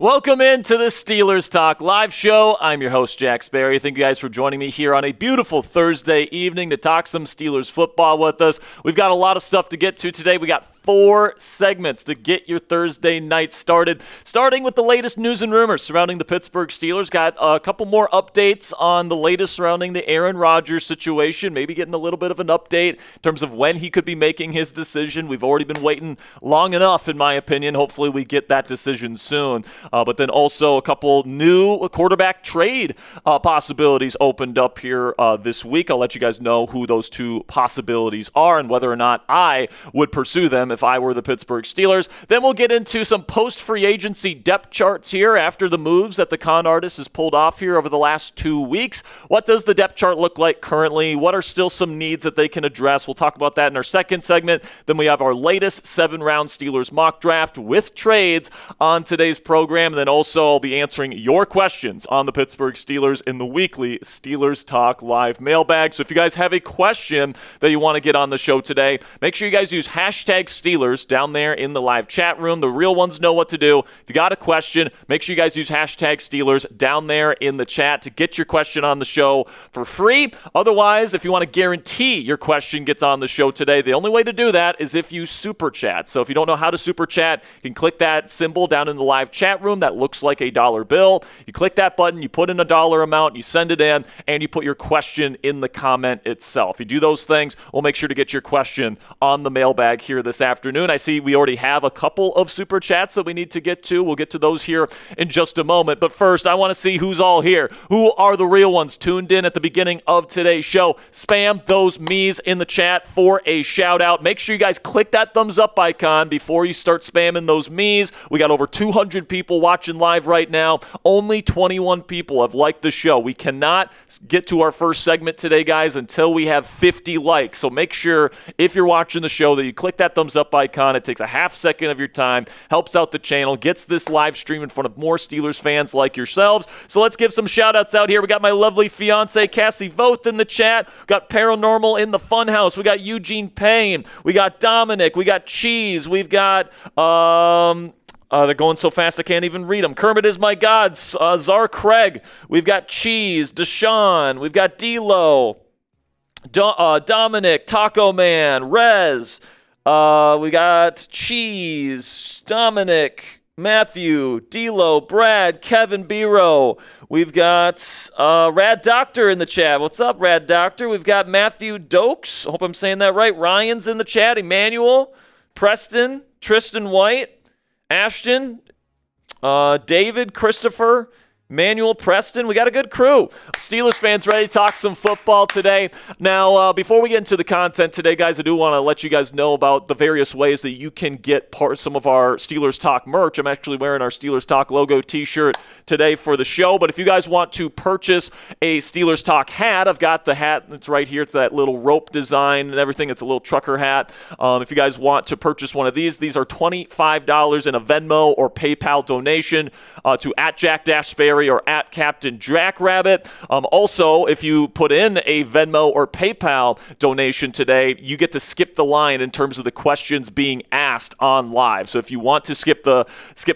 Welcome into the Steelers Talk live show. I'm your host, Jack Sperry. Thank you guys for joining me here on a beautiful Thursday evening to talk some Steelers football with us. We've got a lot of stuff to get to today. We got 4 segments to get your Thursday night started. Starting with the latest news and rumors surrounding the Pittsburgh Steelers. Got a couple more updates on the latest surrounding the Aaron Rodgers situation. Maybe getting a little bit of an update in terms of when he could be making his decision. We've already been waiting long enough, in my opinion. Hopefully we get that decision soon. But then also a couple new quarterback trade possibilities opened up here this week. I'll let you guys know who those 2 possibilities are and whether or not I would pursue them if I were the Pittsburgh Steelers. Then we'll get into some post-free agency depth charts here after the moves that the con artist has pulled off here over the last 2 weeks. What does the depth chart look like currently? What are still some needs that they can address? We'll talk about that in our second segment. Then we have our latest 7-round Steelers mock draft with trades on today's program. And then also I'll be answering your questions on the Pittsburgh Steelers in the weekly Steelers Talk live mailbag. So if you guys have a question that you want to get on the show today, make sure you guys use hashtag Steelers down there in the live chat room. The real ones know what to do. If you got a question, make sure you guys use hashtag Steelers down there in the chat to get your question on the show for free. Otherwise, if you want to guarantee your question gets on the show today, the only way to do that is if you super chat. So if you don't know how to super chat, you can click that symbol down in the live chat room that looks like a dollar bill. You click that button, you put in a dollar amount, you send it in, and you put your question in the comment itself. You do those things, we'll make sure to get your question on the mailbag here this afternoon. I see we already have a couple of super chats that we need to get to. We'll get to those here in just a moment. But first, I want to see who's all here. Who are the real ones tuned in at the beginning of today's show? Spam those me's in the chat for a shout out. Make sure you guys click that thumbs up icon before you start spamming those me's. We got over 200 people watching live right now. Only 21 people have liked the show. We cannot get to our first segment today, guys, until we have 50 likes. So make sure, if you're watching the show, that you click that thumbs up icon. It takes a half second of your time, helps out the channel, gets this live stream in front of more Steelers fans like yourselves. So let's give some shout outs out here. We got my lovely fiance, Cassie Voth, in the chat. We got Paranormal in the Funhouse. We got Eugene Payne. We got Dominic. We got Cheese. We've got, they're going so fast I can't even read them. Kermit is my God. Czar Craig. We've got Cheese. Deshaun. We've got D-Lo. Dominic. Taco Man. Rez. We got Cheese. Dominic. Matthew. D-Lo. Brad. Kevin Biro. We've got Rad Doctor in the chat. What's up, Rad Doctor? We've got Matthew Dokes. I hope I'm saying that right. Ryan's in the chat. Emmanuel. Preston. Tristan White. Ashton, David, Christopher, Manuel, Preston. We got a good crew. Steelers fans ready to talk some football today. Now, before we get into the content today, guys, I do want to let you guys know about the various ways that you can get some of our Steelers Talk merch. I'm actually wearing our Steelers Talk logo t-shirt today for the show. But if you guys want to purchase a Steelers Talk hat, I've got the hat that's right here. It's that little rope design and everything. It's a little trucker hat. If you guys want to purchase one of these are $25 in a Venmo or PayPal donation to @Jack-Sperry or @Captain Jackrabbit. Also, if you put in a Venmo or PayPal donation today, you get to skip the line in terms of the questions being asked on live. So if you want to skip the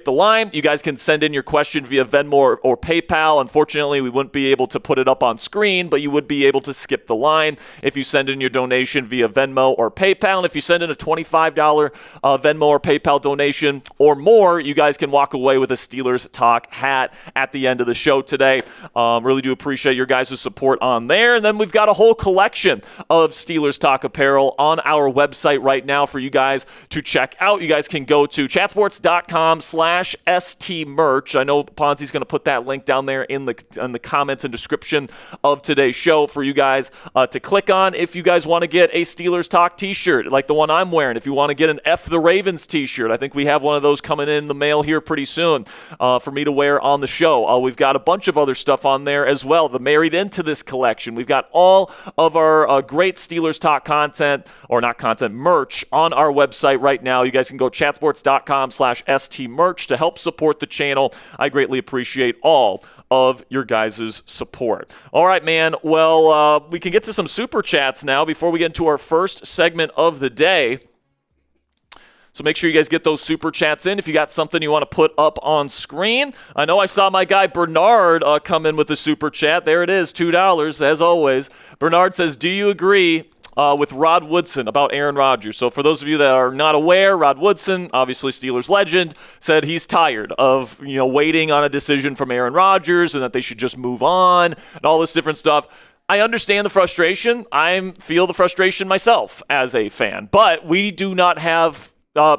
line, you guys can send in your question via Venmo or PayPal. Unfortunately, we wouldn't be able to put it up on screen, but you would be able to skip the line if you send in your donation via Venmo or PayPal. And if you send in a $25 Venmo or PayPal donation or more, you guys can walk away with a Steelers Talk hat at the end of the show today. Really do appreciate your guys' support on there. And then we've got a whole collection of Steelers Talk apparel on our website right now for you guys to check out. You guys can go to chatsports.com/STmerch. I know Ponzi's going to put that link down there in the comments and description of today's show for you guys to click on if you guys want to get a Steelers Talk t-shirt like the one I'm wearing. If you want to get an F the Ravens t-shirt, I think we have one of those coming in the mail here pretty soon for me to wear on the show. We've got a bunch of other stuff on there as well, the married into this collection. We've got all of our great Steelers Talk content, or not content, merch on our website right now. You guys can go chatsports.com/STmerch to help support the channel. I greatly appreciate all of your guys' support. All right, man. Well, we can get to some super chats now before we get into our first segment of the day. So make sure you guys get those super chats in if you got something you want to put up on screen. I know I saw my guy Bernard come in with a super chat. There it is, $2 as always. Bernard says, do you agree with Rod Woodson about Aaron Rodgers? So for those of you that are not aware, Rod Woodson, obviously Steelers legend, said he's tired of waiting on a decision from Aaron Rodgers and that they should just move on and all this different stuff. I understand the frustration. I feel the frustration myself as a fan, but we do not have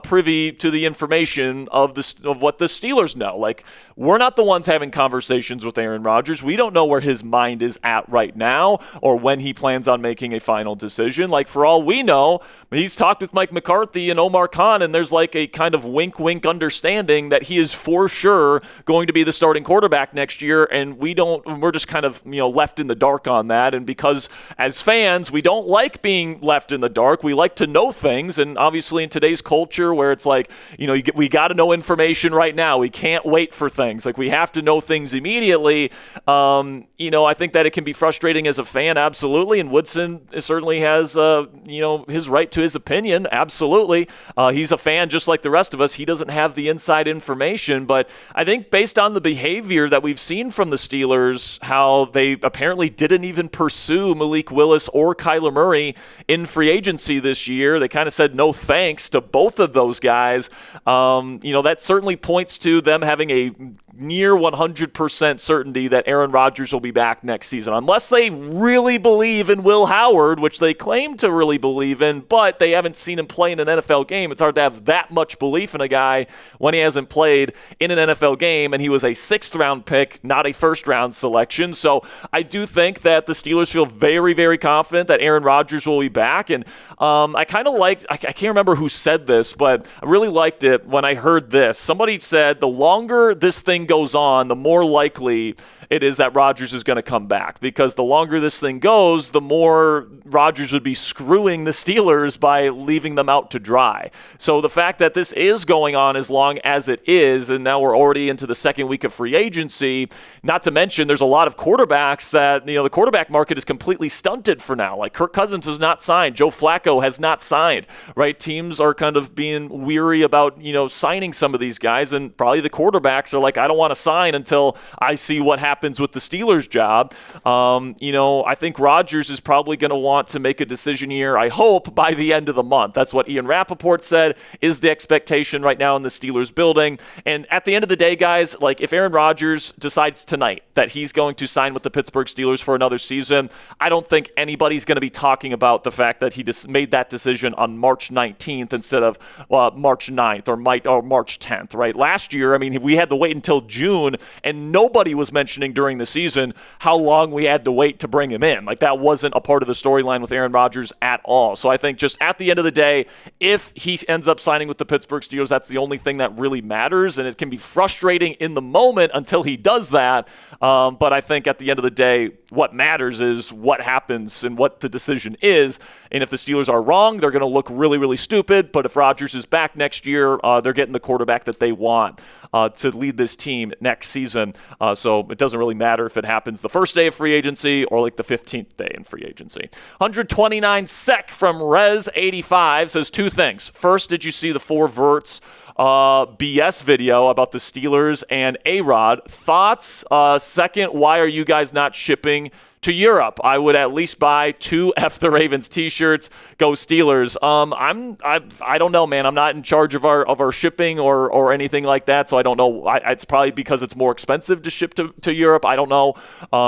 privy to the information of what the Steelers know. Like, we're not the ones having conversations with Aaron Rodgers. We don't know where his mind is at right now or when he plans on making a final decision. Like, for all we know, he's talked with Mike McCarthy and Omar Khan, and there's like a kind of wink-wink understanding that he is for sure going to be the starting quarterback next year, and we're just kind of left in the dark on that. And because as fans, we don't like being left in the dark. We like to know things, and obviously in today's culture where it's like, we got to know information right now. We can't wait for things. Like, we have to know things immediately. I think that it can be frustrating as a fan, absolutely. And Woodson certainly has, his right to his opinion, absolutely. He's a fan just like the rest of us. He doesn't have the inside information. But I think based on the behavior that we've seen from the Steelers, how they apparently didn't even pursue Malik Willis or Kyler Murray in free agency this year. They kind of said no thanks to both of those guys. That certainly points to them having a near 100% certainty that Aaron Rodgers will be back next season, unless they really believe in Will Howard, which they claim to really believe in, but they haven't seen him play in an NFL game. It's hard to have that much belief in a guy when he hasn't played in an NFL game, and he was a 6th-round pick, not a first-round selection. So I do think that the Steelers feel very, very confident that Aaron Rodgers will be back, and I kind of liked, I can't remember who said this, but I really liked it when I heard this. Somebody said the longer this thing goes on, the more likely it is that Rodgers is going to come back, because the longer this thing goes, the more Rodgers would be screwing the Steelers by leaving them out to dry. So the fact that this is going on as long as it is, and now we're already into the second week of free agency, not to mention there's a lot of quarterbacks that, the quarterback market is completely stunted for now. Like, Kirk Cousins has not signed. Joe Flacco has not signed, right? Teams are kind of being weary about, signing some of these guys, and probably the quarterbacks are like, I don't want to sign until I see what happens with the Steelers' job. I think Rodgers is probably going to want to make a decision here, I hope, by the end of the month. That's what Ian Rappaport said is the expectation right now in the Steelers building. And at the end of the day, guys, like, if Aaron Rodgers decides tonight that he's going to sign with the Pittsburgh Steelers for another season, I don't think anybody's going to be talking about the fact that he just made that decision on March 19th instead of March 9th or March 10th, right? Last year, we had to wait until June, and nobody was mentioning during the season how long we had to wait to bring him in. Like, that wasn't a part of the storyline with Aaron Rodgers at all. So I think just at the end of the day, if he ends up signing with the Pittsburgh Steelers, that's the only thing that really matters, and it can be frustrating in the moment until he does that. But I think at the end of the day, what matters is what happens and what the decision is. And if the Steelers are wrong, they're going to look really, really stupid. But if Rodgers is back next year, they're getting the quarterback that they want to lead this team next season. So it doesn't really matter if it happens the first day of free agency or like the 15th day in free agency. 129 sec from Rez85 says two things. First, did you see the 4 Verts BS video about the Steelers and A-Rod? Thoughts? Second, why are you guys not shipping to Europe? I would at least buy 2 F the Ravens t-shirts. Go Steelers. I don't know, man. I'm not in charge of our shipping or anything like that, so I don't know. It's probably because it's more expensive to ship to Europe. I don't know.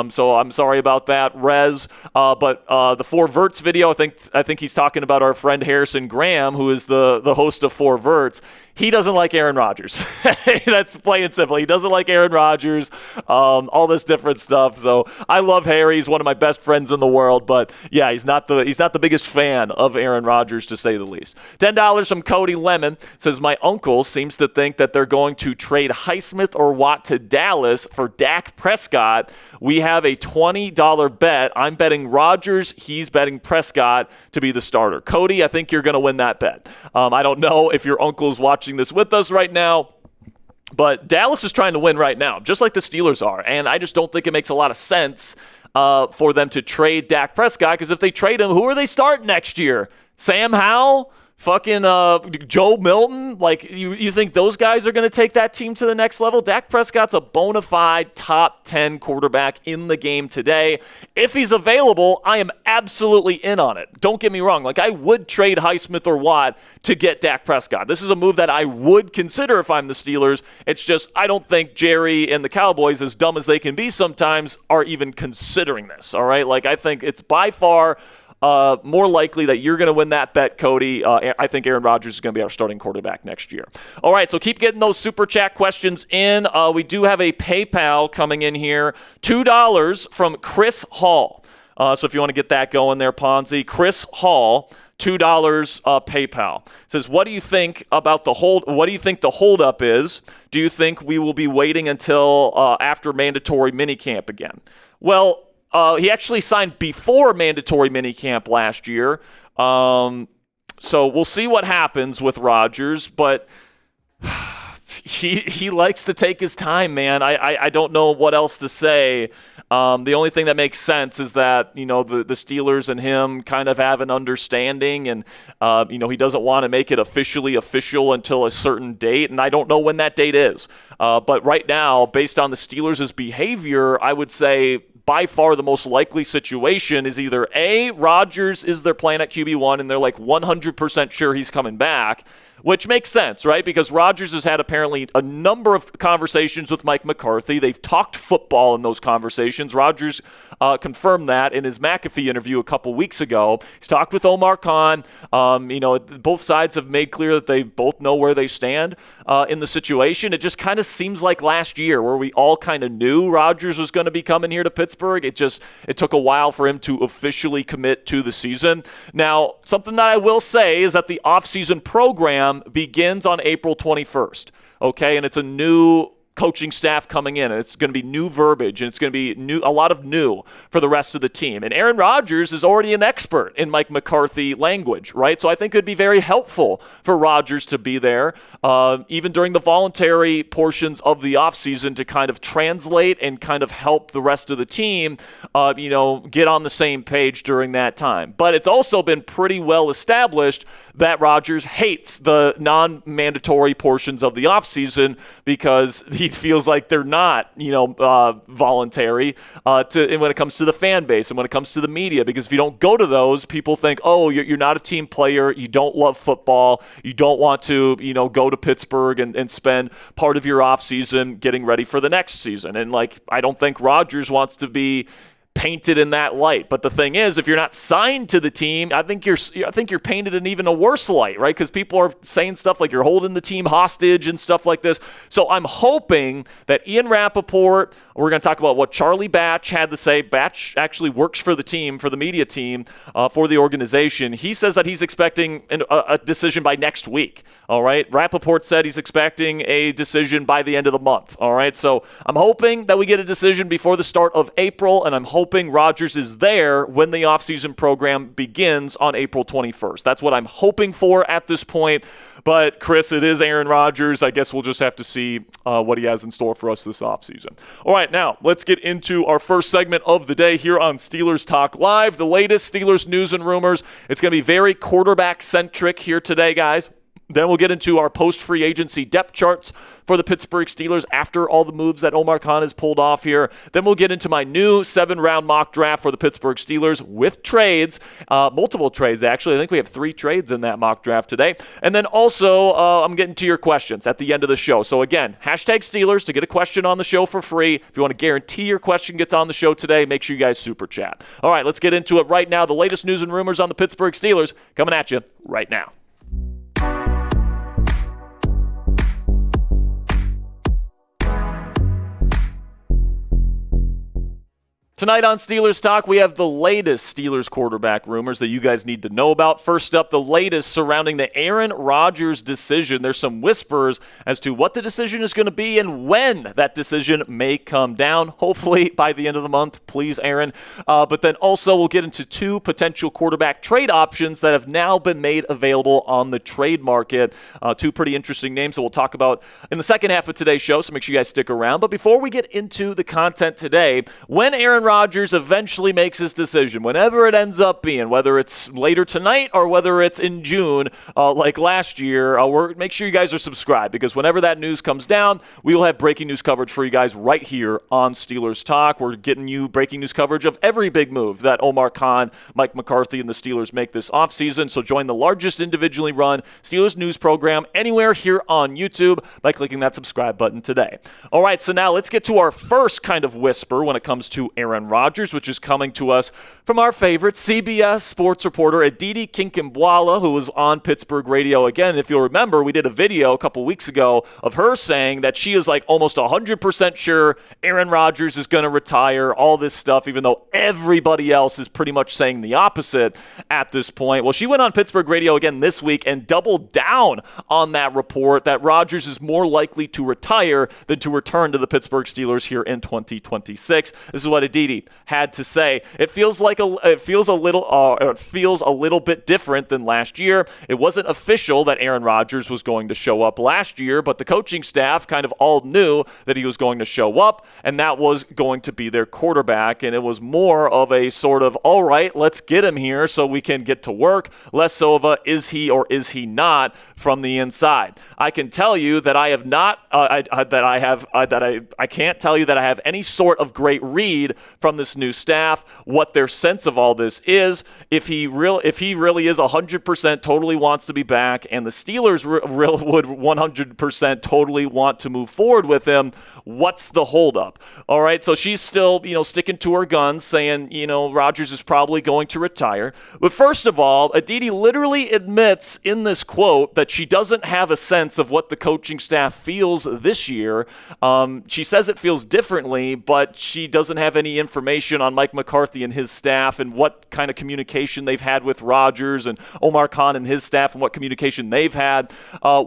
So I'm sorry about that, Rez. But the 4 Verts video, I think he's talking about our friend Harrison Graham, who is the host of 4 Verts. He doesn't like Aaron Rodgers. That's plain and simple. He doesn't like Aaron Rodgers, all this different stuff. So I love Harry. He's one of my best friends in the world. But yeah, he's not the biggest fan of Aaron Rodgers, to say the least. $10 from Cody Lemon says, my uncle seems to think that they're going to trade Highsmith or Watt to Dallas for Dak Prescott. We have a $20 bet. I'm betting Rodgers. He's betting Prescott to be the starter. Cody, I think you're going to win that bet. I don't know if your uncle's watching this with us right now, but Dallas is trying to win right now, just like the Steelers are, and I just don't think it makes a lot of sense for them to trade Dak Prescott, because if they trade him, who are they starting next year? Sam Howell? fucking Joe Milton, like you think those guys are going to take that team to the next level? Dak Prescott's a bona fide top 10 quarterback in the game today. If he's available, I am absolutely in on it. Don't get me wrong. Like, I would trade Highsmith or Watt to get Dak Prescott. This is a move that I would consider if I'm the Steelers. It's just I don't think Jerry and the Cowboys, as dumb as they can be sometimes, are even considering this, all right? Like, I think it's by far more likely that you're going to win that bet, Cody. I think Aaron Rodgers is going to be our starting quarterback next year. All right, so keep getting those Super Chat questions in. We do have a PayPal coming in here, $2 from Chris Hall. So if you want to get that going there, Ponzi, Chris Hall, $2 PayPal. Says, what do you think about the hold? What do you think the holdup is? Do you think we will be waiting until after mandatory minicamp again? Well, he actually signed before mandatory minicamp last year. So we'll see what happens with Rodgers, but he likes to take his time, man. I don't know what else to say. The only thing that makes sense is that, the Steelers and him kind of have an understanding, and, he doesn't want to make it officially official until a certain date, and I don't know when that date is. But right now, based on the Steelers' behavior, I would say by far the most likely situation is either A, Rodgers is their plan at QB1 and they're like 100% sure he's coming back, which makes sense, right? Because Rodgers has had apparently a number of conversations with Mike McCarthy. They've talked football in those conversations. Rodgers confirmed that in his McAfee interview a couple weeks ago. He's talked with Omar Khan. Both sides have made clear that they both know where they stand in the situation. It just kind of seems like last year where we all kind of knew Rodgers was going to be coming here to Pittsburgh. It took a while for him to officially commit to the season. Now, something that I will say is that the offseason program begins on April 21st, okay? And it's a new coaching staff coming in, and it's going to be new verbiage, and it's going to be a lot of new for the rest of the team. And Aaron Rodgers is already an expert in Mike McCarthy language, right? So I think it would be very helpful for Rodgers to be there, even during the voluntary portions of the offseason, to kind of translate and kind of help the rest of the team, get on the same page during that time. But it's also been pretty well established that Rodgers hates the non-mandatory portions of the offseason because he feels like they're not, voluntary and when it comes to the fan base and when it comes to the media, because if you don't go to those, people think, oh, you're not a team player, you don't love football, you don't want to, go to Pittsburgh and spend part of your offseason getting ready for the next season. And I don't think Rodgers wants to be painted in that light. But the thing is, if you're not signed to the team, I think you're painted in even a worse light, right? Because people are saying stuff like you're holding the team hostage and stuff like this. So I'm hoping that Ian Rappaport, we're going to talk about what Charlie Batch had to say. Batch actually works for the team, for the media team, for the organization. He says that he's expecting a decision by next week, all right? Rappaport said he's expecting a decision by the end of the month, all right? So I'm hoping that we get a decision before the start of April, and I'm hoping Rodgers is there when the offseason program begins on April 21st. That's what I'm hoping for at this point. But, Chris, it is Aaron Rodgers. I guess we'll just have to see what he has in store for us this offseason. All right, now let's get into our first segment of the day here on Steelers Talk Live. The latest Steelers news and rumors. It's going to be very quarterback-centric here today, guys. Then we'll get into our post-free agency depth charts for the Pittsburgh Steelers after all the moves that Omar Khan has pulled off here. Then we'll get into my new 7-round mock draft for the Pittsburgh Steelers with trades, multiple trades actually. I think we have 3 trades in that mock draft today. And then also I'm getting to your questions at the end of the show. So again, hashtag Steelers to get a question on the show for free. If you want to guarantee your question gets on the show today, make sure you guys super chat. All right, let's get into it right now. The latest news and rumors on the Pittsburgh Steelers coming at you right now. Tonight on Steelers Talk, we have the latest Steelers quarterback rumors that you guys need to know about. First up, the latest surrounding the Aaron Rodgers decision. There's some whispers as to what the decision is going to be and when that decision may come down. Hopefully by the end of the month, please, Aaron. But then also we'll get into 2 potential quarterback trade options that have now been made available on the trade market. 2 pretty interesting names that we'll talk about in the second half of today's show, so make sure you guys stick around. But before we get into the content today, when Aaron Rodgers eventually makes his decision, whenever it ends up being, whether it's later tonight or whether it's in June, like last year, make sure you guys are subscribed, because whenever that news comes down, we will have breaking news coverage for you guys right here on Steelers Talk. We're getting you breaking news coverage of every big move that Omar Khan, Mike McCarthy, and the Steelers make this offseason. So join the largest individually run Steelers news program anywhere here on YouTube by clicking that subscribe button today. All right, so now let's get to our first kind of whisper when it comes to Aaron Rodgers, which is coming to us from our favorite CBS sports reporter, Aditi Kinkembwala, who was on Pittsburgh radio again. If you'll remember, we did a video a couple weeks ago of her saying that she is like almost 100% sure Aaron Rodgers is going to retire, all this stuff, even though everybody else is pretty much saying the opposite at this point. Well, she went on Pittsburgh radio again this week and doubled down on that report that Rodgers is more likely to retire than to return to the Pittsburgh Steelers here in 2026. This is what Aditi had to say. It feels a little bit different than last year. It wasn't official that Aaron Rodgers was going to show up last year, but the coaching staff kind of all knew that he was going to show up, and that was going to be their quarterback. And it was more of a sort of, all right, let's get him here so we can get to work, less so of a is he or is he not from the inside. I can tell you that I have not, I can't tell you that I have any sort of great read from this new staff, what their sense of all this is. If he really is 100% totally wants to be back, and the Steelers would 100% totally want to move forward with him, what's the holdup? All right, so she's still, sticking to her guns, saying, Rodgers is probably going to retire. But first of all, Aditi literally admits in this quote that she doesn't have a sense of what the coaching staff feels this year. She says it feels differently, but she doesn't have any information on Mike McCarthy and his staff and what kind of communication they've had with Rodgers, and Omar Khan and his staff and what communication they've had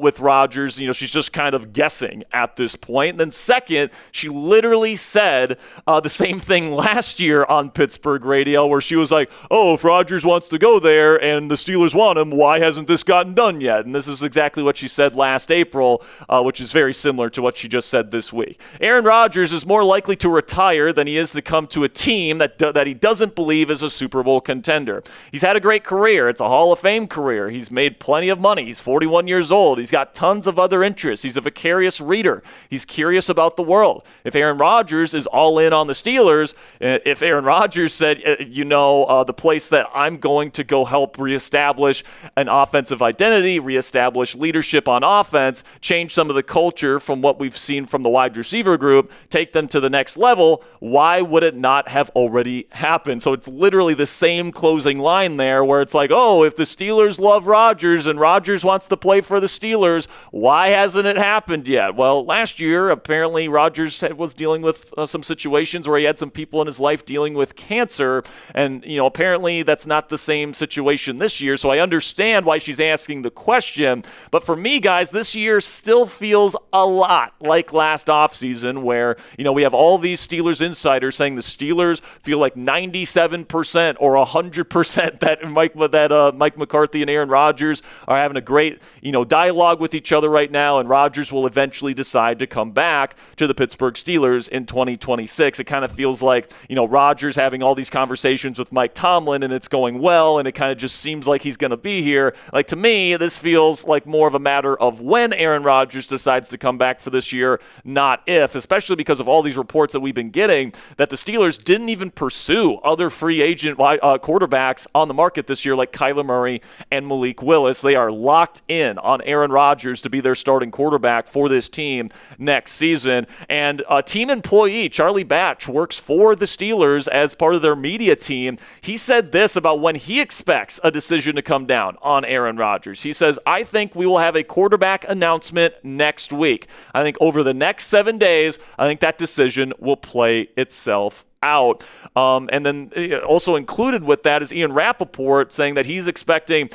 with Rodgers. She's just kind of guessing at this point. And then second, she literally said the same thing last year on Pittsburgh radio, where she was like, oh, if Rodgers wants to go there and the Steelers want him, why hasn't this gotten done yet? And this is exactly what she said last April, which is very similar to what she just said this week. Aaron Rodgers is more likely to retire than he is to come to a team that he doesn't believe is a Super Bowl contender. He's had a great career. It's a Hall of Fame career. He's made plenty of money. He's 41 years old. He's got tons of other interests. He's a vicarious reader. He's curious about the world. If Aaron Rodgers is all in on the Steelers, if Aaron Rodgers said, the place that I'm going to go help reestablish an offensive identity, reestablish leadership on offense, change some of the culture from what we've seen from the wide receiver group, take them to the next level, why would it not have already happened? So it's literally the same closing line there, where it's like, oh, if the Steelers love Rodgers and Rodgers wants to play for the Steelers, why hasn't it happened yet? Well, last year, apparently Rodgers was dealing with some situations where he had some people in his life dealing with cancer, and apparently that's not the same situation this year. So I understand why she's asking the question, but for me, guys, this year still feels a lot like last offseason, where we have all these Steelers insiders saying the Steelers feel like 97% or 100% that Mike McCarthy and Aaron Rodgers are having a great dialogue with each other right now, and Rodgers will eventually decide to come back to the Pittsburgh Steelers in 2026. It kind of feels like Rodgers having all these conversations with Mike Tomlin, and it's going well, and it kind of just seems like he's going to be here. Like, to me, this feels like more of a matter of when Aaron Rodgers decides to come back for this year, not if, especially because of all these reports that we've been getting that the Steelers didn't even pursue other free agent quarterbacks on the market this year, like Kyler Murray and Malik Willis. They are locked in on Aaron Rodgers to be their starting quarterback for this team next season. And a team employee, Charlie Batch, works for the Steelers as part of their media team. He said this about when he expects a decision to come down on Aaron Rodgers. He says, I think we will have a quarterback announcement next week. I think over the next 7 days, I think that decision will play itself out. And then also included with that is Ian Rappaport saying that he's expecting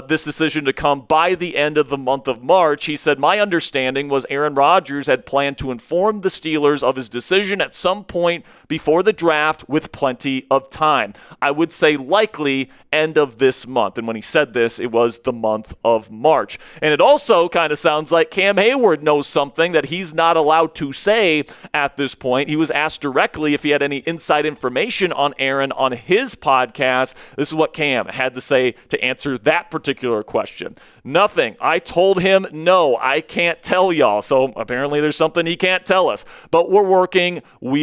this decision to come by the end of the month of March. He said, my understanding was Aaron Rodgers had planned to inform the Steelers of his decision at some point before the draft with plenty of time. I would say likely end of this month. And when he said this, it was the month of March. And it also kind of sounds like Cam Hayward knows something that he's not allowed to say at this point. He was asked directly if he had any inside information on Aaron on his podcast. This is what Cam had to say to answer that particular question. Nothing. I told him, no, I can't tell y'all. So apparently there's something he can't tell us. But we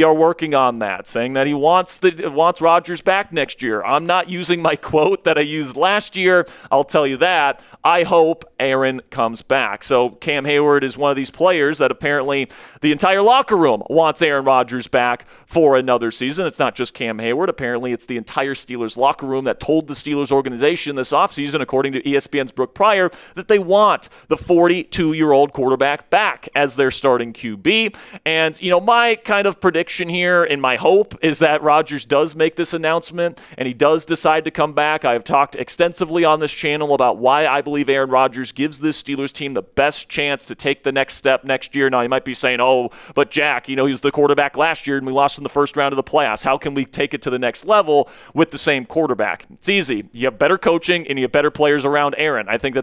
are working on that, saying that he wants Rodgers back next year. I'm not using my quote that I used last year. I'll tell you that. I hope Aaron comes back. So Cam Hayward is one of these players that apparently the entire locker room wants Aaron Rodgers back for another season. It's not just Cam Hayward. Apparently it's the entire Steelers locker room that told the Steelers organization this offseason, according to ESPN's Brooke Pryor, that they want the 42-year-old quarterback back as their starting QB. And, my kind of prediction here and my hope is that Rodgers does make this announcement and he does decide to come back. I've talked extensively on this channel about why I believe Aaron Rodgers gives this Steelers team the best chance to take the next step next year. Now, you might be saying, oh, but Jack, he was the quarterback last year and we lost in the first round of the playoffs. How can we take it to the next level with the same quarterback? It's easy. You have better coaching and you have better players around Aaron. I think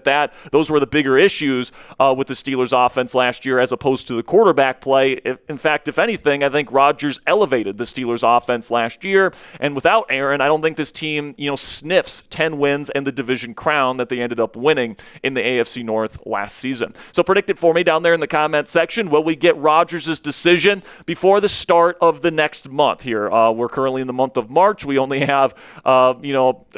those were the bigger issues with the Steelers offense last year as opposed to the quarterback play. In fact, if anything, I think Rodgers elevated the Steelers offense last year. And without Aaron, I don't think this team, sniffs 10 wins and the division crown that they ended up winning in the AFC North last season. So predict it for me down there in the comment section. Will we get Rodgers' decision before the start of the next month here? We're currently in the month of March. We only have,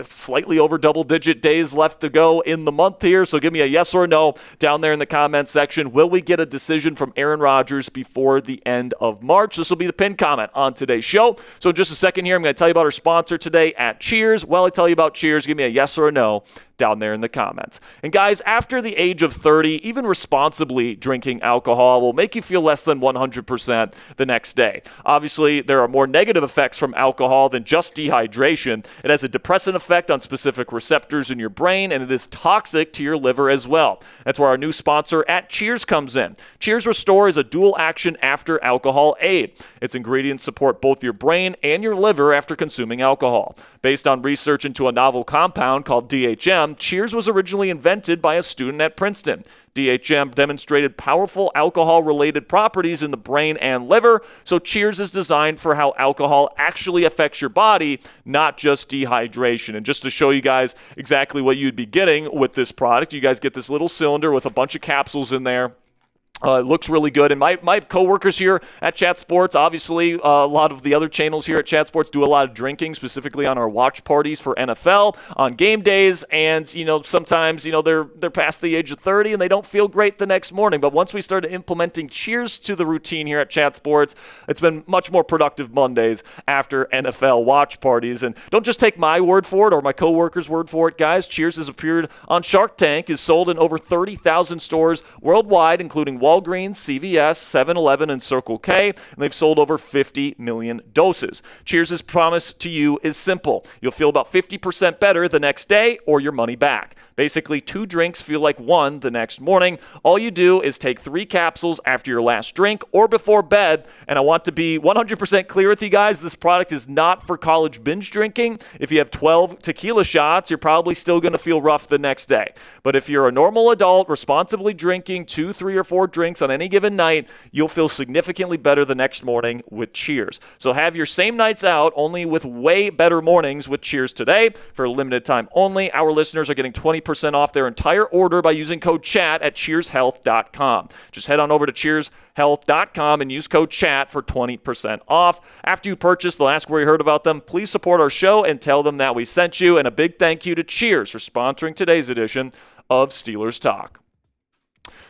slightly over double-digit days left to go in the month here. So give me a yes or no down there in the comment section. Will we get a decision from Aaron Rodgers before the end of March? This will be the pinned comment on today's show. So in just a second here, I'm going to tell you about our sponsor today at Cheers. While I tell you about Cheers, give me a yes or a no down there in the comments. And guys, after the age of 30, even responsibly drinking alcohol will make you feel less than 100% the next day. Obviously, there are more negative effects from alcohol than just dehydration. It has a depressant effect on specific receptors in your brain, and it is toxic to your liver as well. That's where our new sponsor at Cheers comes in. Cheers Restore is a dual-action after-alcohol aid. Its ingredients support both your brain and your liver after consuming alcohol. Based on research into a novel compound called DHM, Cheers was originally invented by a student at Princeton. DHM demonstrated powerful alcohol-related properties in the brain and liver, so Cheers is designed for how alcohol actually affects your body, not just dehydration. And just to show you guys exactly what you'd be getting with this product, you guys get this little cylinder with a bunch of capsules in there. It looks really good. And my coworkers here at Chat Sports, obviously a lot of the other channels here at Chat Sports do a lot of drinking, specifically on our watch parties for NFL, on game days. And, sometimes, they're past the age of 30 and they don't feel great the next morning. But once we started implementing Cheers to the routine here at Chat Sports, it's been much more productive Mondays after NFL watch parties. And don't just take my word for it or my coworkers' word for it, guys. Cheers has appeared on Shark Tank, is sold in over 30,000 stores worldwide, including Walgreens, CVS, 7-Eleven, and Circle K, and they've sold over 50 million doses. Cheers' promise to you is simple. You'll feel about 50% better the next day or your money back. Basically, 2 drinks feel like 1 the next morning. All you do is take 3 capsules after your last drink or before bed, and I want to be 100% clear with you guys, this product is not for college binge drinking. If you have 12 tequila shots, you're probably still going to feel rough the next day. But if you're a normal adult, responsibly drinking 2, 3, or 4 drinks on any given night, you'll feel significantly better the next morning with Cheers. So have your same nights out, only with way better mornings with Cheers today. For a limited time only, our listeners are getting 20% off their entire order by using code CHAT at cheershealth.com. Just head on over to cheershealth.com and use code CHAT for 20% off. After you purchase, they'll ask where you heard about them. Please support our show and tell them that we sent you. And a big thank you to Cheers for sponsoring today's edition of Steelers Talk.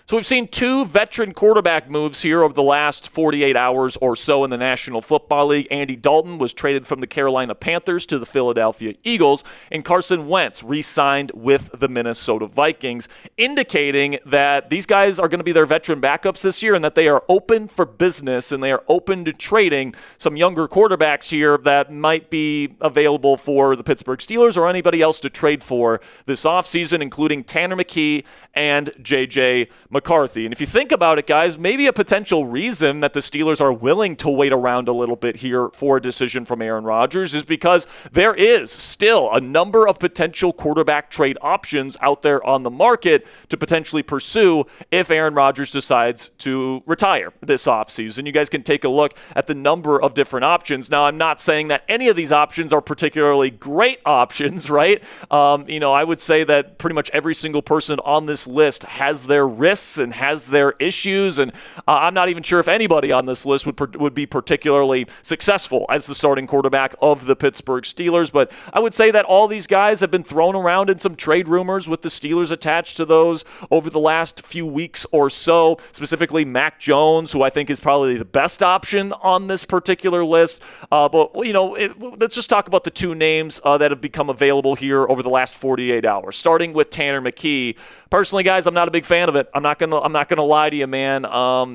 So we've seen 2 veteran quarterback moves here over the last 48 hours or so in the National Football League. Andy Dalton was traded from the Carolina Panthers to the Philadelphia Eagles, and Carson Wentz re-signed with the Minnesota Vikings, indicating that these guys are going to be their veteran backups this year and that they are open for business and they are open to trading some younger quarterbacks here that might be available for the Pittsburgh Steelers or anybody else to trade for this offseason, including Tanner McKee and J.J. McCarthy. And if you think about it, guys, maybe a potential reason that the Steelers are willing to wait around a little bit here for a decision from Aaron Rodgers is because there is still a number of potential quarterback trade options out there on the market to potentially pursue if Aaron Rodgers decides to retire this offseason. You guys can take a look at the number of different options. Now, I'm not saying that any of these options are particularly great options, right? I would say that pretty much every single person on this list has their risks and has their issues, and I'm not even sure if anybody on this list would be particularly successful as the starting quarterback of the Pittsburgh Steelers. But I would say that all these guys have been thrown around in some trade rumors with the Steelers attached to those over the last few weeks or so, specifically Mac Jones, who I think is probably the best option on this particular list. Let's just talk about the two names that have become available here over the last 48 hours, starting with Tanner McKee. Personally, guys, I'm not a big fan of it. I'm not gonna lie to you, man.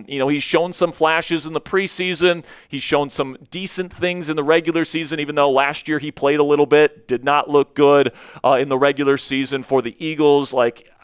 He's shown some flashes in the preseason. He's shown some decent things in the regular season, even though last year he played a little bit, did not look good in the regular season for the Eagles.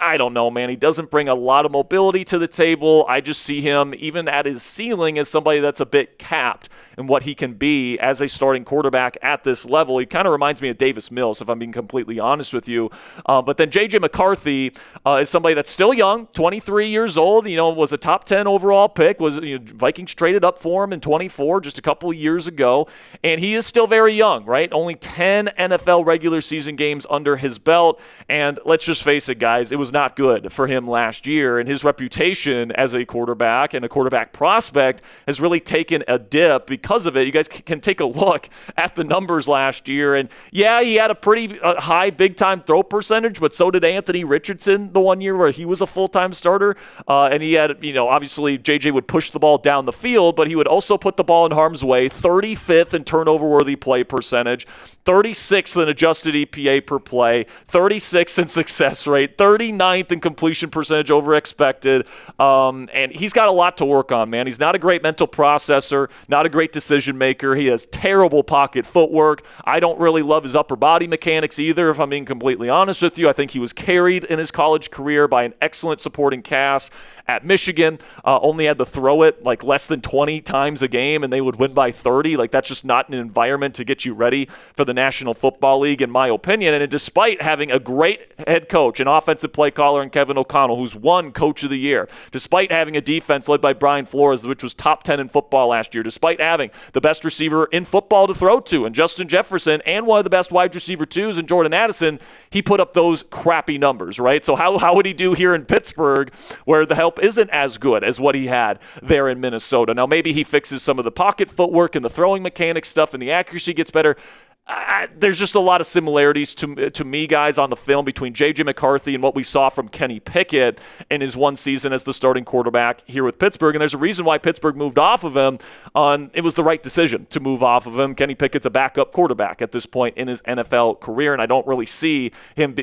I don't know, man. He doesn't bring a lot of mobility to the table. I just see him, even at his ceiling, as somebody that's a bit capped in what he can be as a starting quarterback at this level. He kind of reminds me of Davis Mills, if I'm being completely honest with you. But then J.J. McCarthy is somebody that's still young, 23 years old, was a top 10 overall pick, Vikings traded up for him in 24 just a couple of years ago, and he is still very young, right? Only 10 NFL regular season games under his belt, and let's just face it, guys, it was not good for him last year, and his reputation as a quarterback and a quarterback prospect has really taken a dip because of it. You guys can take a look at the numbers last year, and yeah, he had a pretty high big-time throw percentage, but so did Anthony Richardson the one year where he was a full-time starter, and he had, obviously JJ would push the ball down the field, but he would also put the ball in harm's way, 35th in turnover-worthy play percentage, 36th in adjusted EPA per play, 36th in success rate, 39th in completion percentage over expected, and he's got a lot to work on, man. He's not a great mental processor, not a great decision maker. He has terrible pocket footwork. I don't really love his upper body mechanics either, if I'm being completely honest with you. I think he was carried in his college career by an excellent supporting cast at Michigan. Only had to throw it less than 20 times a game, and they would win by 30. That's just not an environment to get you ready for the National Football League, in my opinion. And despite having a great head coach, an offensive play caller in Kevin O'Connell, who's won Coach of the Year, despite having a defense led by Brian Flores, which was top 10 in football last year, despite having the best receiver in football to throw to, and Justin Jefferson, and one of the best wide receiver twos in Jordan Addison, he put up those crappy numbers, right? So how would he do here in Pittsburgh, where the help isn't as good as what he had there in Minnesota? Now, maybe he fixes some of the pocket footwork and the throwing mechanics stuff, and the accuracy gets better. There's just a lot of similarities to me, guys, on the film between J.J. McCarthy and what we saw from Kenny Pickett in his one season as the starting quarterback here with Pittsburgh. And there's a reason why Pittsburgh moved off of him. It was the right decision to move off of him. Kenny Pickett's a backup quarterback at this point in his NFL career, and I don't really see him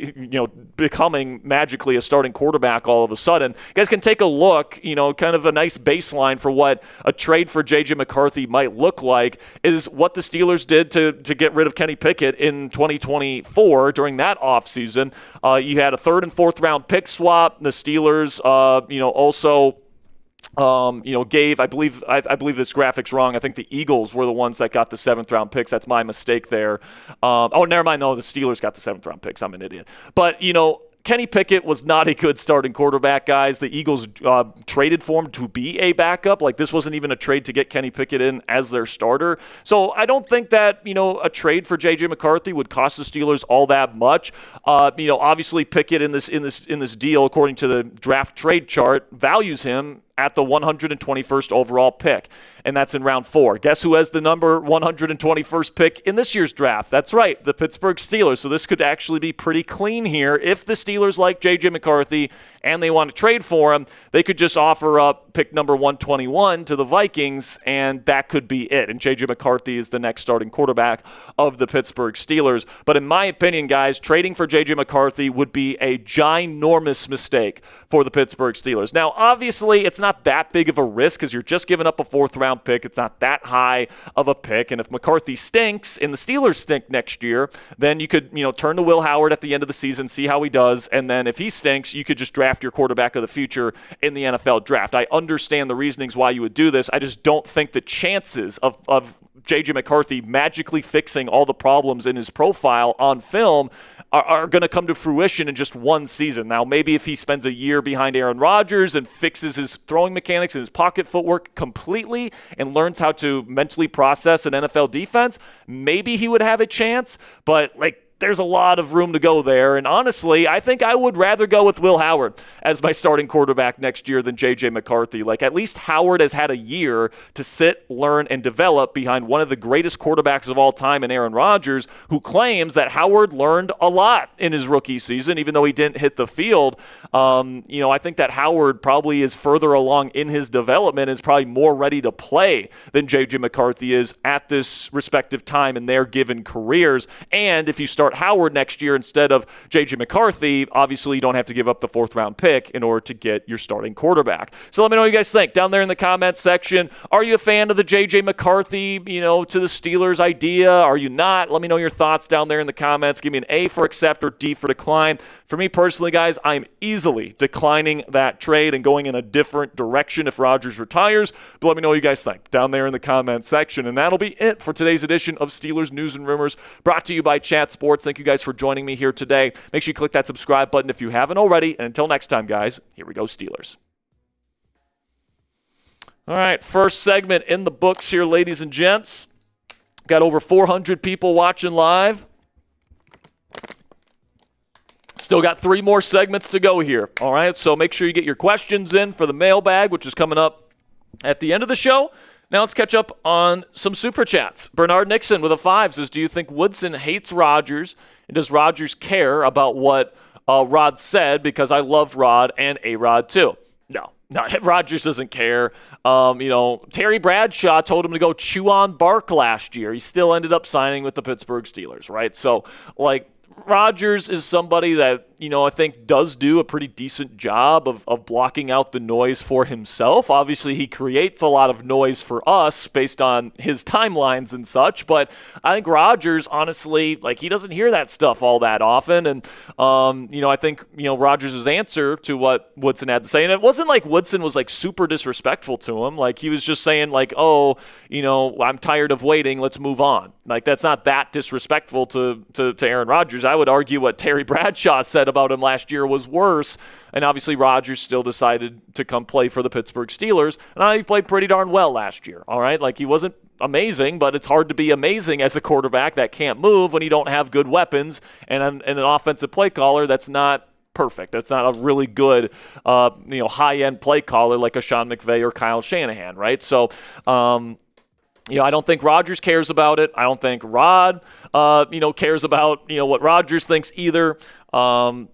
becoming magically a starting quarterback all of a sudden. You guys can take a look, kind of a nice baseline for what a trade for J.J. McCarthy might look like is what the Steelers did to get rid of Kenny Pickett in 2024 during that offseason. You had a 3rd and 4th round pick swap. The Steelers, also gave, I believe this graphic's wrong. I think the Eagles were the ones that got the 7th round picks. That's my mistake there. Never mind. No, the Steelers got the 7th round picks. I'm an idiot. But, Kenny Pickett was not a good starting quarterback, guys. The Eagles traded for him to be a backup. This wasn't even a trade to get Kenny Pickett in as their starter. So I don't think that, a trade for J.J. McCarthy would cost the Steelers all that much. Obviously Pickett in this deal, according to the draft trade chart, values him at the 121st overall pick, and that's in round 4. Guess who has the number 121st pick in this year's draft? That's right, the Pittsburgh Steelers. So this could actually be pretty clean here. If the Steelers like J.J. McCarthy and they want to trade for him, they could just offer up pick number 121 to the Vikings, and that could be it. And J.J. McCarthy is the next starting quarterback of the Pittsburgh Steelers. But in my opinion, guys, trading for J.J. McCarthy would be a ginormous mistake for the Pittsburgh Steelers. Now, obviously, it's not that big of a risk because you're just giving up a fourth-round pick. It's not that high of a pick. And if McCarthy stinks and the Steelers stink next year, then you could, turn to Will Howard at the end of the season, see how he does, and then if he stinks, you could just draft your quarterback of the future in the NFL draft. I understand the reasonings why you would do this. I just don't think the chances of J.J. McCarthy magically fixing all the problems in his profile on film are going to come to fruition in just one season. Now, maybe if he spends a year behind Aaron Rodgers and fixes his throwing mechanics and his pocket footwork completely and learns how to mentally process an NFL defense, maybe he would have a chance. But, there's a lot of room to go there. And honestly, I think I would rather go with Will Howard as my starting quarterback next year than J.J. McCarthy. At least Howard has had a year to sit, learn, and develop behind one of the greatest quarterbacks of all time in Aaron Rodgers, who claims that Howard learned a lot in his rookie season, even though he didn't hit the field. I think that Howard probably is further along in his development, is probably more ready to play than J.J. McCarthy is at this respective time in their given careers. And if you start Howard next year instead of J.J. McCarthy, obviously you don't have to give up the fourth-round pick in order to get your starting quarterback. So let me know what you guys think down there in the comments section. Are you a fan of the J.J. McCarthy, to the Steelers idea? Are you not? Let me know your thoughts down there in the comments. Give me an A for accept or D for decline. For me personally, guys, I'm easily declining that trade and going in a different direction if Rodgers retires. But let me know what you guys think down there in the comments section. And that'll be it for today's edition of Steelers News and Rumors, brought to you by Chat Sports. Thank you guys for joining me here today. Make sure you click that subscribe button if you haven't already. And until next time, guys, here we go, Steelers. All right, first segment in the books here, ladies and gents. Got over 400 people watching live. Still got 3 more segments to go here. All right, so make sure you get your questions in for the mailbag, which is coming up at the end of the show. Now let's catch up on some Super Chats. Bernard Nixon with a 5 says, do you think Woodson hates Rodgers? And does Rodgers care about what Rod said? Because I love Rod and A-Rod too. No, Rodgers doesn't care. Terry Bradshaw told him to go chew on bark last year. He still ended up signing with the Pittsburgh Steelers, right? So, Rodgers is somebody that, I think does do a pretty decent job of blocking out the noise for himself. Obviously, he creates a lot of noise for us based on his timelines and such, but I think Rodgers, honestly, he doesn't hear that stuff all that often. And, I think, Rodgers' answer to what Woodson had to say, and it wasn't like Woodson was super disrespectful to him. He was just saying I'm tired of waiting, let's move on. That's not that disrespectful to Aaron Rodgers. I would argue what Terry Bradshaw said about him last year was worse, and obviously Rodgers still decided to come play for the Pittsburgh Steelers, and he played pretty darn well last year, all right? He wasn't amazing, but it's hard to be amazing as a quarterback that can't move when you don't have good weapons and an offensive play caller that's not perfect. That's not a really good, high-end play caller like a Sean McVay or Kyle Shanahan, right? So, I don't think Rodgers cares about it. I don't think Rod, cares about, what Rodgers thinks either. I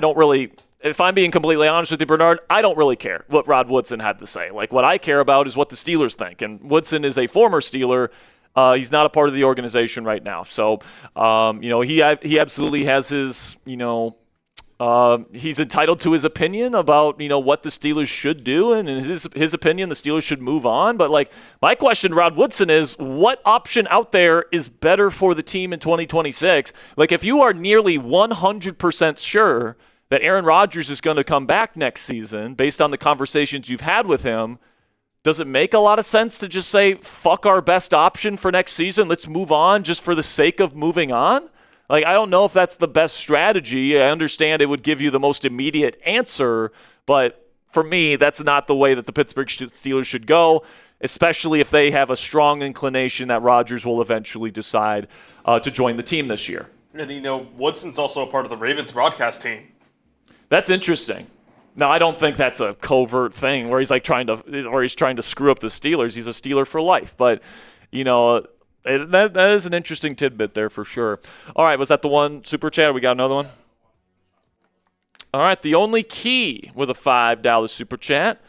don't really, if I'm being completely honest with you, Bernard, I don't really care what Rod Woodson had to say. What I care about is what the Steelers think. And Woodson is a former Steeler. He's not a part of the organization right now. So, he absolutely has his, he's entitled to his opinion about, what the Steelers should do. And in his opinion, the Steelers should move on. But, my question to Rod Woodson is, what option out there is better for the team in 2026? If you are nearly 100% sure that Aaron Rodgers is going to come back next season based on the conversations you've had with him, does it make a lot of sense to just say, fuck our best option for next season, let's move on just for the sake of moving on? I don't know if that's the best strategy. I understand it would give you the most immediate answer, but for me, that's not the way that the Pittsburgh Steelers should go, especially if they have a strong inclination that Rodgers will eventually decide to join the team this year. And, Woodson's also a part of the Ravens broadcast team. That's interesting. Now, I don't think that's a covert thing where he's trying to screw up the Steelers. He's a Steeler for life, but that is an interesting tidbit there for sure. All right, was that the one Super Chat? We got another one? All right, the only key with a $5 Super Chat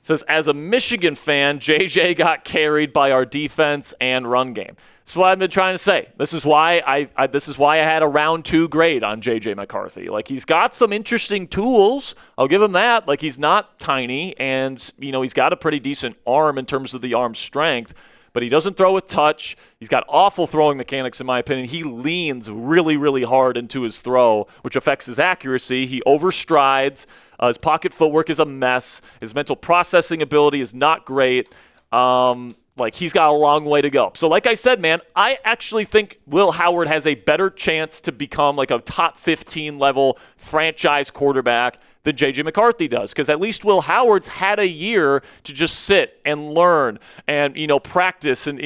Says, as a Michigan fan, JJ got carried by our defense and run game. That's what I've been trying to say. This is why I had a round 2 grade on JJ McCarthy. Like, he's got some interesting tools. I'll give him that. Like, he's not tiny, and he's got a pretty decent arm in terms of the arm strength, but he doesn't throw with touch. He's got awful throwing mechanics, in my opinion. He leans really, really hard into his throw, which affects his accuracy. He overstrides. His pocket footwork is a mess. His mental processing ability is not great. He's got a long way to go. So like I said, man, I actually think Will Howard has a better chance to become like a top 15 level franchise quarterback than J.J. McCarthy does, because at least Will Howard's had a year to just sit and learn and practice and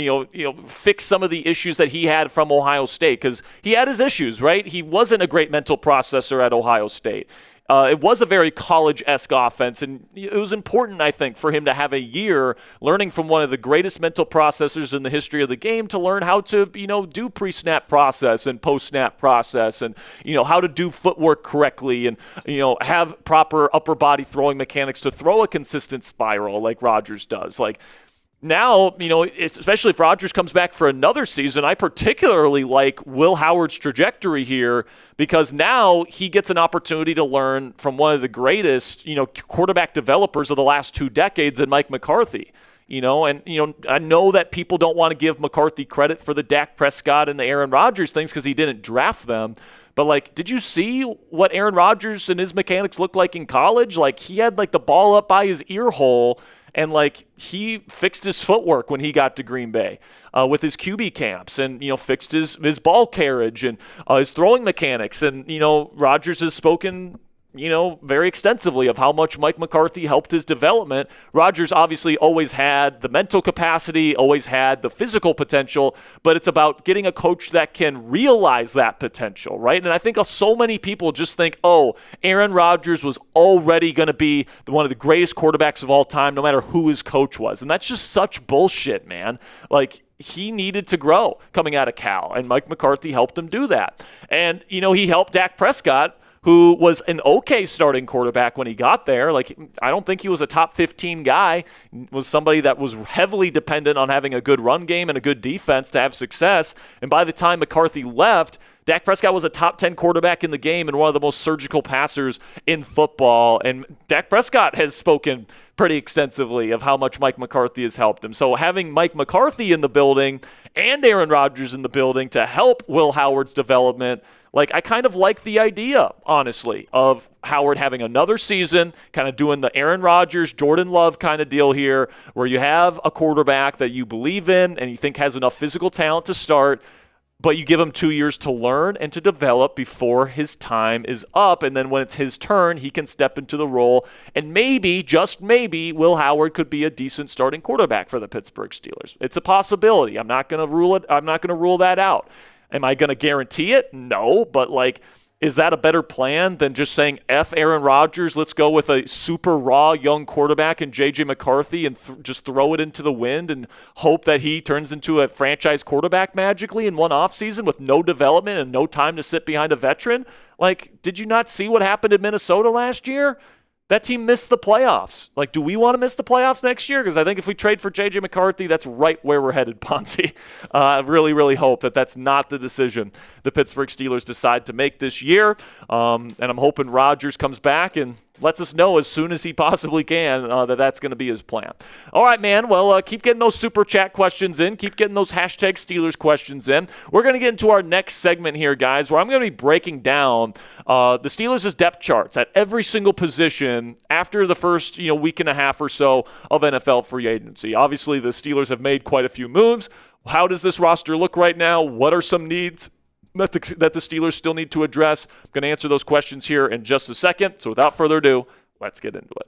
fix some of the issues that he had from Ohio State, because he had his issues, right? He wasn't a great mental processor at Ohio State. It was a very college-esque offense, and it was important, I think, for him to have a year learning from one of the greatest mental processors in the history of the game to learn how to, do pre-snap process and post-snap process and, how to do footwork correctly and, have proper upper body throwing mechanics to throw a consistent spiral like Rodgers does. Like, now, especially if Rodgers comes back for another season, I particularly like Will Howard's trajectory here, because now he gets an opportunity to learn from one of the greatest, quarterback developers of the last 2 decades in Mike McCarthy. I know that people don't want to give McCarthy credit for the Dak Prescott and the Aaron Rodgers things because he didn't draft them. But, did you see what Aaron Rodgers and his mechanics looked like in college? He had, the ball up by his ear hole. And, he fixed his footwork when he got to Green Bay with his QB camps and, fixed his ball carriage and his throwing mechanics. And, Rodgers has spoken, very extensively of how much Mike McCarthy helped his development. Rodgers obviously always had the mental capacity, always had the physical potential, but it's about getting a coach that can realize that potential, right? And I think so many people just think, Aaron Rodgers was already going to be one of the greatest quarterbacks of all time, no matter who his coach was. And that's just such bullshit, man. He needed to grow coming out of Cal, and Mike McCarthy helped him do that. And, he helped Dak Prescott, who was an okay starting quarterback when he got there. I don't think he was a top 15 guy. Was somebody that was heavily dependent on having a good run game and a good defense to have success. And by the time McCarthy left, Dak Prescott was a top 10 quarterback in the game and one of the most surgical passers in football. And Dak Prescott has spoken pretty extensively of how much Mike McCarthy has helped him. So having Mike McCarthy in the building and Aaron Rodgers in the building to help Will Howard's development, I kind of like the idea, honestly, of Howard having another season, kind of doing the Aaron Rodgers, Jordan Love kind of deal here, where you have a quarterback that you believe in and you think has enough physical talent to start, but you give him 2 years to learn and to develop before his time is up. And then when it's his turn, he can step into the role. And maybe, just maybe, Will Howard could be a decent starting quarterback for the Pittsburgh Steelers. It's a possibility. I'm not going to rule it. I'm not going to rule that out. Am I going to guarantee it? No, but is that a better plan than just saying, F Aaron Rodgers, let's go with a super raw young quarterback and J.J. McCarthy and just throw it into the wind and hope that he turns into a franchise quarterback magically in one offseason with no development and no time to sit behind a veteran? Did you not see what happened in Minnesota last year? That team missed the playoffs. Do we want to miss the playoffs next year? Because I think if we trade for J.J. McCarthy, that's right where we're headed, Ponzi. I really, really hope that that's not the decision the Pittsburgh Steelers decide to make this year. And I'm hoping Rodgers comes back and lets us know as soon as he possibly can that that's going to be his plan. All right, man. Well, keep getting those super chat questions in. Keep getting those hashtag Steelers questions in. We're going to get into our next segment here, guys, where I'm going to be breaking down the Steelers' depth charts at every single position after the first week and a half or so of NFL free agency. Obviously, the Steelers have made quite a few moves. How does this roster look right now? What are some needs that the Steelers still need to address? I'm going to answer those questions here in just a second. So without further ado, let's get into it.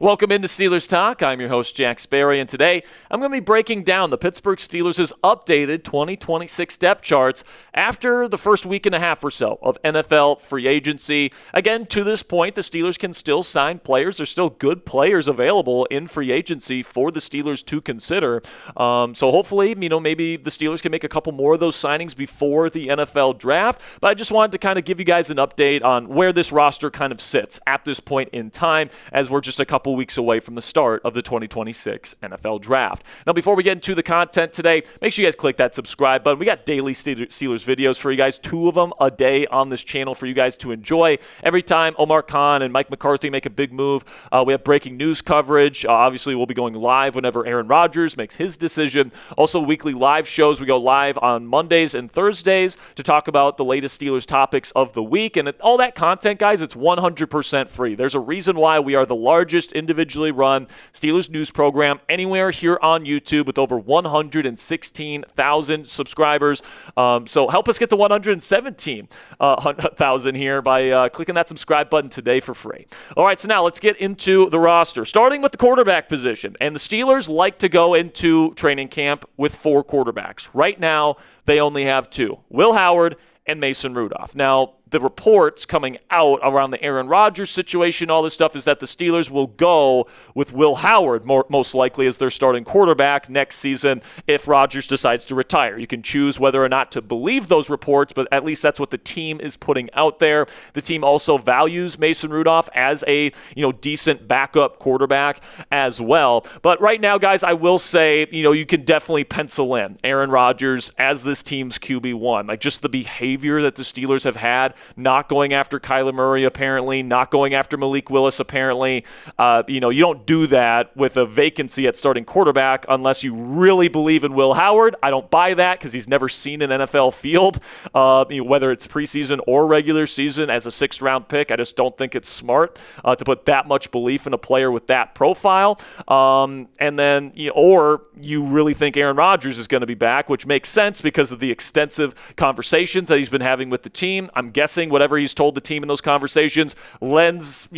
Welcome into Steelers Talk. I'm your host, Jack Sperry, and today I'm going to be breaking down the Pittsburgh Steelers' updated 2026 depth charts after the first week and a half or so of NFL free agency. Again, to this point, the Steelers can still sign players. There's still good players available in free agency for the Steelers to consider. So hopefully, maybe the Steelers can make a couple more of those signings before the NFL draft. But I just wanted to kind of give you guys an update on where this roster kind of sits at this point in time, as we're just a couple weeks away from the start of the 2026 NFL Draft. Now, before we get into the content today, make sure you guys click that subscribe button. We got daily Steelers videos for you guys, 2 of them a day on this channel for you guys to enjoy. Every time Omar Khan and Mike McCarthy make a big move, we have breaking news coverage. Obviously, we'll be going live whenever Aaron Rodgers makes his decision. Also, weekly live shows. We go live on Mondays and Thursdays to talk about the latest Steelers topics of the week. And all that content, guys, it's 100% free. There's a reason why we are the largest individually run Steelers news program anywhere here on YouTube with over 116,000 subscribers. So help us get to 117,000 here by clicking that subscribe button today for free. All right, so now let's get into the roster, starting with the quarterback position. And the Steelers like to go into training camp with 4 quarterbacks. Right now, they only have 2, Will Howard and Mason Rudolph. Now, the reports coming out around the Aaron Rodgers situation, all this stuff, is that the Steelers will go with Will Howard most likely as their starting quarterback next season if Rodgers decides to retire. You can choose whether or not to believe those reports, but at least that's what the team is putting out there. The team also values Mason Rudolph as a decent backup quarterback as well. But right now, guys, I will say you can definitely pencil in Aaron Rodgers as this team's QB1. Like, just the behavior that the Steelers have had, not going after Kyler Murray apparently, not going after Malik Willis apparently. You don't do that with a vacancy at starting quarterback unless you really believe in Will Howard. I don't buy that because he's never seen an NFL field, whether it's preseason or regular season as a 6th-round pick. I just don't think it's smart to put that much belief in a player with that profile. And then, or you really think Aaron Rodgers is going to be back, which makes sense because of the extensive conversations that he's been having with the team. I'm guessing whatever he's told the team in those conversations lends,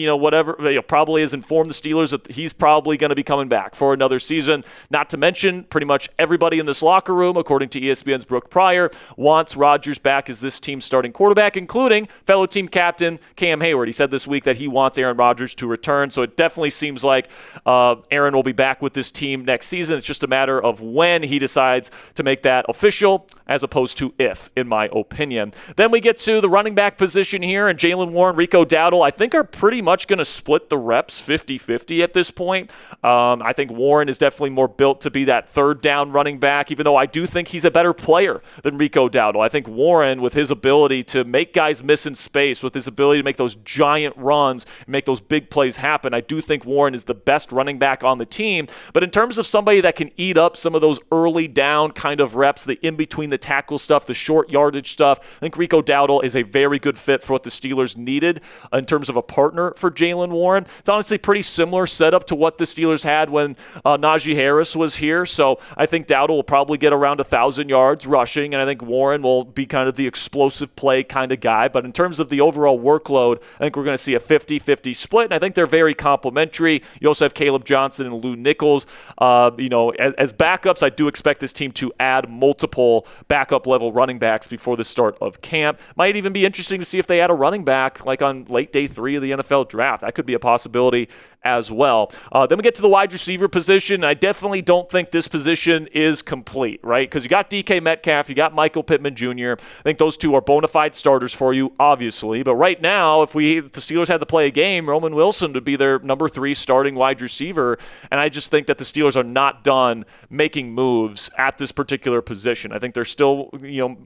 probably has informed the Steelers that he's probably going to be coming back for another season. Not to mention, pretty much everybody in this locker room, according to ESPN's Brooke Pryor, wants Rodgers back as this team's starting quarterback, including fellow team captain Cam Hayward. He said this week that he wants Aaron Rodgers to return, so it definitely seems like Aaron will be back with this team next season. It's just a matter of when he decides to make that official as opposed to if, in my opinion. Then we get to the running back position here, and Jaylen Warren, Rico Dowdle, I think are pretty much going to split the reps 50-50 at this point. I think Warren is definitely more built to be that 3rd down running back, even though I do think he's a better player than Rico Dowdle. I think Warren, with his ability to make guys miss in space, with his ability to make those giant runs and make those big plays happen, I do think Warren is the best running back on the team. But in terms of somebody that can eat up some of those early down kind of reps, the in-between the tackle stuff, the short yardage stuff, I think Rico Dowdle is a very good fit for what the Steelers needed in terms of a partner for Jaylen Warren. It's honestly pretty similar setup to what the Steelers had when Najee Harris was here. So I think Dowdle will probably get around 1,000 yards rushing, and I think Warren will be kind of the explosive play kind of guy. But in terms of the overall workload, I think we're going to see a 50-50 split, and I think they're very complementary. You also have Caleb Johnson and Lou Nichols. As backups, I do expect this team to add multiple backup-level running backs before the start of camp. Might even be interesting to see if they add a running back like on late day 3 of the NFL draft. That could be a possibility as well. Then we get to the wide receiver position. I definitely don't think this position is complete, right? Because you got DK Metcalf, you got Michael Pittman Jr. I think those 2 are bona fide starters for you, obviously. But right now, if the Steelers had to play a game, Roman Wilson would be their number 3 starting wide receiver. And I just think that the Steelers are not done making moves at this particular position. I think they're still,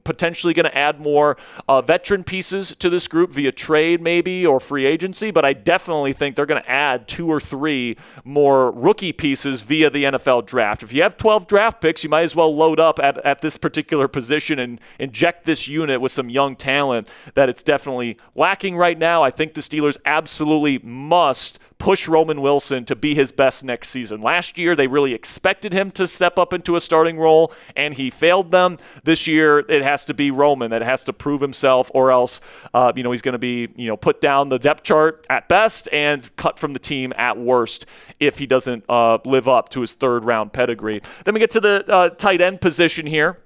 potentially going to add more veteran pieces to this group via trade maybe or free agency. But I definitely think they're going to add 2 or 3 more rookie pieces via the NFL draft. If you have 12 draft picks, you might as well load up at this particular position and inject this unit with some young talent that it's definitely lacking right now. I think the Steelers absolutely must push Roman Wilson to be his best next season. Last year, they really expected him to step up into a starting role, and he failed them. This year, it has to be Roman that has to prove himself, or else, he's going to be, put down the depth chart at best and cut from the team at worst if he doesn't live up to his third-round pedigree. Then we get to the tight end position here,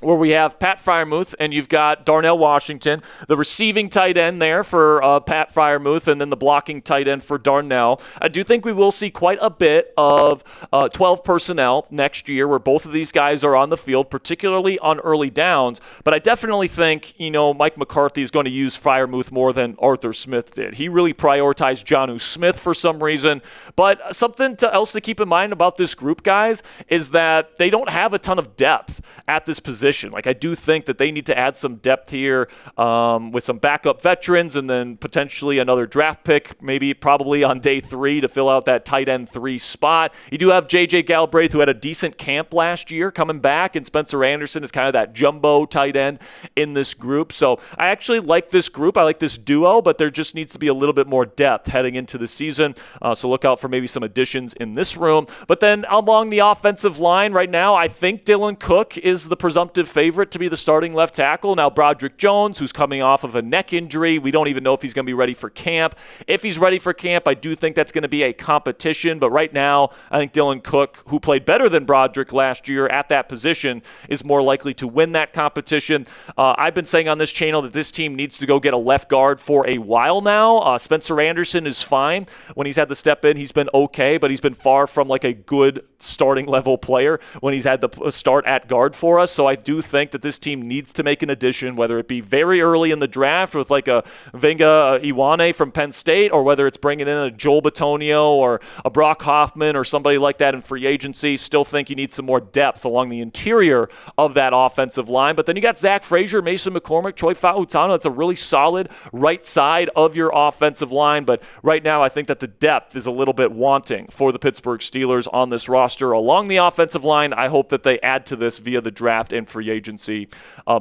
where we have Pat Freiermuth, and you've got Darnell Washington, the receiving tight end there for Pat Freiermuth, and then the blocking tight end for Darnell. I do think we will see quite a bit of 12 personnel next year where both of these guys are on the field, particularly on early downs. But I definitely think, Mike McCarthy is going to use Freiermuth more than Arthur Smith did. He really prioritized Jonnu Smith for some reason. But something else to keep in mind about this group, guys, is that they don't have a ton of depth at this position. Like, I do think that they need to add some depth here with some backup veterans and then potentially another draft pick, probably on day 3 to fill out that tight end 3 spot. You do have J.J. Galbraith, who had a decent camp last year, coming back, and Spencer Anderson is kind of that jumbo tight end in this group. So I actually like this group. I like this duo, but there just needs to be a little bit more depth heading into the season. So look out for maybe some additions in this room. But then along the offensive line right now, I think Dylan Cook is the presumptive favorite to be the starting left tackle. Now, Broderick Jones, who's coming off of a neck injury, we don't even know if he's going to be ready for camp. If he's ready for camp, I do think that's going to be a competition. But right now, I think Dylan Cook, who played better than Broderick last year at that position, is more likely to win that competition. I've been saying on this channel that this team needs to go get a left guard for a while now. Spencer Anderson is fine. When he's had the step in, he's been okay, but he's been far from like a good starting level player when he's had the start at guard for us. So I do think that this team needs to make an addition, whether it be very early in the draft with like a Venga Iwane from Penn State, or whether it's bringing in a Joel Bitonio or a Brock Hoffman or somebody like that in free agency. Still think you need some more depth along the interior of that offensive line. But then you got Zach Frazier, Mason McCormick, Choi Fa'utano. That's a really solid right side of your offensive line. But right now, I think that the depth is a little bit wanting for the Pittsburgh Steelers on this roster along the offensive line. I hope that they add to this via the draft and free agency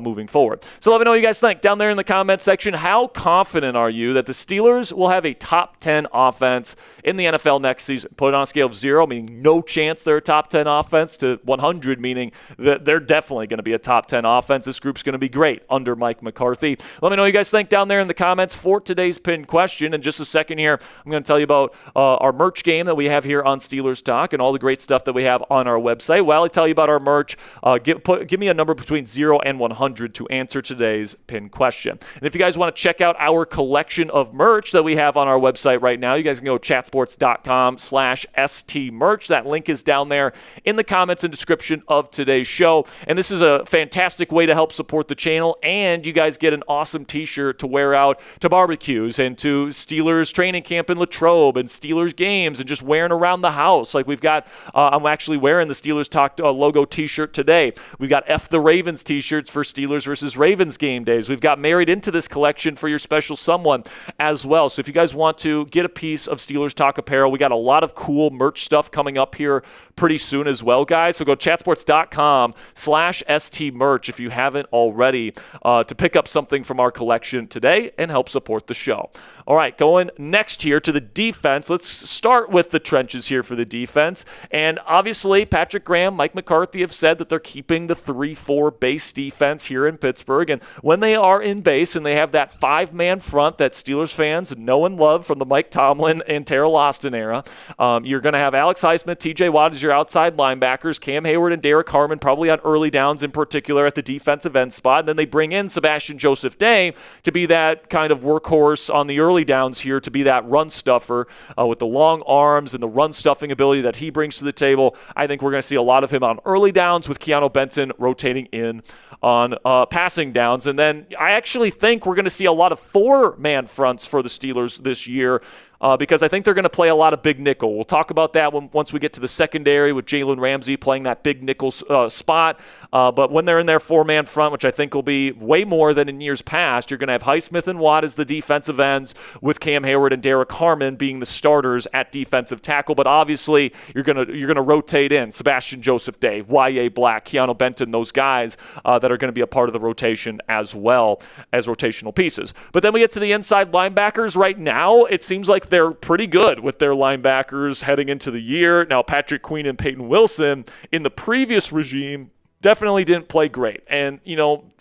moving forward. So let me know what you guys think down there in the comment section. How confident are you that the Steelers will have a top 10 offense in the NFL next season? Put it on a scale of 0, meaning no chance they're a top 10 offense, to 100, meaning that they're definitely going to be a top 10 offense. This group's going to be great under Mike McCarthy. Let me know what you guys think down there in the comments for today's pinned question. In just a second here, I'm going to tell you about our merch game that we have here on Steelers Talk and all the great stuff that we have on our website. While I tell you about our merch, give me a number between 0 and 100 to answer today's pinned question. And if you guys want to check out our collection of merch that we have on our website right now, you guys can go to chatsports.com/stmerch. That link is down there in the comments and description of today's show. And this is a fantastic way to help support the channel, and you guys get an awesome t-shirt to wear out to barbecues and to Steelers training camp in Latrobe and Steelers games and just wearing around the house. Like we've got, I'm actually wearing the Steelers Talk logo t-shirt today. We've got F the Ravens t-shirts for Steelers versus Ravens game days. We've got married into this collection for your special someone as well. So if you guys want to get a piece of Steelers Talk apparel, we got a lot of cool merch stuff coming up here pretty soon as well, guys. So go chatsports.com/stmerch if you haven't already to pick up something from our collection today and help support the show. All right, going next here to the defense. Let's start with the trenches here for the defense. And obviously, Patrick Graham, Mike McCarthy have said that they're keeping the 3-4 base defense here in Pittsburgh. And when they are in base and they have that 5-man front that Steelers fans know and love from the Mike Tomlin and Terrell Austin era, you're going to have Alex Highsmith, TJ Watt as your outside linebackers, Cam Hayward and Derek Harmon probably on early downs in particular at the defensive end spot. And then they bring in Sebastian Joseph Day to be that kind of workhorse on the early downs here, to be that run stuffer with the long arms and the run stuffing ability that he brings to the table. I think we're going to see a lot of him on early downs with Keanu Benton rotating in on passing downs. And then I actually think we're going to see a lot of 4-man fronts for the Steelers this year. Because I think they're going to play a lot of big nickel. We'll talk about that once we get to the secondary with Jalen Ramsey playing that big nickel spot. But when they're in their 4-man front, which I think will be way more than in years past, you're going to have Highsmith and Watt as the defensive ends with Cam Hayward and Derek Harmon being the starters at defensive tackle. But obviously, you're going to rotate in Sebastian Joseph Day, Y.A. Black, Keanu Benton, those guys that are going to be a part of the rotation as well as rotational pieces. But then we get to the inside linebackers. Right now, it seems like like they're pretty good with their linebackers heading into the year. Now, Patrick Queen and Peyton Wilson in the previous regime definitely didn't play great. And,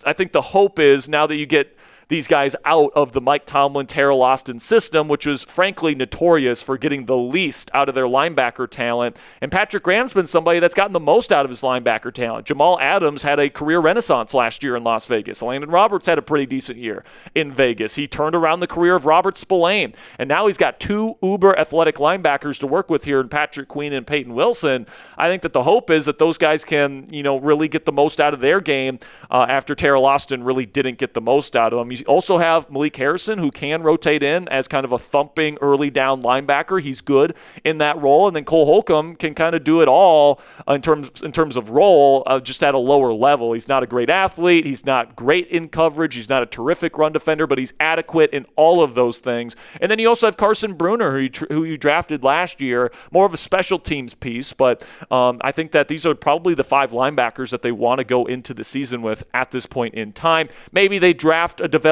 I think the hope is now that you get these guys out of the Mike Tomlin, Terrell Austin system, which was frankly notorious for getting the least out of their linebacker talent. And Patrick Graham's been somebody that's gotten the most out of his linebacker talent. Jamal Adams had a career renaissance last year in Las Vegas. Landon Roberts had a pretty decent year in Vegas. He turned around the career of Robert Spillane, and now he's got two uber athletic linebackers to work with here in Patrick Queen and Peyton Wilson. I think that the hope is that those guys can, really get the most out of their game after Terrell Austin really didn't get the most out of them. You also have Malik Harrison, who can rotate in as kind of a thumping early down linebacker. He's good in that role. And then Cole Holcomb can kind of do it all in terms of role, just at a lower level. He's not a great athlete. He's not great in coverage. He's not a terrific run defender, but he's adequate in all of those things. And then you also have Carson Bruner, who you drafted last year, more of a special teams piece. But I think that these are probably the 5 linebackers that they want to go into the season with at this point in time. Maybe they draft a developmental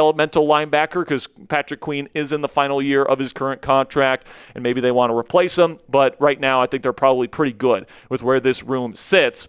linebacker because Patrick Queen is in the final year of his current contract, and maybe they want to replace him. But right now, I think they're probably pretty good with where this room sits.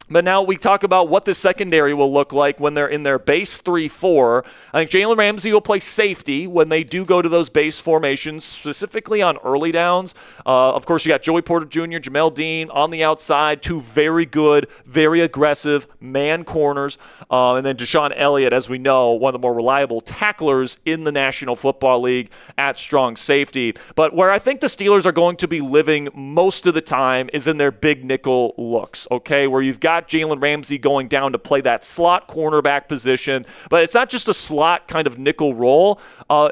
But now we talk about what the secondary will look like when they're in their base 3-4. I think Jalen Ramsey will play safety when they do go to those base formations, specifically on early downs. Of course, you got Joey Porter Jr., Jamel Dean on the outside, 2 very good, very aggressive man corners. And then Deshaun Elliott, as we know, one of the more reliable tacklers in the National Football League at strong safety. But where I think the Steelers are going to be living most of the time is in their big nickel looks, okay, where you've got Jalen Ramsey going down to play that slot cornerback position, but it's not just a slot kind of nickel role.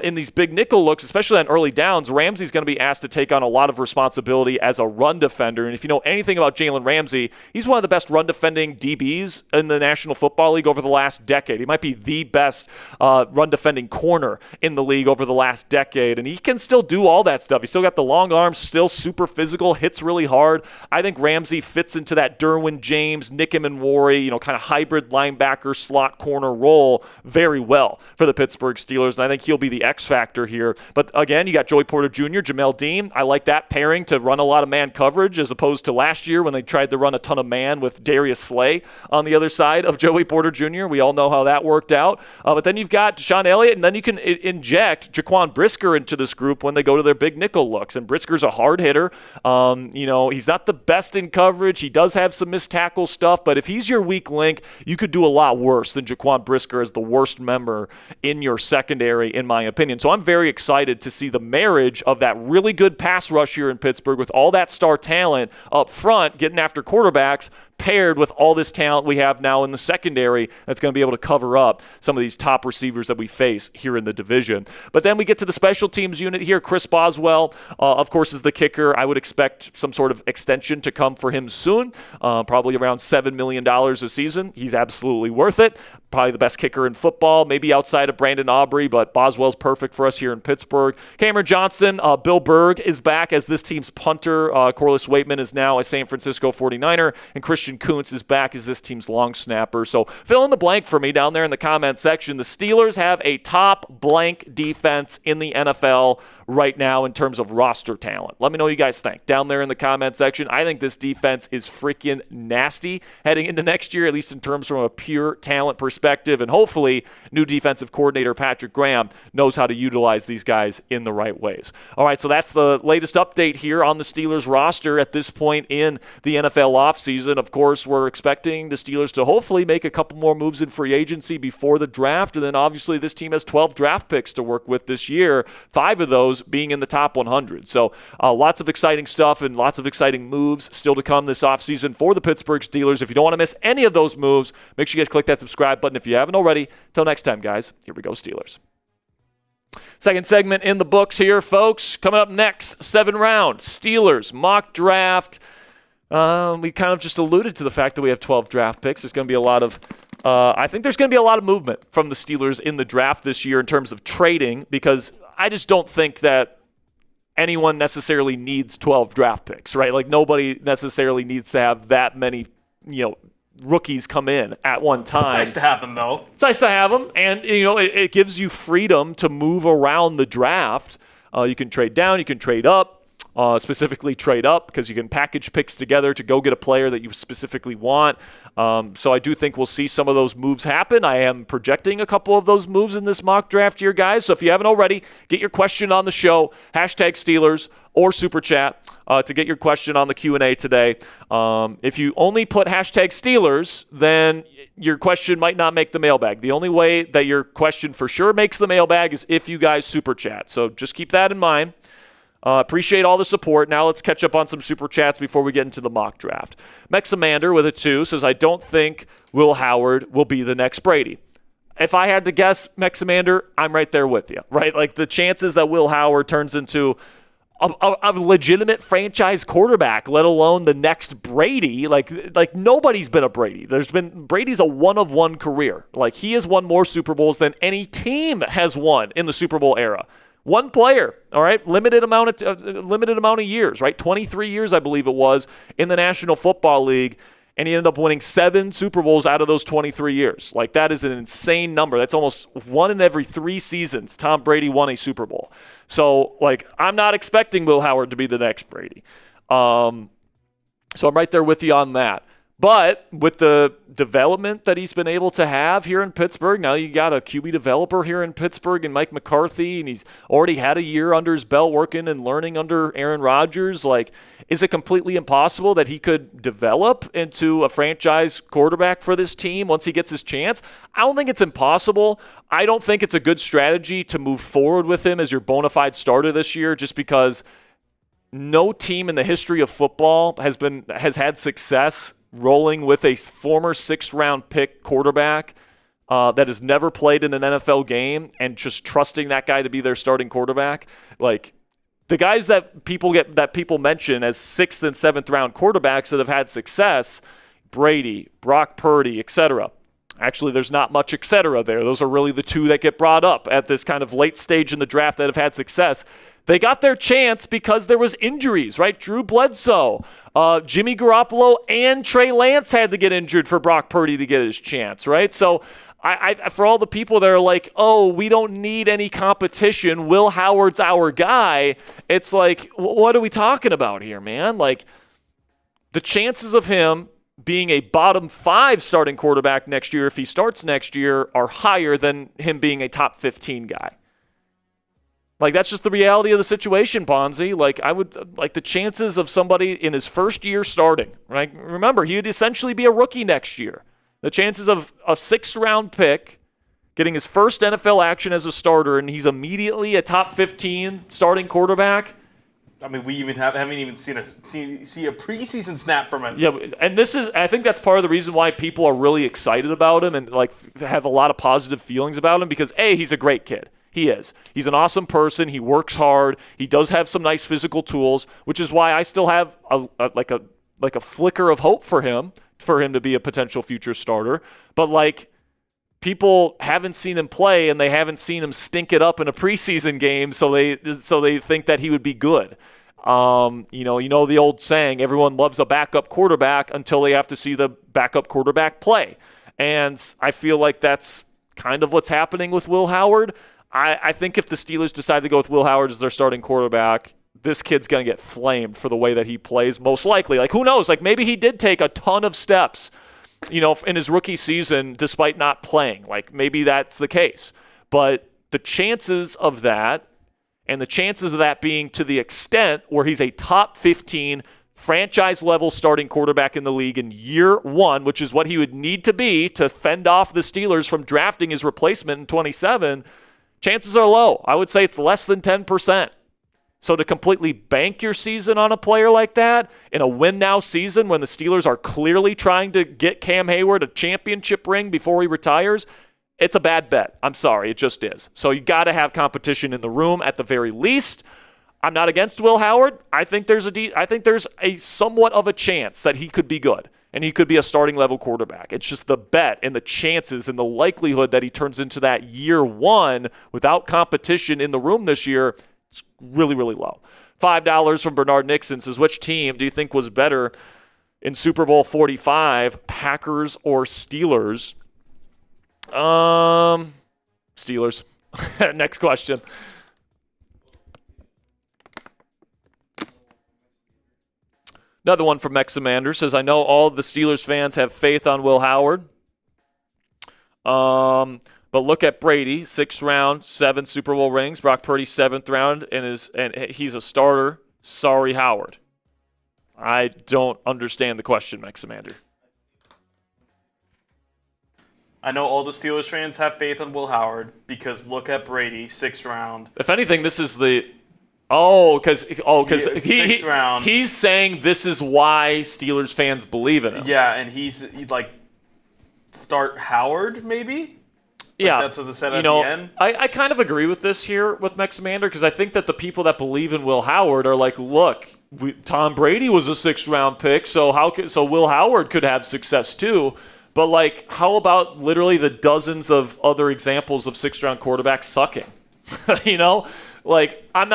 In these big nickel looks, especially on early downs, Ramsey's going to be asked to take on a lot of responsibility as a run defender. And if you know anything about Jalen Ramsey, he's one of the best run defending DBs in the National Football League over the last decade. He might be the best run defending corner in the league over the last decade, and he can still do all that stuff. He's still got the long arms, still super physical, hits really hard. I think Ramsey fits into that Derwin James, Nick Emmanwori, kind of hybrid linebacker slot corner role very well for the Pittsburgh Steelers, and I think he'll be the X factor here. But again, you got Joey Porter Jr., Jamel Dean. I like that pairing to run a lot of man coverage as opposed to last year when they tried to run a ton of man with Darius Slay on the other side of Joey Porter Jr. We all know how that worked out. But then you've got Deshaun Elliott, and then you can inject Jaquan Brisker into this group when they go to their big nickel looks. And Brisker's a hard hitter. He's not the best in coverage. He does have some missed tackle stuff, but if he's your weak link, you could do a lot worse than Jaquan Brisker as the worst member in your secondary, in my opinion. So I'm very excited to see the marriage of that really good pass rush here in Pittsburgh with all that star talent up front getting after quarterbacks, paired with all this talent we have now in the secondary that's going to be able to cover up some of these top receivers that we face here in the division. But then we get to the special teams unit here. Chris Boswell, of course, is the kicker. I would expect some sort of extension to come for him soon, probably around $7 million a season. He's absolutely worth it. Probably the best kicker in football, maybe outside of Brandon Aubrey, but Boswell's perfect for us here in Pittsburgh. Cameron Johnson, Bill Berg is back as this team's punter. Corliss Waitman is now a San Francisco 49er, and Christian Kuntz is back as this team's long snapper. So fill in the blank for me down there in the comment section. The Steelers have a top blank defense in the NFL right now in terms of roster talent. Let me know what you guys think down there in the comment section. I think this defense is freaking nasty heading into next year, at least in terms from a pure talent perspective, and hopefully new defensive coordinator Patrick Graham knows how to utilize these guys in the right ways. All right, so that's the latest update here on the Steelers roster at this point in the NFL offseason. Of course, we're expecting the Steelers to hopefully make a couple more moves in free agency before the draft, and then obviously this team has 12 draft picks to work with this year, 5 of those being in the top 100. So lots of exciting stuff and lots of exciting moves still to come this offseason for the Pittsburgh Steelers. If you don't want to miss any of those moves, make sure you guys click that subscribe button if you haven't already. Till next time, guys, here we go, Steelers. Second segment in the books here, folks. Coming up next, 7 round Steelers mock draft. We kind of just alluded to the fact that we have 12 draft picks. There's going to be a lot of I think there's going to be a lot of movement from the Steelers in the draft this year in terms of trading, because I just don't think that anyone necessarily needs 12 draft picks, right? Like nobody necessarily needs to have that many, rookies come in at one time. Nice to have them, though. It's nice to have them, and it gives you freedom to move around the draft. You can trade down. You can trade up. Specifically trade up because you can package picks together to go get a player that you specifically want. So I do think we'll see some of those moves happen. I am projecting a couple of those moves in this mock draft here, guys. So if you haven't already, get your question on the show, #Steelers or Super Chat to get your question on the Q&A today. If you only put #Steelers, then your question might not make the mailbag. The only way that your question for sure makes the mailbag is if you guys Super Chat. So just keep that in mind. Appreciate all the support. Now let's catch up on some Super Chats before we get into the mock draft. Mexamander with a 2 says, I don't think Will Howard will be the next Brady. If I had to guess, Mexamander, I'm right there with you, right? Like the chances that Will Howard turns into a legitimate franchise quarterback, let alone the next Brady, like nobody's been a Brady. Brady's a one-of-one career. Like he has won more Super Bowls than any team has won in the Super Bowl era. One player, all right, limited amount of years, right? 23 years, I believe it was, in the National Football League, and he ended up winning 7 Super Bowls out of those 23 years. Like, that is an insane number. That's almost 1 in every 3 seasons Tom Brady won a Super Bowl. So, like, I'm not expecting Will Howard to be the next Brady. So I'm right there with you on that. But with the development that he's been able to have here in Pittsburgh, now you got a QB developer here in Pittsburgh and Mike McCarthy, and he's already had a year under his belt working and learning under Aaron Rodgers. Like, is it completely impossible that he could develop into a franchise quarterback for this team once he gets his chance? I don't think it's impossible. I don't think it's a good strategy to move forward with him as your bona fide starter this year just because no team in the history of football has had success rolling with a former 6th-round pick quarterback that has never played in an NFL game and just trusting that guy to be their starting quarterback. Like, the guys that people mention as 6th and 7th-round quarterbacks that have had success, Brady, Brock Purdy, etc. Actually, there's not much etc. there. Those are really the 2 that get brought up at this kind of late stage in the draft that have had success. They got their chance because there was injuries, right? Drew Bledsoe, Jimmy Garoppolo, and Trey Lance had to get injured for Brock Purdy to get his chance, right? So I for all the people that are like, oh, we don't need any competition, Will Howard's our guy, it's like, what are we talking about here, man? Like, the chances of him being a bottom 5 starting quarterback next year, if he starts next year, are higher than him being a top 15 guy. Like, that's just the reality of the situation, Ponzi. Like the chances of somebody in his first year starting, right? Remember, he'd essentially be a rookie next year. The chances of a 6th-round pick getting his first NFL action as a starter and he's immediately a top 15 starting quarterback. I mean, we haven't even seen a preseason snap from him. Yeah, and I think that's part of the reason why people are really excited about him and like have a lot of positive feelings about him because A, he's a great kid. He is. He's an awesome person. He works hard. He does have some nice physical tools, which is why I still have a flicker of hope for him to be a potential future starter. But like, people haven't seen him play and they haven't seen him stink it up in a preseason game, so they think that he would be good. You know the old saying, everyone loves a backup quarterback until they have to see the backup quarterback play. And I feel like that's kind of what's happening with Will Howard. I think if the Steelers decide to go with Will Howard as their starting quarterback, this kid's going to get flamed for the way that he plays, most likely. Like, who knows? Like, maybe he did take a ton of steps, in his rookie season despite not playing. Like, maybe that's the case. But the chances of that and the chances of that being to the extent where he's a top 15 franchise-level starting quarterback in the league in year 1, which is what he would need to be to fend off the Steelers from drafting his replacement in 27, chances are low. I would say it's less than 10%. So to completely bank your season on a player like that in a win-now season when the Steelers are clearly trying to get Cam Hayward a championship ring before he retires, it's a bad bet. I'm sorry, it just is. So you got to have competition in the room at the very least. I'm not against Will Howard. I think there's a somewhat of a chance that he could be good and he could be a starting level quarterback. It's just the bet and the chances and the likelihood that he turns into that year 1 without competition in the room this year, it's really, really low. $5 from Bernard Nixon says, which team do you think was better in Super Bowl 45, Packers or Steelers? Steelers. Next question. Another one from Mexamander says, I know all of the Steelers fans have faith on Will Howard. But look at Brady, 6th round, 7 Super Bowl rings. Brock Purdy, 7th round, and he's a starter. Sorry, Howard. I don't understand the question, Mexamander. I know all the Steelers fans have faith in Will Howard because look at Brady, 6th round. If anything, this is the... because sixth round. He's saying this is why Steelers fans believe in him. Yeah, and he's like, start Howard, maybe? Yeah. That's what they said at the end. I kind of agree with this here with Mexamander because I think that the people that believe in Will Howard are like, look, Tom Brady was a 6th round pick, so Will Howard could have success too. But like, how about literally the dozens of other examples of 6th round quarterbacks sucking? Like I'm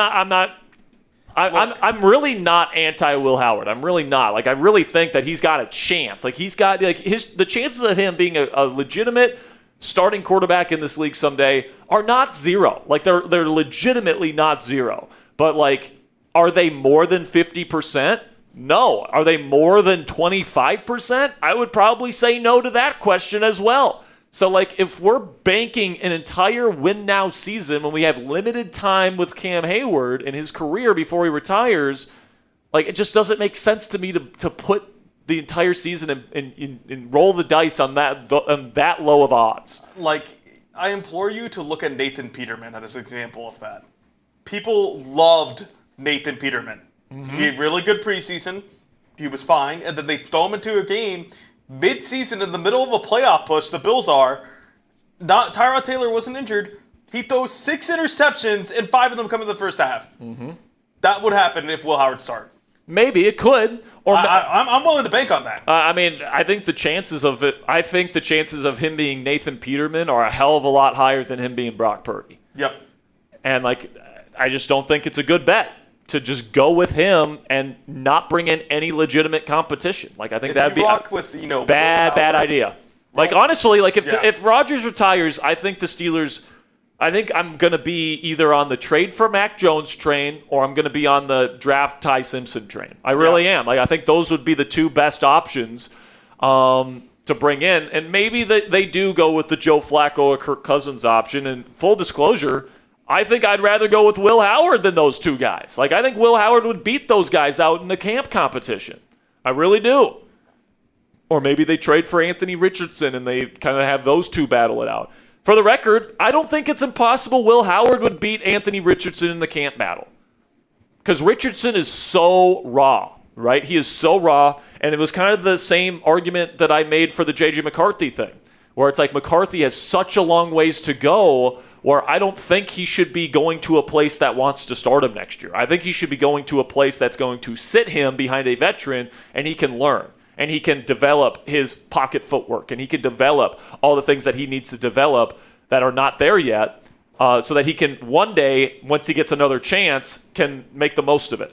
really not anti Will Howard. I'm really not. Like I really think that he's got a chance. Like he's got the chances of him being a legitimate starting quarterback in this league someday are not zero. Like they're legitimately not zero. But like, are they more than 50%? No. Are they more than 25%? I would probably say no to that question as well. So, like, if we're banking an entire win-now season when we have limited time with Cam Hayward in his career before he retires, like, it just doesn't make sense to me to put the entire season and roll the dice on that low of odds. Like, I implore you to look at Nathan Peterman as an example of that. People loved Nathan Peterman. Mm-hmm. He had really good preseason. He was fine. And then they throw him into a game mid-season in the middle of a playoff push. The Bills are. Tyrod Taylor wasn't injured. He throws 6 interceptions and 5 of them come in the first half. Mm-hmm. That would happen if Will Howard started. Maybe it could. Or I'm willing to bank on that. I think the chances of it. I think the chances of him being Nathan Peterman are a hell of a lot higher than him being Brock Purdy. Yep. And like, I just don't think it's a good bet to just go with him and not bring in any legitimate competition. Like, I think that'd be bad idea. Like, honestly, like if Rodgers retires, I think I'm going to be either on the trade for Mac Jones train or I'm going to be on the draft Ty Simpson train. I really am. Like, I think those would be the two best options to bring in. And maybe they do go with the Joe Flacco or Kirk Cousins option. And full disclosure, I think I'd rather go with Will Howard than those two guys. Like, I think Will Howard would beat those guys out in the camp competition. I really do. Or maybe they trade for Anthony Richardson and they kind of have those two battle it out. For the record, I don't think it's impossible Will Howard would beat Anthony Richardson in the camp battle. Because Richardson is so raw, right? He is so raw, and it was kind of the same argument that I made for the J.J. McCarthy thing, where it's like McCarthy has such a long ways to go where I don't think he should be going to a place that wants to start him next year. I think he should be going to a place that's going to sit him behind a veteran, and he can learn. And he can develop his pocket footwork, and he can develop all the things that he needs to develop that are not there yet, so that he can one day, once he gets another chance, can make the most of it.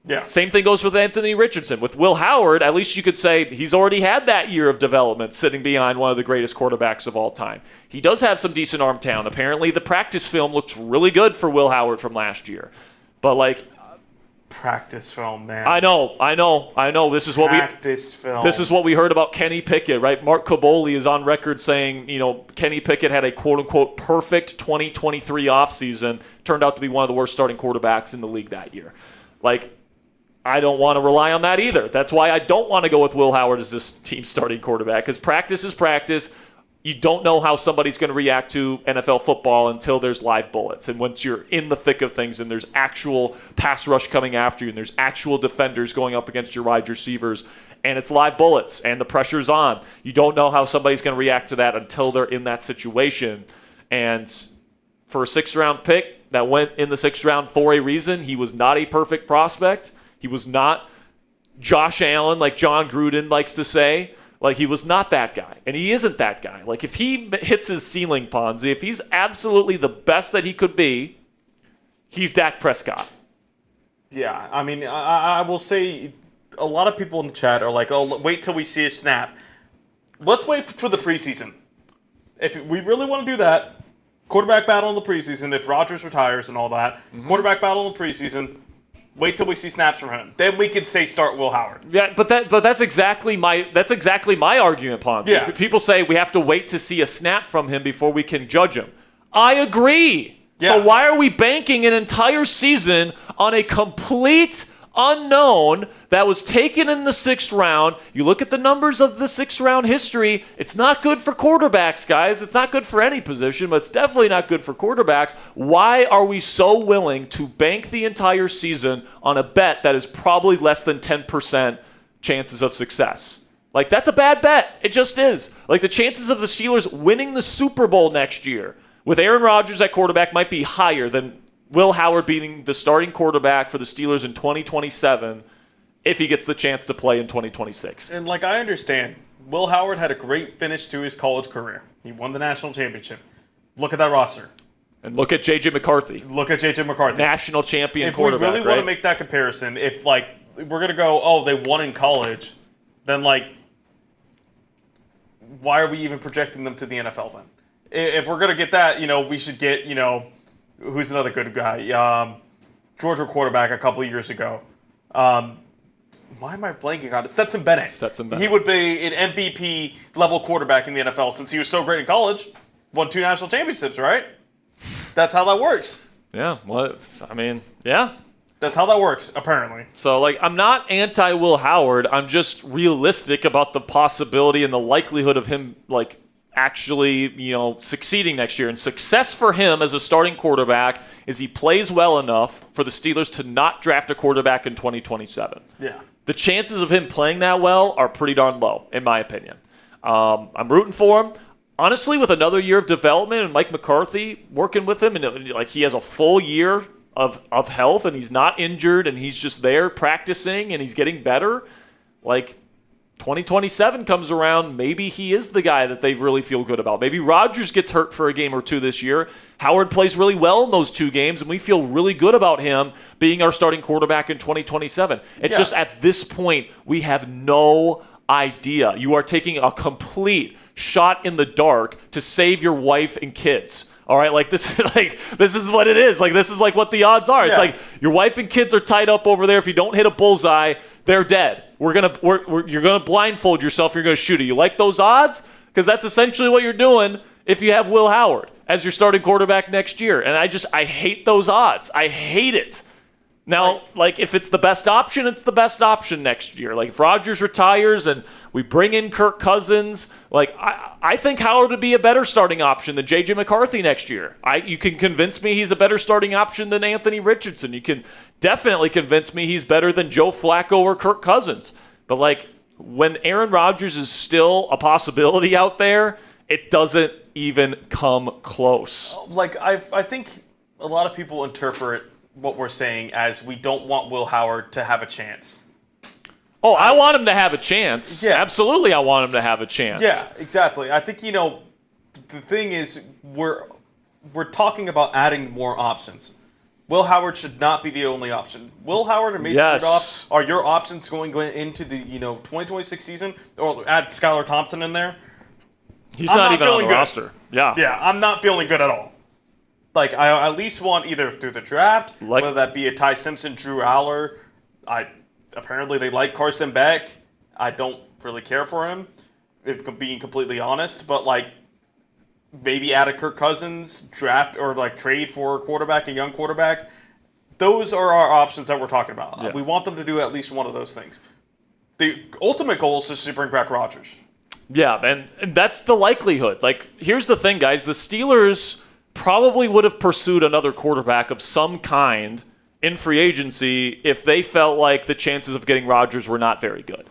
Yeah. Same thing goes with Anthony Richardson. With Will Howard, at least you could say he's already had that year of development sitting behind one of the greatest quarterbacks of all time. He does have some decent arm talent. Apparently, the practice film looks really good for Will Howard from last year. But, like... Practice film, man. I know. This is what we heard about Kenny Pickett, right? Mark Caboli is on record saying, Kenny Pickett had a quote-unquote perfect 2023 offseason. Turned out to be one of the worst starting quarterbacks in the league that year. Like, I don't want to rely on that either. That's why I don't want to go with Will Howard as this team's starting quarterback, because practice is practice. You don't know how somebody's going to react to NFL football until there's live bullets. And once you're in the thick of things and there's actual pass rush coming after you and there's actual defenders going up against your wide receivers and it's live bullets and the pressure's on, you don't know how somebody's going to react to that until they're in that situation. And for a 6th-round pick that went in the 6th round for a reason, he was not a perfect prospect. He was not Josh Allen like John Gruden likes to say. Like, he was not that guy, and he isn't that guy. Like, if he hits his ceiling, Ponzi, if he's absolutely the best that he could be, he's Dak Prescott. Yeah, I mean, I will say a lot of people in the chat are like, oh, wait till we see a snap. Let's wait for the preseason. If we really want to do that, quarterback battle in the preseason, if Rodgers retires and all that, quarterback battle in the preseason, Wait till we see snaps from him. Then we can say start Will Howard. Yeah, but that's exactly my argument, Ponce. Yeah. People say we have to wait to see a snap from him before we can judge him. I agree. Yeah. So why are we banking an entire season on a complete unknown that was taken in the 6th round? You look at the numbers of the 6th round history, it's not good for quarterbacks, guys. It's not good for any position, but it's definitely not good for quarterbacks. Why are we so willing to bank the entire season on a bet that is probably less than 10% chances of success? Like, that's a bad bet. It just is. Like, the chances of the Steelers winning the Super Bowl next year with Aaron Rodgers at quarterback might be higher than Will Howard being the starting quarterback for the Steelers in 2027 if he gets the chance to play in 2026. And like, I understand, Will Howard had a great finish to his college career. He won the national championship. Look at that roster. And look at J.J. McCarthy. Look at J.J. McCarthy. National champion if we quarterback, really want to make that comparison, if like we're going to go, oh, they won in college, then like, why are we even projecting them to the NFL then? If we're going to get that, we should get, who's another good guy? Georgia quarterback a couple of years ago. Why am I blanking on it? Stetson Bennett. He would be an MVP level quarterback in the NFL since he was so great in college. Won 2 national championships, right? That's how that works. Yeah. Well, I mean, yeah. That's how that works, apparently. So, like, I'm not anti-Will Howard. I'm just realistic about the possibility and the likelihood of him, like, actually, succeeding next year. And success for him as a starting quarterback is he plays well enough for the Steelers to not draft a quarterback in 2027. Yeah. The chances of him playing that well are pretty darn low, in my opinion. I'm rooting for him. Honestly, with another year of development and Mike McCarthy working with him, and like he has a full year of health and he's not injured and he's just there practicing and he's getting better, like 2027 comes around, maybe he is the guy that they really feel good about. Maybe Rodgers gets hurt for a game or two this year. Howard plays really well in those 2 games, and we feel really good about him being our starting quarterback in 2027. It's just at this point, we have no idea. You are taking a complete shot in the dark to save your wife and kids. All right, this is what it is. Like, this is like what the odds are. It's like your wife and kids are tied up over there. If you don't hit a bullseye, they're dead. You're gonna blindfold yourself. You're gonna shoot it. You like those odds? Because that's essentially what you're doing if you have Will Howard as your starting quarterback next year. And I hate those odds. I hate it. Now, if it's the best option, it's the best option next year. Like, if Rodgers retires and we bring in Kirk Cousins, I think Howard would be a better starting option than J.J. McCarthy next year. You can convince me he's a better starting option than Anthony Richardson. You can definitely convince me he's better than Joe Flacco or Kirk Cousins. But, when Aaron Rodgers is still a possibility out there, it doesn't even come close. I think a lot of people interpret what we're saying as we don't want Will Howard to have a chance. Oh, I want him to have a chance. Yeah. Absolutely, I want him to have a chance. Yeah, exactly. I think, the thing is we're talking about adding more options. Will Howard should not be the only option. Will Howard and Mason Rudolph are your options going into the 2026 season? Or add Skylar Thompson in there? He's not even on the roster. Yeah. Yeah, I'm not feeling good at all. I at least want either through the draft, whether that be a Ty Simpson, Drew Aller. Apparently they like Carson Beck. I don't really care for him, if being completely honest. But maybe add a Kirk Cousins, draft or trade for a young quarterback. Those are our options that we're talking about. Yeah. We want them to do at least one of those things. The ultimate goal is just to bring back Rodgers. Yeah, and that's the likelihood. Here's the thing, guys. The Steelers probably would have pursued another quarterback of some kind in free agency if they felt like the chances of getting Rodgers were not very good.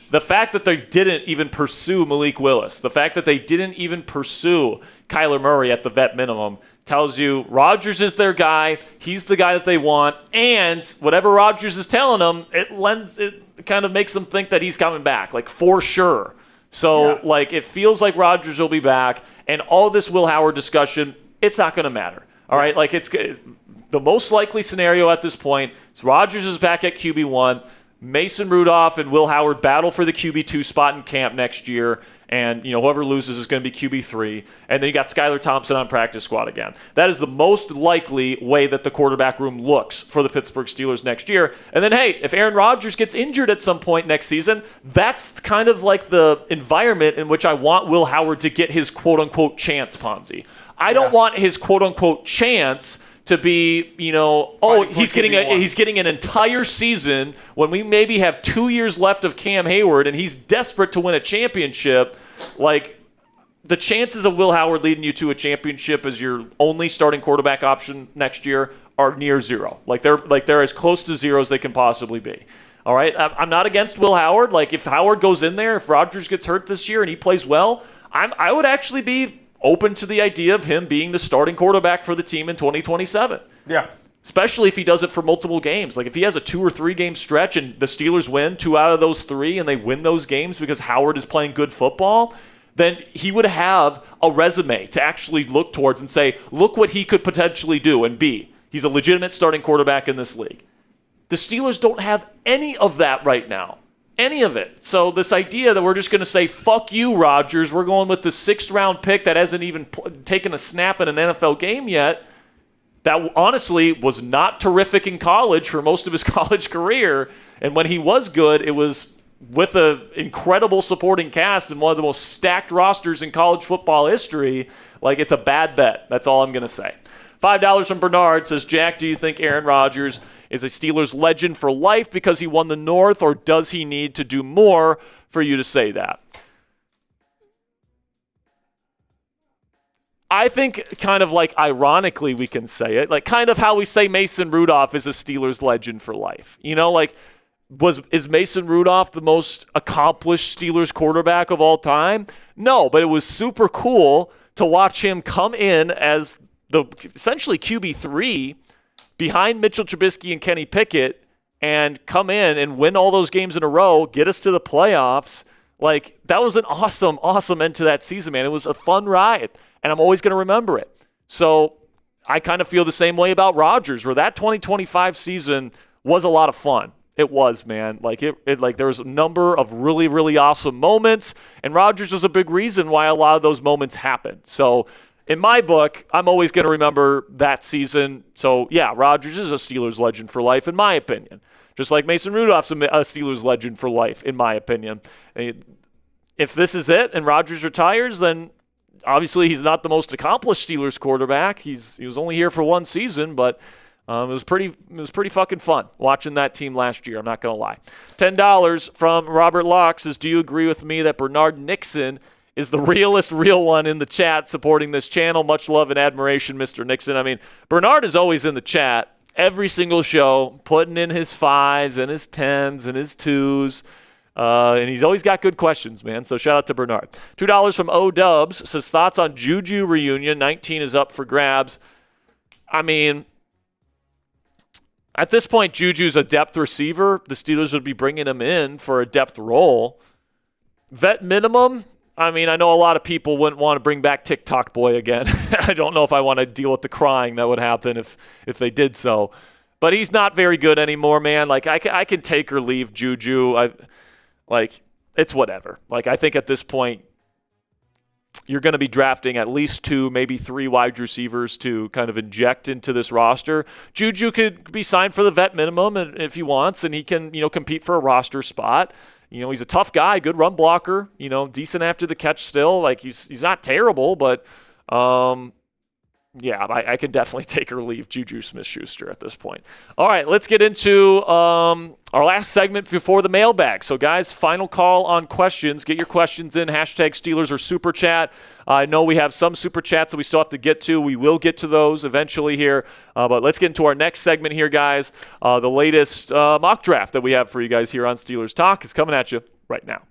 The fact that they didn't even pursue Malik Willis, the fact that they didn't even pursue Kyler Murray at the vet minimum tells you Rodgers is their guy, he's the guy that they want, and whatever Rodgers is telling them, it kind of makes them think that he's coming back, for sure. So, it feels like Rodgers will be back, and all this Will Howard discussion, it's not going to matter. All right? It's the most likely scenario at this point is Rodgers is back at QB1. Mason Rudolph and Will Howard battle for the QB2 spot in camp next year, and whoever loses is going to be QB3, and then you got Skylar Thompson on practice squad again. That is the most likely way that the quarterback room looks for the Pittsburgh Steelers next year. And then, hey, if Aaron Rodgers gets injured at some point next season, that's kind of like the environment in which I want Will Howard to get his quote-unquote chance, Ponzi. I don't want his quote-unquote chance to be, he's getting an entire season when we maybe have 2 years left of Cam Hayward and he's desperate to win a championship. Like, the chances of Will Howard leading you to a championship as your only starting quarterback option next year are near zero. They're as close to zero as they can possibly be. All right, I'm not against Will Howard. Like, if Howard goes in there, if Rodgers gets hurt this year and he plays well, I would actually be open to the idea of him being the starting quarterback for the team in 2027. Yeah. Especially if he does it for multiple games. Like, if he has a 2 or 3 game stretch and the Steelers win 2 out of those 3 and they win those games because Howard is playing good football, then he would have a resume to actually look towards and say, look what he could potentially do and be. He's a legitimate starting quarterback in this league. The Steelers don't have any of that right now. Any of it. So this idea that we're just going to say, fuck you, Rodgers, we're going with the 6th round pick that hasn't even taken a snap in an NFL game yet, that honestly was not terrific in college for most of his college career. And when he was good, it was with an incredible supporting cast and one of the most stacked rosters in college football history. Like, it's a bad bet. That's all I'm going to say. $5 from Bernard says, Jack, do you think Aaron Rodgers is a Steelers legend for life because he won the North, or does he need to do more for you to say that? I think kind of like ironically we can say it, like kind of how we say Mason Rudolph is a Steelers legend for life. Is Mason Rudolph the most accomplished Steelers quarterback of all time? No, but it was super cool to watch him come in as the essentially QB3 behind Mitchell Trubisky and Kenny Pickett and come in and win all those games in a row, get us to the playoffs. Like, that was an awesome, awesome end to that season, man. It was a fun ride, and I'm always going to remember it. So I kind of feel the same way about Rodgers, where that 2025 season was a lot of fun. It was, man. Like, there was a number of really, really awesome moments, and Rodgers was a big reason why a lot of those moments happened. So in my book, I'm always going to remember that season. So, yeah, Rodgers is a Steelers legend for life, in my opinion. Just like Mason Rudolph's a Steelers legend for life, in my opinion. If this is it and Rodgers retires, then obviously he's not the most accomplished Steelers quarterback. He was only here for 1 season, but it was pretty fucking fun watching that team last year. I'm not going to lie. $10 from Robert Locke says, do you agree with me that Bernard Nixon is the realest real one in the chat supporting this channel? Much love and admiration, Mr. Nixon. I mean, Bernard is always in the chat every single show, putting in his 5s and his 10s and his 2s. And he's always got good questions, man. So shout out to Bernard. $2 from O-Dubs says, thoughts on Juju reunion. 19 is up for grabs. I mean, at this point, Juju's a depth receiver. The Steelers would be bringing him in for a depth role. Vet minimum. I mean, I know a lot of people wouldn't want to bring back TikTok boy again. I don't know if I want to deal with the crying that would happen if they did so. But he's not very good anymore, man. Like, I can take or leave Juju. It's whatever. Like, I think at this point, you're going to be drafting at least 2, maybe 3 wide receivers to kind of inject into this roster. Juju could be signed for the vet minimum if he wants, and he can, compete for a roster spot. He's a tough guy, good run blocker, decent after the catch still. Like, he's not terrible, but yeah, I can definitely take or leave Juju Smith-Schuster at this point. All right, let's get into our last segment before the mailbag. So, guys, final call on questions. Get your questions in. Hashtag Steelers or Super Chat. I know we have some Super Chats that we still have to get to. We will get to those eventually here. But let's get into our next segment here, guys. The latest mock draft that we have for you guys here on Steelers Talk is coming at you right now.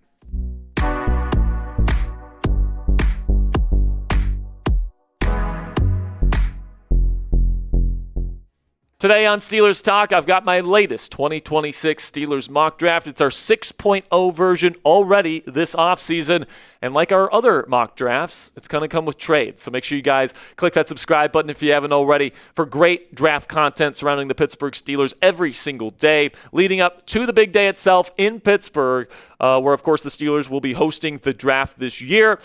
Today on Steelers Talk, I've got my latest 2026 Steelers mock draft. It's our 6.0 version already this offseason. And like our other mock drafts, it's going to come with trades. So make sure you guys click that subscribe button if you haven't already for great draft content surrounding the Pittsburgh Steelers every single day, leading up to the big day itself in Pittsburgh, where, of course, the Steelers will be hosting the draft this year.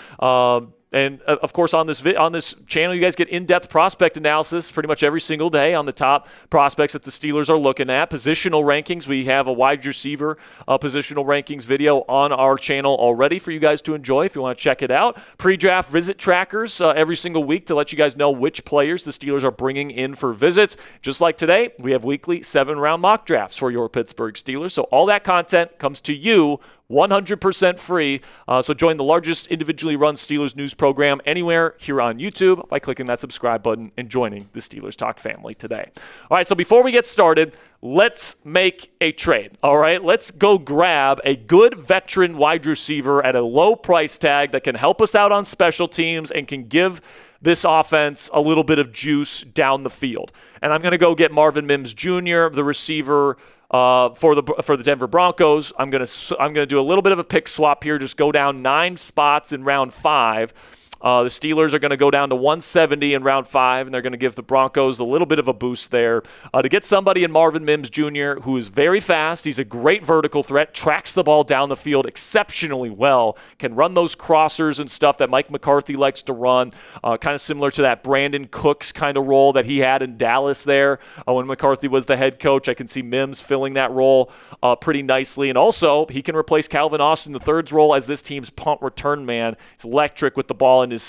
And, of course, on this channel, you guys get in-depth prospect analysis pretty much every single day on the top prospects that the Steelers are looking at. Positional rankings. We have a wide receiver positional rankings video on our channel already for you guys to enjoy if you want to check it out. Pre-draft visit trackers every single week to let you guys know which players the Steelers are bringing in for visits. Just like today, we have weekly 7-round mock drafts for your Pittsburgh Steelers. So all that content comes to you 100% free. So join the largest individually run Steelers news program anywhere here on YouTube by clicking that subscribe button and joining the Steelers Talk family today. All right, so before we get started, let's make a trade. All right, let's go grab a good veteran wide receiver at a low price tag that can help us out on special teams and can give this offense a little bit of juice down the field. And I'm going to go get Marvin Mims Jr., the receiver for the Denver Broncos. I'm gonna do a little bit of a pick swap here. Just go down 9 spots in round 5. The Steelers are going to go down to 170 in round 5, and they're going to give the Broncos a little bit of a boost there to get somebody in Marvin Mims Jr., who is very fast. He's a great vertical threat, tracks the ball down the field exceptionally well, can run those crossers and stuff that Mike McCarthy likes to run, kind of similar to that Brandon Cooks kind of role that he had in Dallas there when McCarthy was the head coach. I can see Mims filling that role pretty nicely, and also he can replace Calvin Austin III's role as this team's punt return man. He's electric with the ball with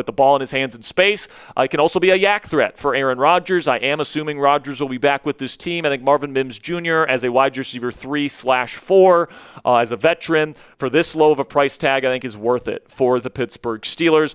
the ball in his hands in space. It can also be a yak threat for Aaron Rodgers. I am assuming Rodgers will be back with this team. I think Marvin Mims Jr. as a wide receiver 3/4 as a veteran for this low of a price tag, I think is worth it for the Pittsburgh Steelers.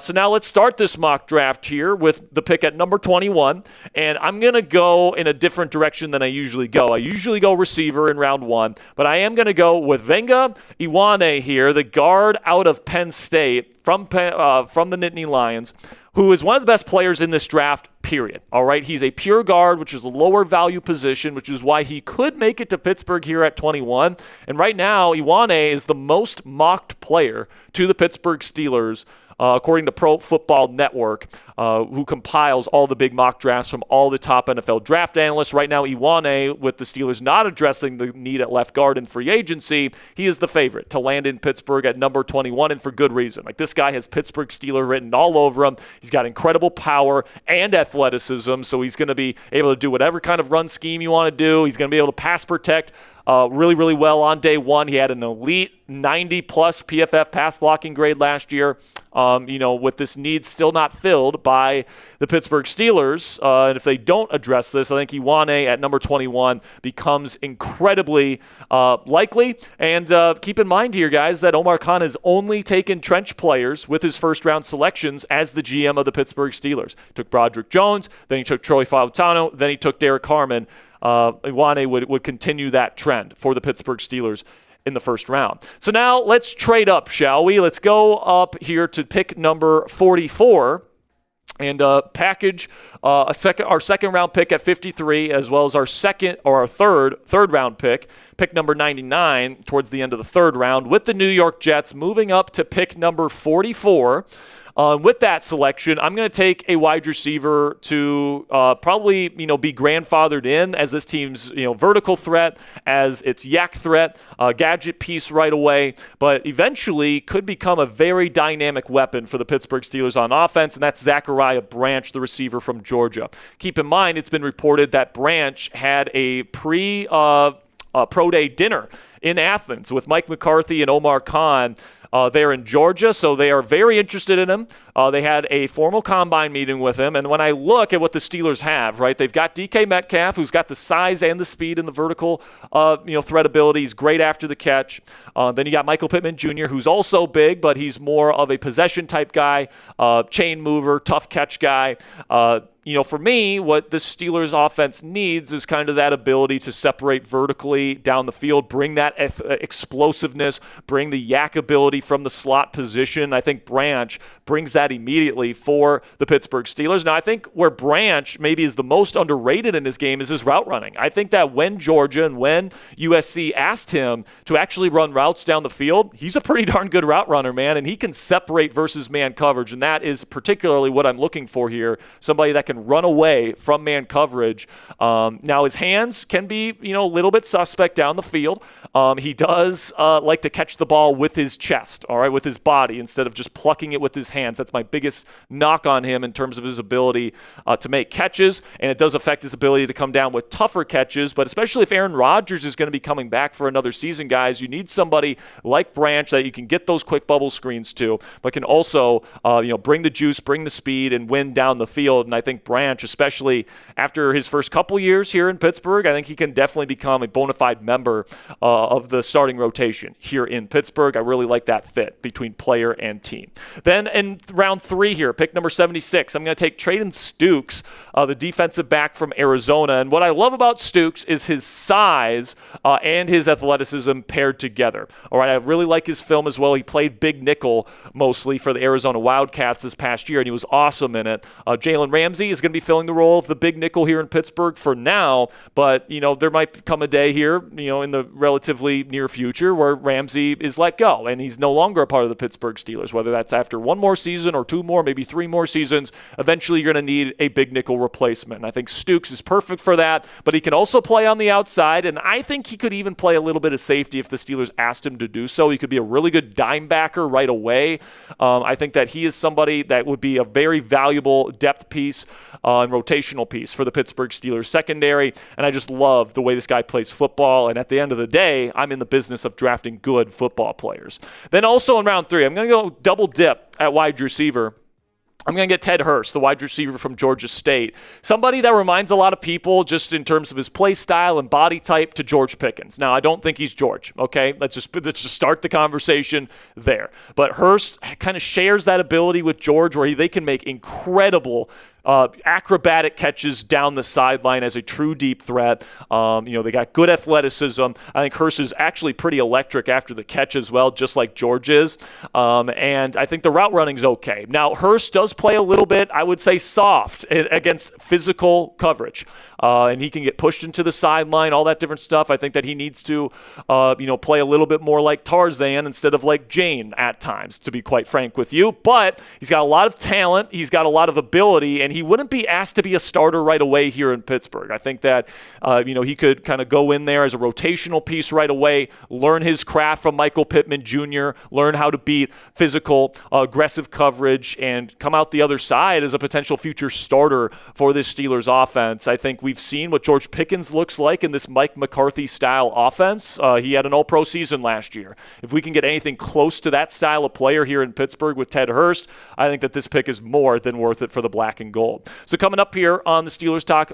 So now let's start this mock draft here with the pick at number 21, and I'm going to go in a different direction than I usually go. I usually go receiver in round 1, but I am going to go with Venga Iwane here, the guard out of Penn State from the Nittany Lions, who is one of the best players in this draft, period. All right, he's a pure guard, which is a lower value position, which is why he could make it to Pittsburgh here at 21. And right now, Iwane is the most mocked player to the Pittsburgh Steelers, according to Pro Football Network, who compiles all the big mock drafts from all the top NFL draft analysts. Right now, Iwane, with the Steelers not addressing the need at left guard in free agency, he is the favorite to land in Pittsburgh at number 21, and for good reason. Like, this guy has Pittsburgh Steeler written all over him. He's got incredible power and athleticism, so he's going to be able to do whatever kind of run scheme you want to do. He's going to be able to pass protect really, really well on day one. He had an elite 90-plus PFF pass blocking grade last year. With this need still not filled by the Pittsburgh Steelers, and if they don't address this, I think Iwane at number 21 becomes incredibly likely. And keep in mind here, guys, that Omar Khan has only taken trench players with his first-round selections as the GM of the Pittsburgh Steelers. Took Broderick Jones, then he took Troy Fautano, then he took Derek Harmon. Iwane would continue that trend for the Pittsburgh Steelers in the first round. So now let's trade up, shall we? Let's go up here to pick number 44 and package our second round pick at 53, as well as our third round pick number 99 towards the end of the third round, with the New York Jets moving up to pick number 44. With that selection, I'm going to take a wide receiver to probably be grandfathered in as this team's vertical threat, as its yak threat, gadget piece right away, but eventually could become a very dynamic weapon for the Pittsburgh Steelers on offense, and that's Zachariah Branch, the receiver from Georgia. Keep in mind, it's been reported that Branch had a pro day dinner in Athens with Mike McCarthy and Omar Khan there in Georgia, so they are very interested in him. They had a formal combine meeting with him, and when I look at what the Steelers have, right, they've got DK Metcalf, who's got the size and the speed and the vertical threat ability. He's great after the catch. Then you got Michael Pittman Jr., who's also big, but he's more of a possession type guy, chain mover, tough catch guy. for me, what the Steelers offense needs is kind of that ability to separate vertically down the field, bring that explosiveness, bring the yak ability from the slot position. I think Branch brings that immediately for the Pittsburgh Steelers. Now, I think where Branch maybe is the most underrated in his game is his route running. I think that when Georgia and when USC asked him to actually run routes down the field, he's a pretty darn good route runner, man, and he can separate versus man coverage, and that is particularly what I'm looking for here, somebody that can run away from man coverage. Now, his hands can be, a little bit suspect down the field. He does like to catch the ball with his chest, all right, with his body instead of just plucking it with his hands. That's my biggest knock on him in terms of his ability to make catches, and it does affect his ability to come down with tougher catches, but especially if Aaron Rodgers is going to be coming back for another season, guys, you need somebody like Branch that you can get those quick bubble screens to, but can also, bring the juice, bring the speed, and win down the field. And I think Branch, especially after his first couple years here in Pittsburgh, I think he can definitely become a bona fide member of the starting rotation here in Pittsburgh. I really like that fit between player and team. Then in round 3 here, pick number 76, I'm going to take Traden Stukes, the defensive back from Arizona. And what I love about Stukes is his size and his athleticism paired together. All right, I really like his film as well. He played big nickel mostly for the Arizona Wildcats this past year, and he was awesome in it. Jalen Ramsey is going to be filling the role of the big nickel here in Pittsburgh for now, but, there might come a day here, in the relatively near future where Ramsey is let go, and he's no longer a part of the Pittsburgh Steelers, whether that's after 1 more season or 2 more, maybe 3 more seasons. Eventually, you're going to need a big nickel replacement, and I think Stukes is perfect for that, but he can also play on the outside, and I think he could even play a little bit of safety if the Steelers asked him to do so. He could be a really good dime backer right away. I think that he is somebody that would be a very valuable depth piece and rotational piece for the Pittsburgh Steelers secondary, and I just love the way this guy plays football, and at the end of the day, I'm in the business of drafting good football players. Then also in round 3, I'm going to go double dip at wide receiver. I'm going to get Ted Hurst, the wide receiver from Georgia State. Somebody that reminds a lot of people just in terms of his play style and body type to George Pickens. Now, I don't think he's George, okay? Let's just start the conversation there. But Hurst kind of shares that ability with George where they can make incredible acrobatic catches down the sideline as a true deep threat. They got good athleticism. I think Hurst is actually pretty electric after the catch as well, just like George is. And I think the route running's okay. Now, Hurst does play a little bit, I would say, soft against physical coverage. And he can get pushed into the sideline, all that different stuff. I think that he needs to, play a little bit more like Tarzan instead of like Jane at times, to be quite frank with you. But he's got a lot of talent. He's got a lot of ability, and he wouldn't be asked to be a starter right away here in Pittsburgh. I think that, he could kind of go in there as a rotational piece right away, learn his craft from Michael Pittman Jr., learn how to beat physical, aggressive coverage, and come out the other side as a potential future starter for this Steelers offense. I think we've seen what George Pickens looks like in this Mike McCarthy-style offense. He had an all-pro season last year. If we can get anything close to that style of player here in Pittsburgh with Ted Hurst, I think that this pick is more than worth it for the black and gold. So coming up here on the Steelers Talk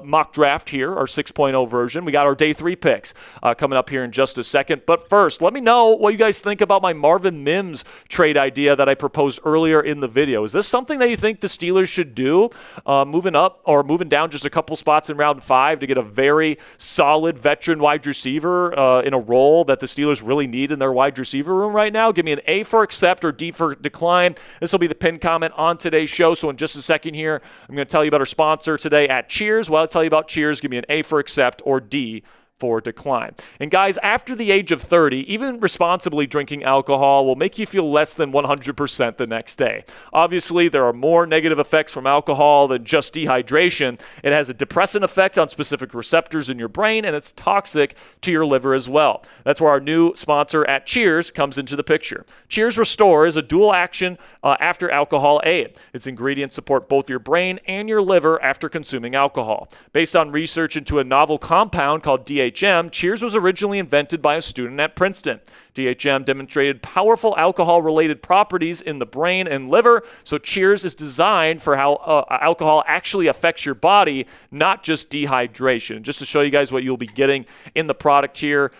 mock draft here, our 6.0 version, we got our day 3 picks coming up here in just a second. But first, let me know what you guys think about my Marvin Mims trade idea that I proposed earlier in the video. Is this something that you think the Steelers should do, moving up or moving down just a couple spots in round 5 to get a very solid veteran wide receiver in a role that the Steelers really need in their wide receiver room right now? Give me an A for accept or D for decline. This will be the pinned comment on today's show. So in just a second here, I'm going to tell you about our sponsor today at Cheers. Well, I'll tell you about Cheers. Give me an A for accept or D for decline. And guys, after the age of 30, even responsibly drinking alcohol will make you feel less than 100% the next day. Obviously, there are more negative effects from alcohol than just dehydration. It has a depressant effect on specific receptors in your brain, and it's toxic to your liver as well. That's where our new sponsor at Cheers comes into the picture. Cheers Restore is a dual action after alcohol aid. Its ingredients support both your brain and your liver after consuming alcohol. Based on research into a novel compound called DHA, Cheers was originally invented by a student at Princeton. DHM demonstrated powerful alcohol-related properties in the brain and liver, so Cheers is designed for how alcohol actually affects your body, not just dehydration. Just to show you guys what you'll be getting in the product here,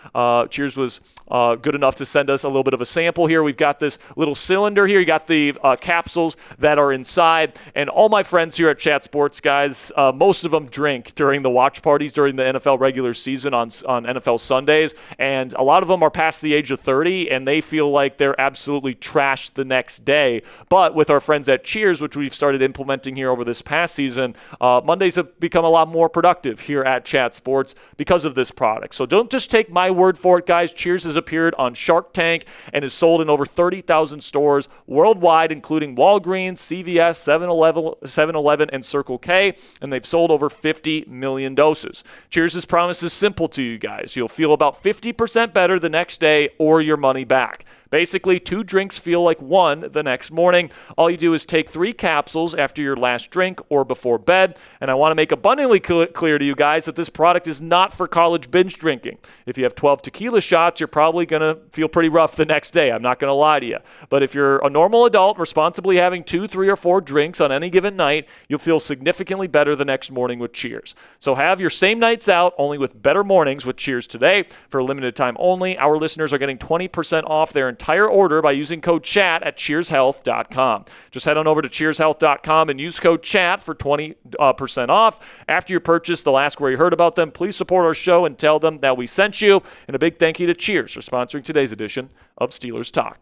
Cheers was good enough to send us a little bit of a sample here. We've got this little cylinder here. You got the capsules that are inside. And all my friends here at Chat Sports, guys, most of them drink during the watch parties during the NFL regular season on NFL Sundays. And a lot of them are past the age of 30, and they feel like they're absolutely trashed the next day. But with our friends at Cheers, which we've started implementing here over this past season, Mondays have become a lot more productive here at Chat Sports because of this product. So don't just take my word for it, guys. Cheers has appeared on Shark Tank and is sold in over 30,000 stores worldwide, including Walgreens, CVS, 7-Eleven, and Circle K, and they've sold over 50 million doses. Cheers' promise is simple to you guys. You'll feel about 50% better the next day or your money back. Basically, 2 drinks feel like 1 the next morning. All you do is take 3 capsules after your last drink or before bed. And I want to make abundantly clear to you guys that this product is not for college binge drinking. If you have 12 tequila shots, you're probably going to feel pretty rough the next day. I'm not going to lie to you. But if you're a normal adult responsibly having 2, 3, or 4 drinks on any given night, you'll feel significantly better the next morning with Cheers. So have your same nights out, only with better mornings with Cheers today. For a limited time only, our listeners are getting 20% off their entire order by using code CHAT at cheershealth.com. Just head on over to cheershealth.com and use code CHAT for 20% off. After your purchase, they'll ask where you heard about them. Please support our show and tell them that we sent you. And a big thank you to Cheers for sponsoring today's edition of Steelers Talk.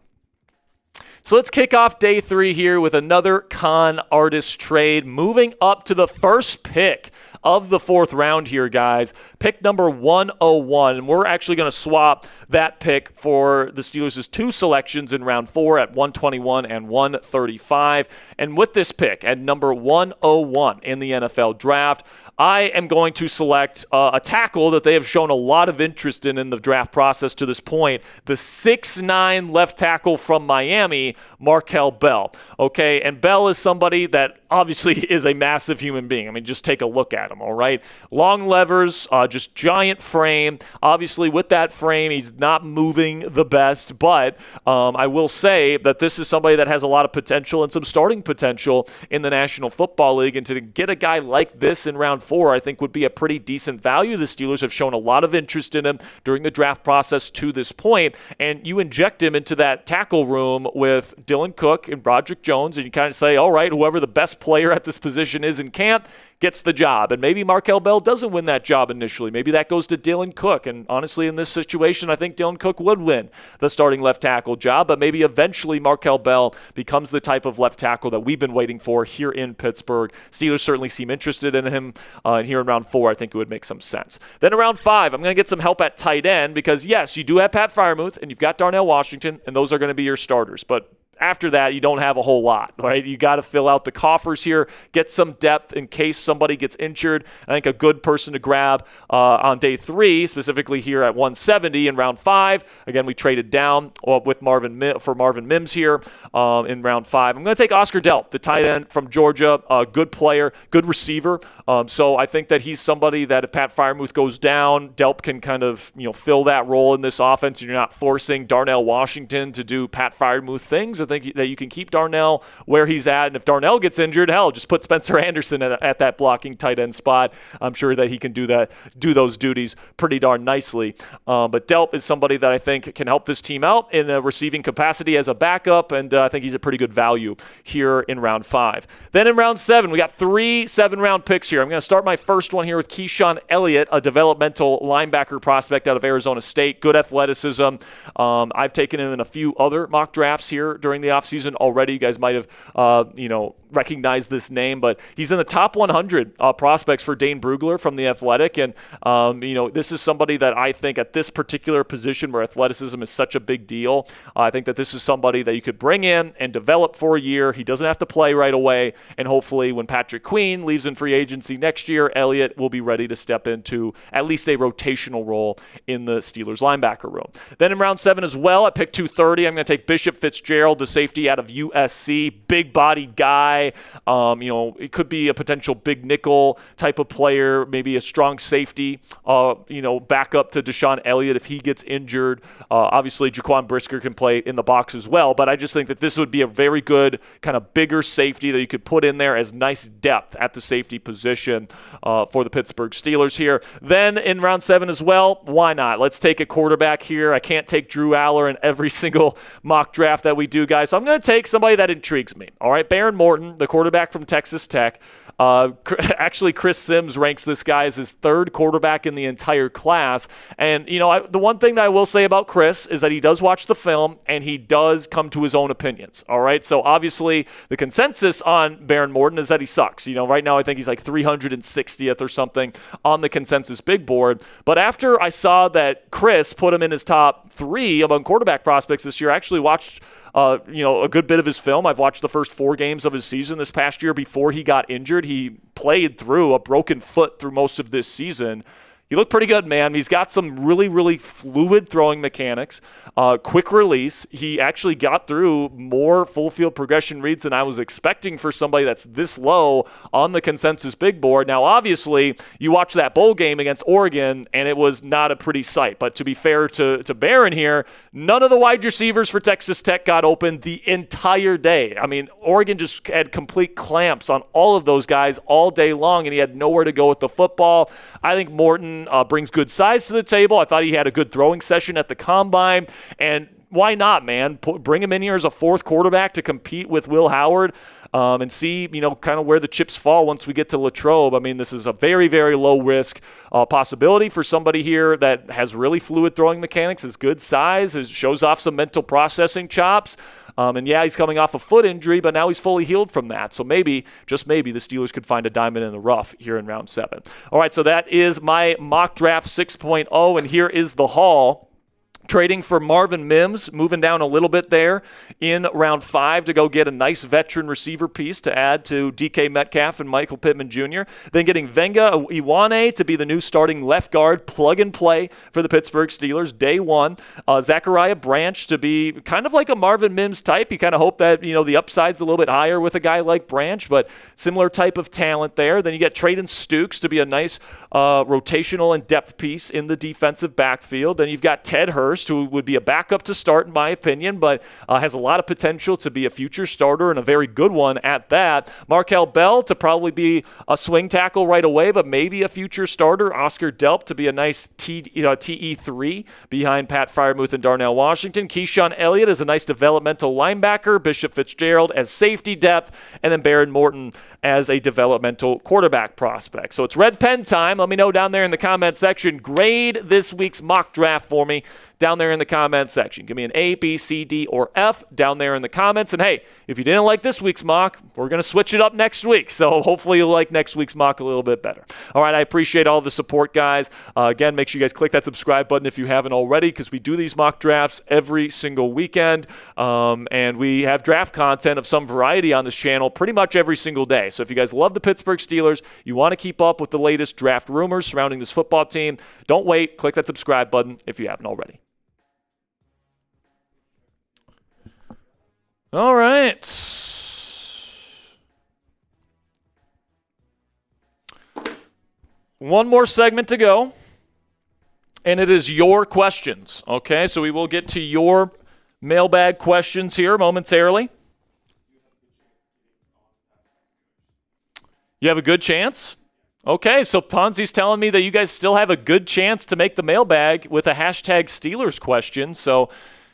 So let's kick off day 3 here with another con artist trade, moving up to the first pick of the 4th round here, guys. Pick number 101. And we're actually going to swap that pick for the Steelers' 2 selections in round 4 at 121 and 135. And with this pick at number 101 in the NFL draft, I am going to select a tackle that they have shown a lot of interest in the draft process to this point, the 6'9" left tackle from Miami, Markel Bell. Okay, and Bell is somebody that obviously is a massive human being. I mean, just take a look at him, all right? Long levers, just giant frame. Obviously, with that frame, he's not moving the best, but I will say that this is somebody that has a lot of potential and some starting potential in the National Football League, and to get a guy like this in round 4, I think would be a pretty decent value. The Steelers have shown a lot of interest in him during the draft process to this point, and you inject him into that tackle room with Dylan Cook and Broderick Jones, and you kind of say, all right, whoever the best player at this position is in camp gets the job. And maybe Markel Bell doesn't win that job initially. Maybe that goes to Dylan Cook. And honestly, in this situation, I think Dylan Cook would win the starting left tackle job. But maybe eventually Markel Bell becomes the type of left tackle that we've been waiting for here in Pittsburgh. Steelers certainly seem interested in him. And here in round 4, I think it would make some sense. Then in round 5, I'm going to get some help at tight end because, yes, you do have Pat Freiermuth and you've got Darnell Washington, and those are going to be your starters. But after that, you don't have a whole lot, right? You got to fill out the coffers here, get some depth in case somebody gets injured. I think a good person to grab on day 3, specifically here at 170 in round 5. Again, we traded down with Marvin Mims here in round 5. I'm going to take Oscar Delp, the tight end from Georgia, a good player, good receiver. So I think that he's somebody that if Pat Freiermuth goes down, Delp can kind of fill that role in this offense. You're not forcing Darnell Washington to do Pat Freiermuth things. I think that you can keep Darnell where he's at, and if Darnell gets injured, hell, just put Spencer Anderson at that blocking tight end spot. I'm sure that he can do those duties pretty darn nicely. But Delp is somebody that I think can help this team out in a receiving capacity as a backup, and I think he's a pretty good value here in round 5. Then in round 7, we got 3 7-round picks here. I'm going to start my first one here with Keyshawn Elliott, a developmental linebacker prospect out of Arizona State, good athleticism. I've taken him in a few other mock drafts here during the offseason already. You guys might have, recognized this name, but he's in the top 100 prospects for Dane Brugler from The Athletic. And, this is somebody that I think at this particular position where athleticism is such a big deal, I think that this is somebody that you could bring in and develop for a year. He doesn't have to play right away. And hopefully when Patrick Queen leaves in free agency next year, Elliott will be ready to step into at least a rotational role in the Steelers linebacker room. Then in round 7 as well, at pick 230, I'm going to take Bishop Fitzgerald, the safety out of USC, big-bodied guy. It could be a potential big nickel type of player, maybe a strong safety, back up to Deshaun Elliott if he gets injured. Obviously, Jaquan Brisker can play in the box as well, but I just think that this would be a very good kind of bigger safety that you could put in there as nice depth at the safety position for the Pittsburgh Steelers here. Then in round 7 as well, why not? Let's take a quarterback here. I can't take Drew Aller in every single mock draft that we do, guys, so I'm going to take somebody that intrigues me. All right, Aaron Morton, the quarterback from Texas Tech. Actually, Chris Sims ranks this guy as his 3rd quarterback in the entire class. And, the one thing that I will say about Chris is that he does watch the film and he does come to his own opinions. All right. So obviously the consensus on Aaron Morton is that he sucks. Right now I think he's like 360th or something on the consensus big board. But after I saw that Chris put him in his top 3 among quarterback prospects this year, I actually watched a good bit of his film. I've watched the first 4 games of his season this past year before he got injured. He played through a broken foot through most of this season. He looked pretty good, man. He's got some really, really fluid throwing mechanics, quick release. He actually got through more full field progression reads than I was expecting for somebody that's this low on the consensus big board. Now, obviously, you watch that bowl game against Oregon, and it was not a pretty sight. But to be fair to Barron here, none of the wide receivers for Texas Tech got open the entire day. I mean, Oregon just had complete clamps on all of those guys all day long, and he had nowhere to go with the football. I think Morton brings good size to the table. I thought he had a good throwing session at the combine, and why not, man? Bring him in here as a 4th quarterback to compete with Will Howard and see, kind of where the chips fall once we get to Latrobe. I mean, this is a very, very low risk possibility for somebody here that has really fluid throwing mechanics, has good size, shows off some mental processing chops. And yeah, he's coming off a foot injury, but now he's fully healed from that. So maybe, just maybe, the Steelers could find a diamond in the rough here in round 7. All right, so that is my mock draft 6.0, and here is the haul. Trading for Marvin Mims, moving down a little bit there in round 5 to go get a nice veteran receiver piece to add to DK Metcalf and Michael Pittman Jr. Then getting Venga Iwane to be the new starting left guard, plug and play for the Pittsburgh Steelers, day 1. Zachariah Branch to be kind of like a Marvin Mims type. You kind of hope that, the upside's a little bit higher with a guy like Branch, but similar type of talent there. Then you get Traden Stukes to be a nice rotational and depth piece in the defensive backfield. Then you've got Ted Hurst, who would be a backup to start, in my opinion, but has a lot of potential to be a future starter and a very good one at that. Markel Bell to probably be a swing tackle right away, but maybe a future starter. Oscar Delp to be a nice TE3 behind Pat Freiermuth and Darnell Washington. Keyshawn Elliott is a nice developmental linebacker. Bishop Fitzgerald as safety depth, and then Baron Morton as a developmental quarterback prospect. So it's red pen time. Let me know down there in the comment section. Grade this week's mock draft for me down there in the comment section. Give me an A, B, C, D, or F down there in the comments. And hey, if you didn't like this week's mock, we're going to switch it up next week. So hopefully you'll like next week's mock a little bit better. All right, I appreciate all the support, guys. Again, make sure you guys click that subscribe button if you haven't already, because we do these mock drafts every single weekend. And we have draft content of some variety on this channel pretty much every single day. So if you guys love the Pittsburgh Steelers, you want to keep up with the latest draft rumors surrounding this football team, don't wait. Click that subscribe button if you haven't already. All right. One more segment to go, and it is your questions. Okay, so we will get to your mailbag questions here momentarily. You have a good chance? Okay, so Ponzi's telling me that you guys still have a good chance to make the mailbag with a hashtag Steelers question, so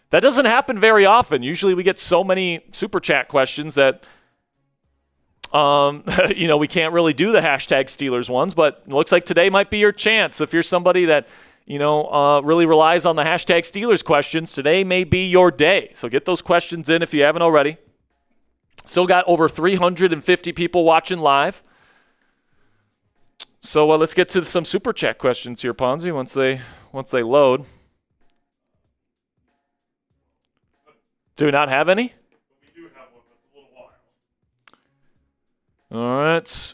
that doesn't happen very often. Usually we get so many super chat questions that, we can't really do the hashtag Steelers ones, but it looks like today might be your chance. If you're somebody that, really relies on the hashtag Steelers questions, today may be your day. So get those questions in if you haven't already. Still got over 350 people watching live. So let's get to some super chat questions here, Ponzi, once they load. Do we not have any? We do have one, but it's a little while. All right.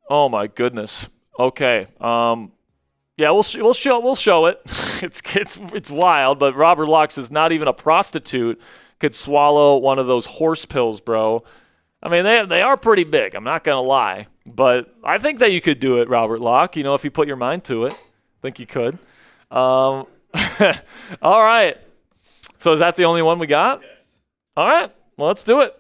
Oh my goodness. Okay. Yeah, we'll show it. It's wild, but Robert Locke is not even a prostitute could swallow one of those horse pills, bro. I mean, they are pretty big. I'm not going to lie. But I think that you could do it, Robert Locke, if you put your mind to it. I think you could. All right. So is that the only one we got? Yes. All right. Well, let's do it.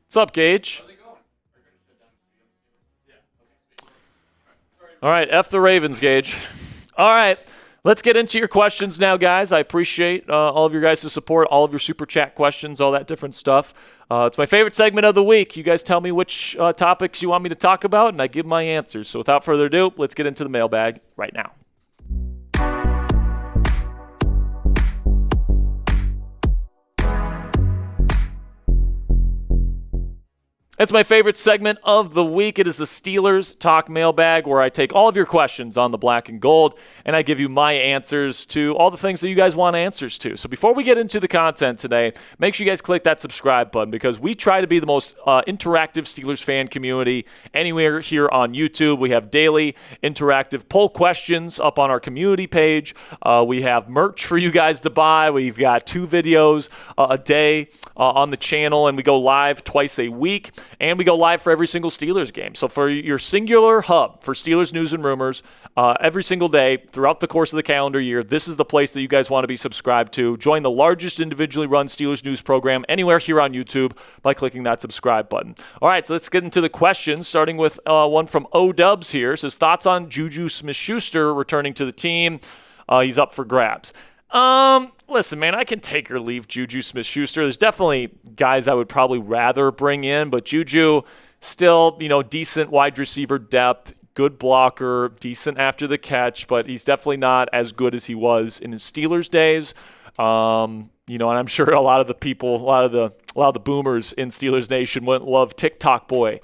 What's up, Gage? How's it going? All right, F the Ravens, Gage. All right, let's get into your questions now, guys. I appreciate all of your guys' support, all of your super chat questions, all that different stuff. It's my favorite segment of the week. You guys tell me which topics you want me to talk about, and I give my answers. So without further ado, let's get into the mailbag right now. It's my favorite segment of the week. It is the Steelers Talk Mailbag, where I take all of your questions on the black and gold, and I give you my answers to all the things that you guys want answers to. So before we get into the content today, make sure you guys click that subscribe button, because we try to be the most interactive Steelers fan community anywhere here on YouTube. We have daily interactive poll questions up on our community page. We have merch for you guys to buy. We've got 2 videos a day on the channel, and we go live twice a week. And we go live for every single Steelers game. So for your singular hub for Steelers news and rumors, every single day throughout the course of the calendar year, this is the place that you guys want to be subscribed to. Join the largest individually run Steelers news program anywhere here on YouTube by clicking that subscribe button. All right, so let's get into the questions, starting with one from O-Dubs here. It says, thoughts on Juju Smith-Schuster returning to the team? He's up for grabs. Listen, man, I can take or leave Juju Smith-Schuster. There's definitely guys I would probably rather bring in, but Juju still, decent wide receiver depth, good blocker, decent after the catch, but he's definitely not as good as he was in his Steelers days. And I'm sure a lot of the people, a lot of the boomers in Steelers Nation wouldn't love TikTok boy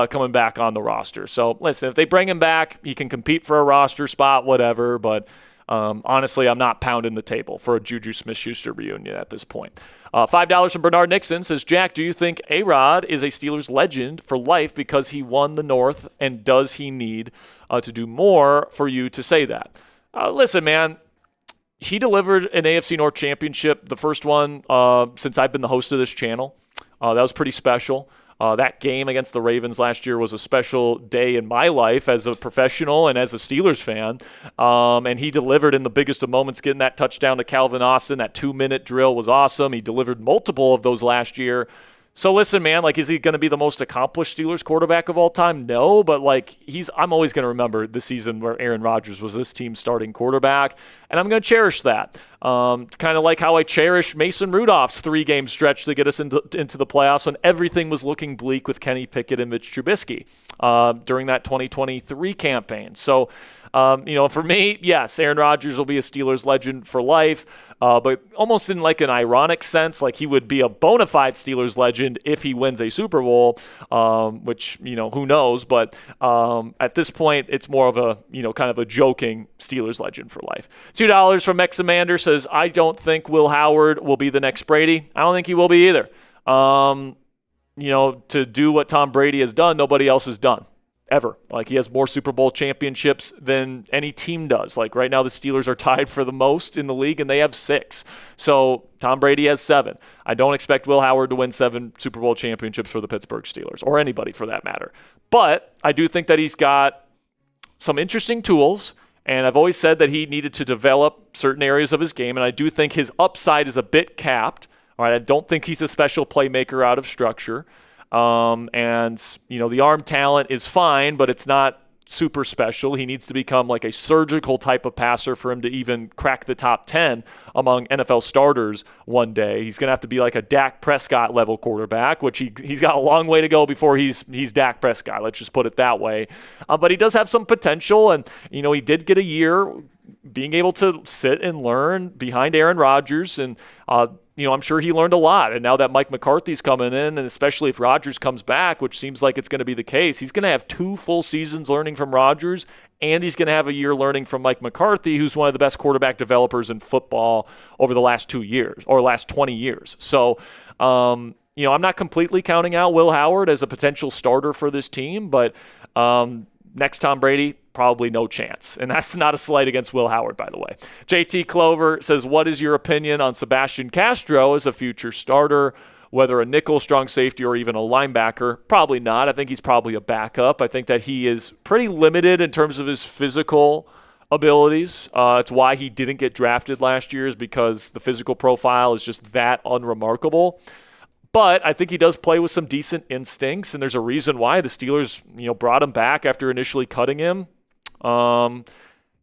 coming back on the roster. So listen, if they bring him back, he can compete for a roster spot, whatever, but honestly, I'm not pounding the table for a Juju Smith-Schuster reunion at this point. $5 from Bernard Nixon says, Jack, do you think A-Rod is a Steelers legend for life because he won the North, and does he need to do more for you to say that? Listen, man, he delivered an AFC North championship, the first one since I've been the host of this channel. That was pretty special. That game against the Ravens last year was a special day in my life as a professional and as a Steelers fan. And he delivered in the biggest of moments, getting that touchdown to Calvin Austin. That 2-minute drill was awesome. He delivered multiple of those last year. So listen, man, is he going to be the most accomplished Steelers quarterback of all time? No, but I'm always going to remember the season where Aaron Rodgers was this team's starting quarterback, and I'm going to cherish that. Kind of like how I cherish Mason Rudolph's 3-game stretch to get us into the playoffs when everything was looking bleak with Kenny Pickett and Mitch Trubisky during that 2023 campaign. So, for me, yes, Aaron Rodgers will be a Steelers legend for life, but almost in an ironic sense, he would be a bona fide Steelers legend if he wins a Super Bowl, which, who knows, but at this point, it's more of a, kind of a joking Steelers legend for life. $2 from Examander says, I don't think Will Howard will be the next Brady. I don't think he will be either. To do what Tom Brady has done, nobody else has done. Ever. He has more Super Bowl championships than any team does. Right now, the Steelers are tied for the most in the league, and they have 6. So Tom Brady has 7. I don't expect Will Howard to win 7 Super Bowl championships for the Pittsburgh Steelers, or anybody for that matter. But I do think that he's got some interesting tools, and I've always said that he needed to develop certain areas of his game, and I do think his upside is a bit capped. All right, I don't think he's a special playmaker out of structure. The arm talent is fine, but it's not super special. He needs to become a surgical type of passer for him to even crack the top 10 among NFL starters one day. He's going to have to be a Dak Prescott level quarterback, which he's got a long way to go before he's Dak Prescott. Let's just put it that way. But he does have some potential, and, he did get a year being able to sit and learn behind Aaron Rodgers, and I'm sure he learned a lot. And now that Mike McCarthy's coming in, and especially if Rodgers comes back, which seems like it's going to be the case, he's going to have 2 full seasons learning from Rodgers, and he's going to have a year learning from Mike McCarthy, who's one of the best quarterback developers in football over the last 2 years, or last 20 years. So, I'm not completely counting out Will Howard as a potential starter for this team, but next Tom Brady, probably no chance. And that's not a slight against Will Howard, by the way. JT Clover says, what is your opinion on Sebastian Castro as a future starter? Whether a nickel, strong safety, or even a linebacker? Probably not. I think he's probably a backup. I think that he is pretty limited in terms of his physical abilities. It's why he didn't get drafted last year, is because the physical profile is just that unremarkable. But I think he does play with some decent instincts, and there's a reason why the Steelers, brought him back after initially cutting him.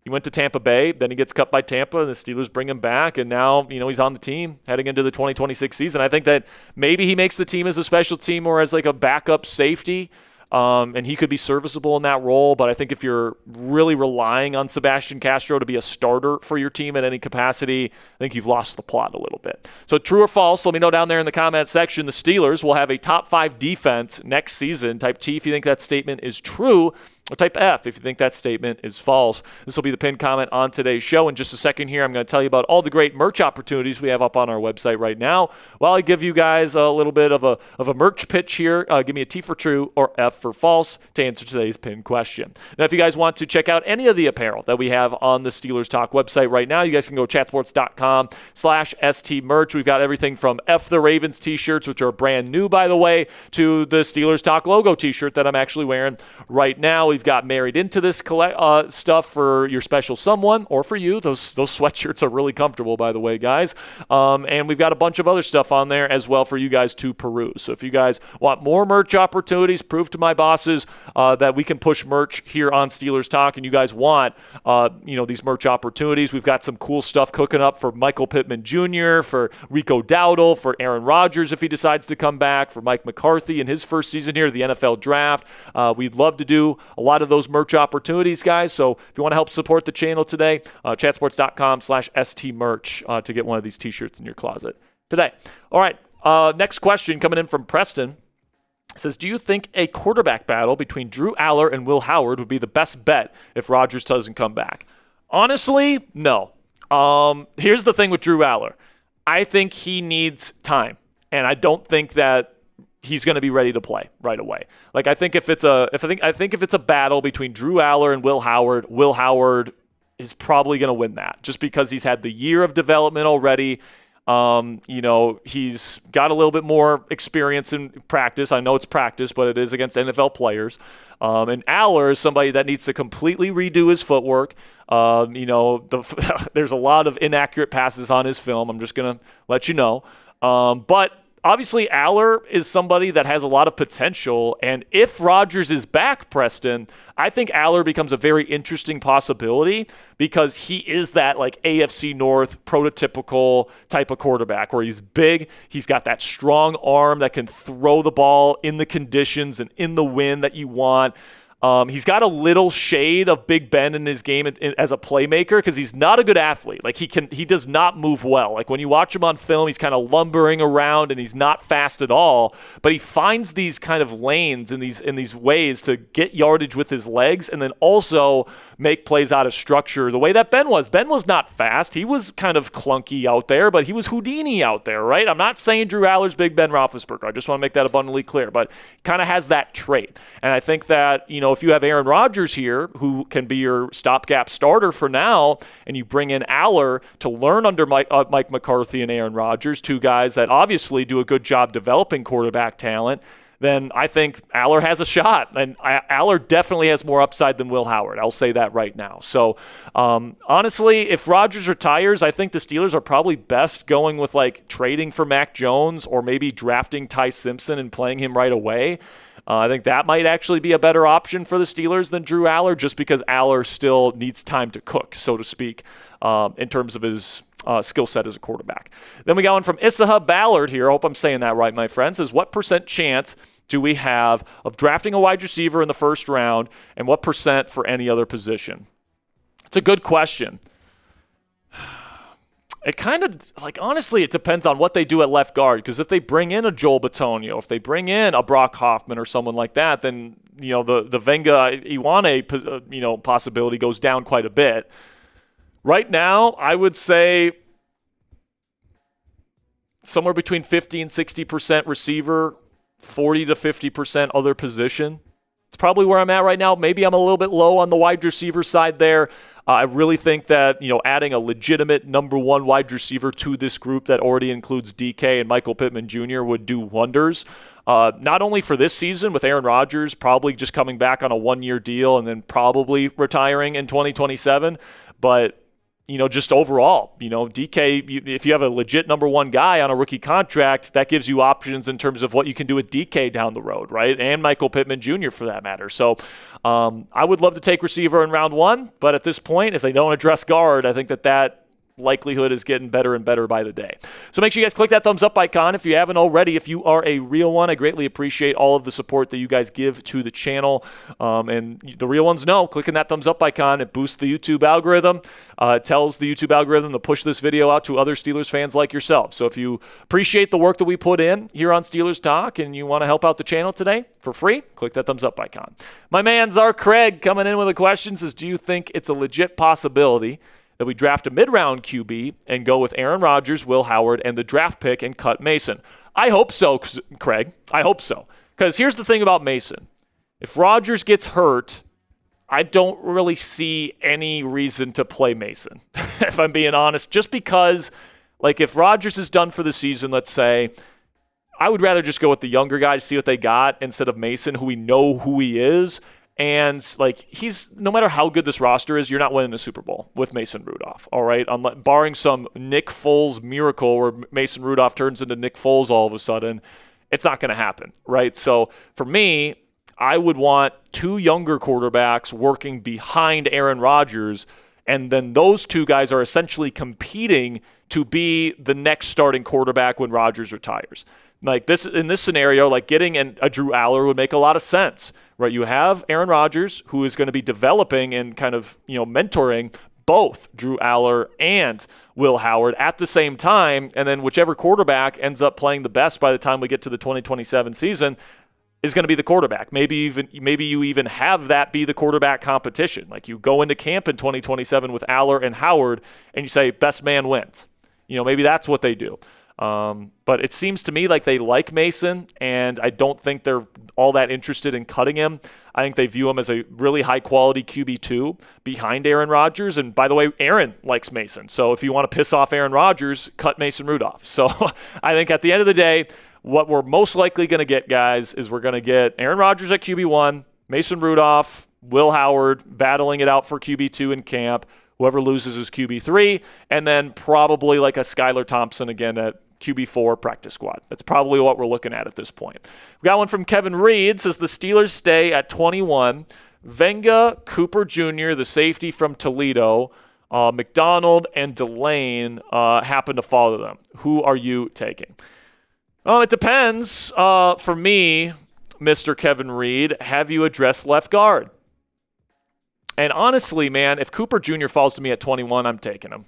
He went to Tampa Bay, then he gets cut by Tampa, and the Steelers bring him back, and now, he's on the team heading into the 2026 season. I think that maybe he makes the team as a special team or as like a backup safety, and he could be serviceable in that role. But I think if you're really relying on Sebastian Castro to be a starter for your team in any capacity, I think you've lost the plot a little bit. So true or false, let me know down there in the comment section. The Steelers will have a top 5 defense next season. Type T if you think that statement is true, or type F if you think that statement is false. This will be the pinned comment on today's show. In just a second here, I'm going to tell you about all the great merch opportunities we have up on our website right now. While I give you guys a little bit of a merch pitch here, give me a T for true or F for false to answer today's pinned question. Now, if you guys want to check out any of the apparel that we have on the Steelers Talk website right now, you guys can go chatsports.com/ST merch. We've got everything from F the Ravens t-shirts, which are brand new, by the way, to the Steelers Talk logo t-shirt that I'm actually wearing right now. We've got married into this stuff for your special someone or for you. Those sweatshirts are really comfortable, by the way, guys. And we've got a bunch of other stuff on there as well for you guys to peruse. So if you guys want more merch opportunities, prove to my bosses that we can push merch here on Steelers Talk, and you guys want these merch opportunities. We've got some cool stuff cooking up for Michael Pittman Jr., for Rico Dowdle, for Aaron Rodgers if he decides to come back, for Mike McCarthy in his first season here, the NFL Draft. We'd love to do a lot of those merch opportunities, guys. So if you want to help support the channel today, chatsports.com/ST merch to get one of these t-shirts in your closet today. All right. Next question coming in from Preston. It says, do you think a quarterback battle between Drew Aller and Will Howard would be the best bet if Rodgers doesn't come back? Honestly, no. Here's the thing with Drew Aller. I think he needs time, and I don't think that he's going to be ready to play right away. Like, I think if it's a battle between Drew Aller and Will Howard is probably going to win that, just because he's had the year of development already. He's got a little bit more experience in practice. I know it's practice, but it is against NFL players. And Aller is somebody that needs to completely redo his footwork. There's a lot of inaccurate passes on his film. I'm just going to let you know. But obviously, Aller is somebody that has a lot of potential, and if Rodgers is back, Preston, I think Aller becomes a very interesting possibility because he is that like AFC North prototypical type of quarterback where he's big, he's got that strong arm that can throw the ball in the conditions and in the wind that you want. He's got a little shade of Big Ben in his game as a playmaker because he's not a good athlete. Like he does not move well. Like when you watch him on film, he's kind of lumbering around and he's not fast at all. But he finds these kind of lanes in these ways to get yardage with his legs and then also make plays out of structure the way that Ben was. Ben was not fast. He was kind of clunky out there, but he was Houdini out there, right? I'm not saying Drew Aller's Big Ben Roethlisberger. I just want to make that abundantly clear, but kind of has that trait. And I think that, if you have Aaron Rodgers here, who can be your stopgap starter for now, and you bring in Aller to learn under Mike McCarthy and Aaron Rodgers, two guys that obviously do a good job developing quarterback talent, then I think Aller has a shot. And Aller definitely has more upside than Will Howard. I'll say that right now. So, honestly, if Rodgers retires, I think the Steelers are probably best going with like trading for Mac Jones or maybe drafting Ty Simpson and playing him right away. I think that might actually be a better option for the Steelers than Drew Aller, just because Aller still needs time to cook, so to speak, in terms of his skill set as a quarterback. Then we got one from Isaha Ballard here. I hope I'm saying that right, my friend. Says, what % chance do we have of drafting a wide receiver in the first round, and what % for any other position? It's a good question. It kind of, honestly, it depends on what they do at left guard. Because if they bring in a Joel Bitonio, if they bring in a Brock Hoffman or someone like that, then, the Venga Iwane, possibility goes down quite a bit. Right now, I would say somewhere between 50 and 60% receiver, 40 to 50% other position. It's probably where I'm at right now. Maybe I'm a little bit low on the wide receiver side there. I really think that, adding a legitimate number one wide receiver to this group that already includes DK and Michael Pittman Jr. would do wonders. Not only for this season with Aaron Rodgers probably just coming back on a one-year deal and then probably retiring in 2027, but just overall, DK, if you have a legit number one guy on a rookie contract, that gives you options in terms of what you can do with DK down the road, right? And Michael Pittman Jr. for that matter. So I would love to take receiver in round one, but at this point, if they don't address guard, I think that likelihood is getting better and better by the day. So make sure you guys click that thumbs up icon if you haven't already. If you are a real one, I greatly appreciate all of the support that you guys give to the channel. And the real ones know, clicking that thumbs up icon, it boosts the YouTube algorithm. It tells the YouTube algorithm to push this video out to other Steelers fans like yourself. So if you appreciate the work that we put in here on Steelers Talk and you want to help out the channel today for free, click that thumbs up icon. My man Czar Craig coming in with a question says, do you think it's a legit possibility that we draft a mid-round QB and go with Aaron Rodgers, Will Howard, and the draft pick and cut Mason? I hope so, Craig. I hope so. Because here's the thing about Mason. If Rodgers gets hurt, I don't really see any reason to play Mason, if I'm being honest. Just because, if Rodgers is done for the season, let's say, I would rather just go with the younger guy to see what they got instead of Mason, who we know who he is. And, he's, no matter how good this roster is, you're not winning a Super Bowl with Mason Rudolph, all right? Barring some Nick Foles miracle where Mason Rudolph turns into Nick Foles all of a sudden, it's not going to happen, right? So, for me, I would want two younger quarterbacks working behind Aaron Rodgers, and then those two guys are essentially competing to be the next starting quarterback when Rodgers retires. In this scenario, getting a Drew Aller would make a lot of sense, right? You have Aaron Rodgers, who is going to be developing and kind of, mentoring both Drew Aller and Will Howard at the same time, and then whichever quarterback ends up playing the best by the time we get to the 2027 season is going to be the quarterback. Maybe you even have that be the quarterback competition. You go into camp in 2027 with Aller and Howard, and you say best man wins. Maybe that's what they do. But it seems to me like they like Mason, and I don't think they're all that interested in cutting him. I think they view him as a really high-quality QB2 behind Aaron Rodgers. And by the way, Aaron likes Mason. So if you want to piss off Aaron Rodgers, cut Mason Rudolph. So I think at the end of the day, what we're most likely going to get, guys, is we're going to get Aaron Rodgers at QB1, Mason Rudolph, Will Howard battling it out for QB2 in camp. Whoever loses is QB3, and then probably a Skylar Thompson again at QB4 practice squad. That's probably what we're looking at this point. We got one from Kevin Reed. Says the Steelers stay at 21. Venga, Cooper Jr., the safety from Toledo, McDonald, and Delane happen to follow them. Who are you taking? It depends. For me, Mr. Kevin Reed, have you addressed left guard? And honestly, man, if Cooper Jr. falls to me at 21, I'm taking him.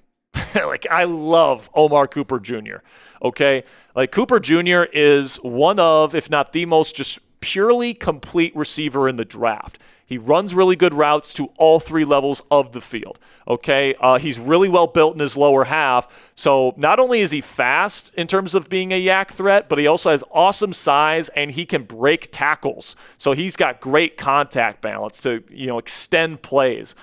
I love Omar Cooper Jr., okay? Cooper Jr. is one of, if not the most just purely complete receiver in the draft. He runs really good routes to all three levels of the field, okay? He's really well built in his lower half. So not only is he fast in terms of being a yak threat, but he also has awesome size and he can break tackles. So he's got great contact balance to, extend plays.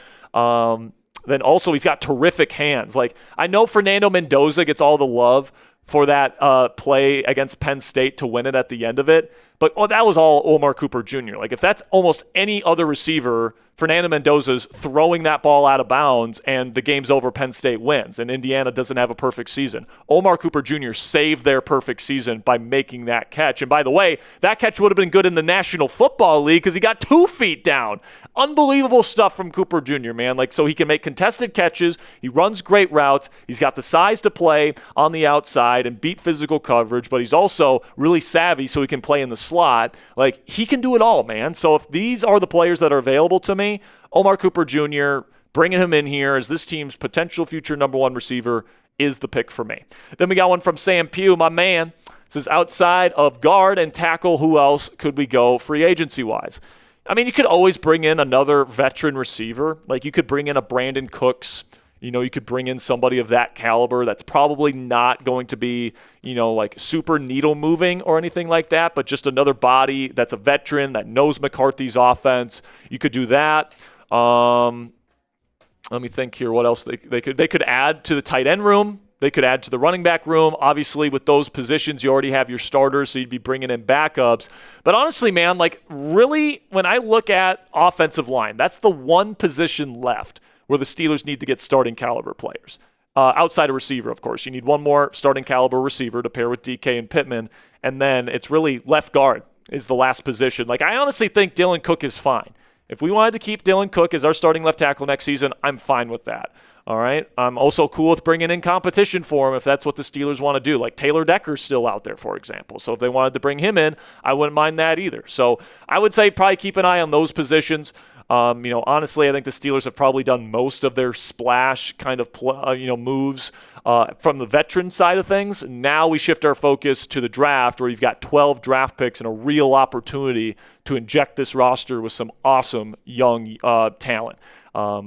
Then also he's got terrific hands. I know Fernando Mendoza gets all the love for that play against Penn State to win it at the end of it. But that was all Omar Cooper Jr. If that's almost any other receiver, Fernando Mendoza's throwing that ball out of bounds and the game's over, Penn State wins, and Indiana doesn't have a perfect season. Omar Cooper Jr. saved their perfect season by making that catch. And by the way, that catch would have been good in the National Football League because he got 2 feet down. Unbelievable stuff from Cooper Jr., man. So he can make contested catches. He runs great routes. He's got the size to play on the outside and beat physical coverage, but he's also really savvy so he can play in the slot. He can do it all, man. So if these are the players that are available to me, Omar Cooper Jr., bringing him in here as this team's potential future number one receiver is the pick for me. Then we got one from Sam Pugh, my man. Says, outside of guard and tackle, who else could we go free agency-wise? You could always bring in another veteran receiver. You could bring in a Brandon Cooks. You could bring in somebody of that caliber that's probably not going to be, like super needle moving or anything like that, but just another body that's a veteran that knows McCarthy's offense. You could do that. Let me think here. What else they could add to the tight end room. They could add to the running back room. Obviously, with those positions, you already have your starters, so you'd be bringing in backups. But honestly, man, like really, when I look at offensive line, that's the one position left where the Steelers need to get starting caliber players. Outside of receiver, of course. You need one more starting caliber receiver to pair with DK and Pittman. And then it's really left guard is the last position. Like, I honestly think Dylan Cook is fine. If we wanted to keep Dylan Cook as our starting left tackle next season, I'm fine with that. All right. I'm also cool with bringing in competition for him if that's what the Steelers want to do. Like Taylor Decker's still out there, for example. So if they wanted to bring him in, I wouldn't mind that either. So I would say probably keep an eye on those positions. Honestly, I think the Steelers have probably done most of their splash kind of moves from the veteran side of things. Now we shift our focus to the draft, where you've got 12 draft picks and a real opportunity to inject this roster with some awesome young talent.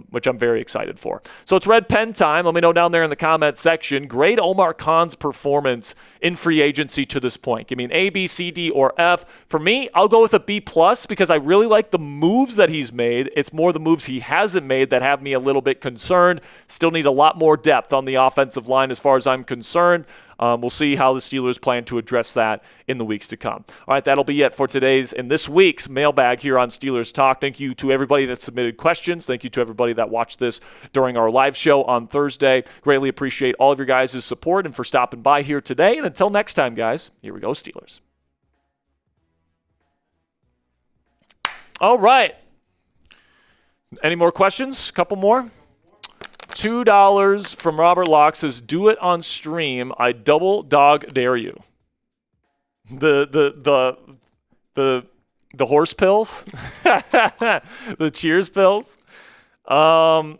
Which I'm very excited for. So it's Red Pen time. Let me know down there in the comment section. Grade Omar Khan's performance in free agency to this point. Give me an A, B, C, D, or F. For me, I'll go with a B+ because I really like the moves that he's made. It's more the moves he hasn't made that have me a little bit concerned. Still need a lot more depth on the offensive line as far as I'm concerned. We'll see how the Steelers plan to address that in the weeks to come. All right, that'll be it for today's and this week's mailbag here on Steelers Talk. Thank you to everybody that submitted questions. Thank you to everybody that watched this during our live show on Thursday. Greatly appreciate all of your guys' support and for stopping by here today. And until next time, guys, here we go, Steelers. All right. Any more questions? A couple more? $2 from Robert Locke says, "Do it on stream. I double dog dare you." The horse pills, the cheers pills. I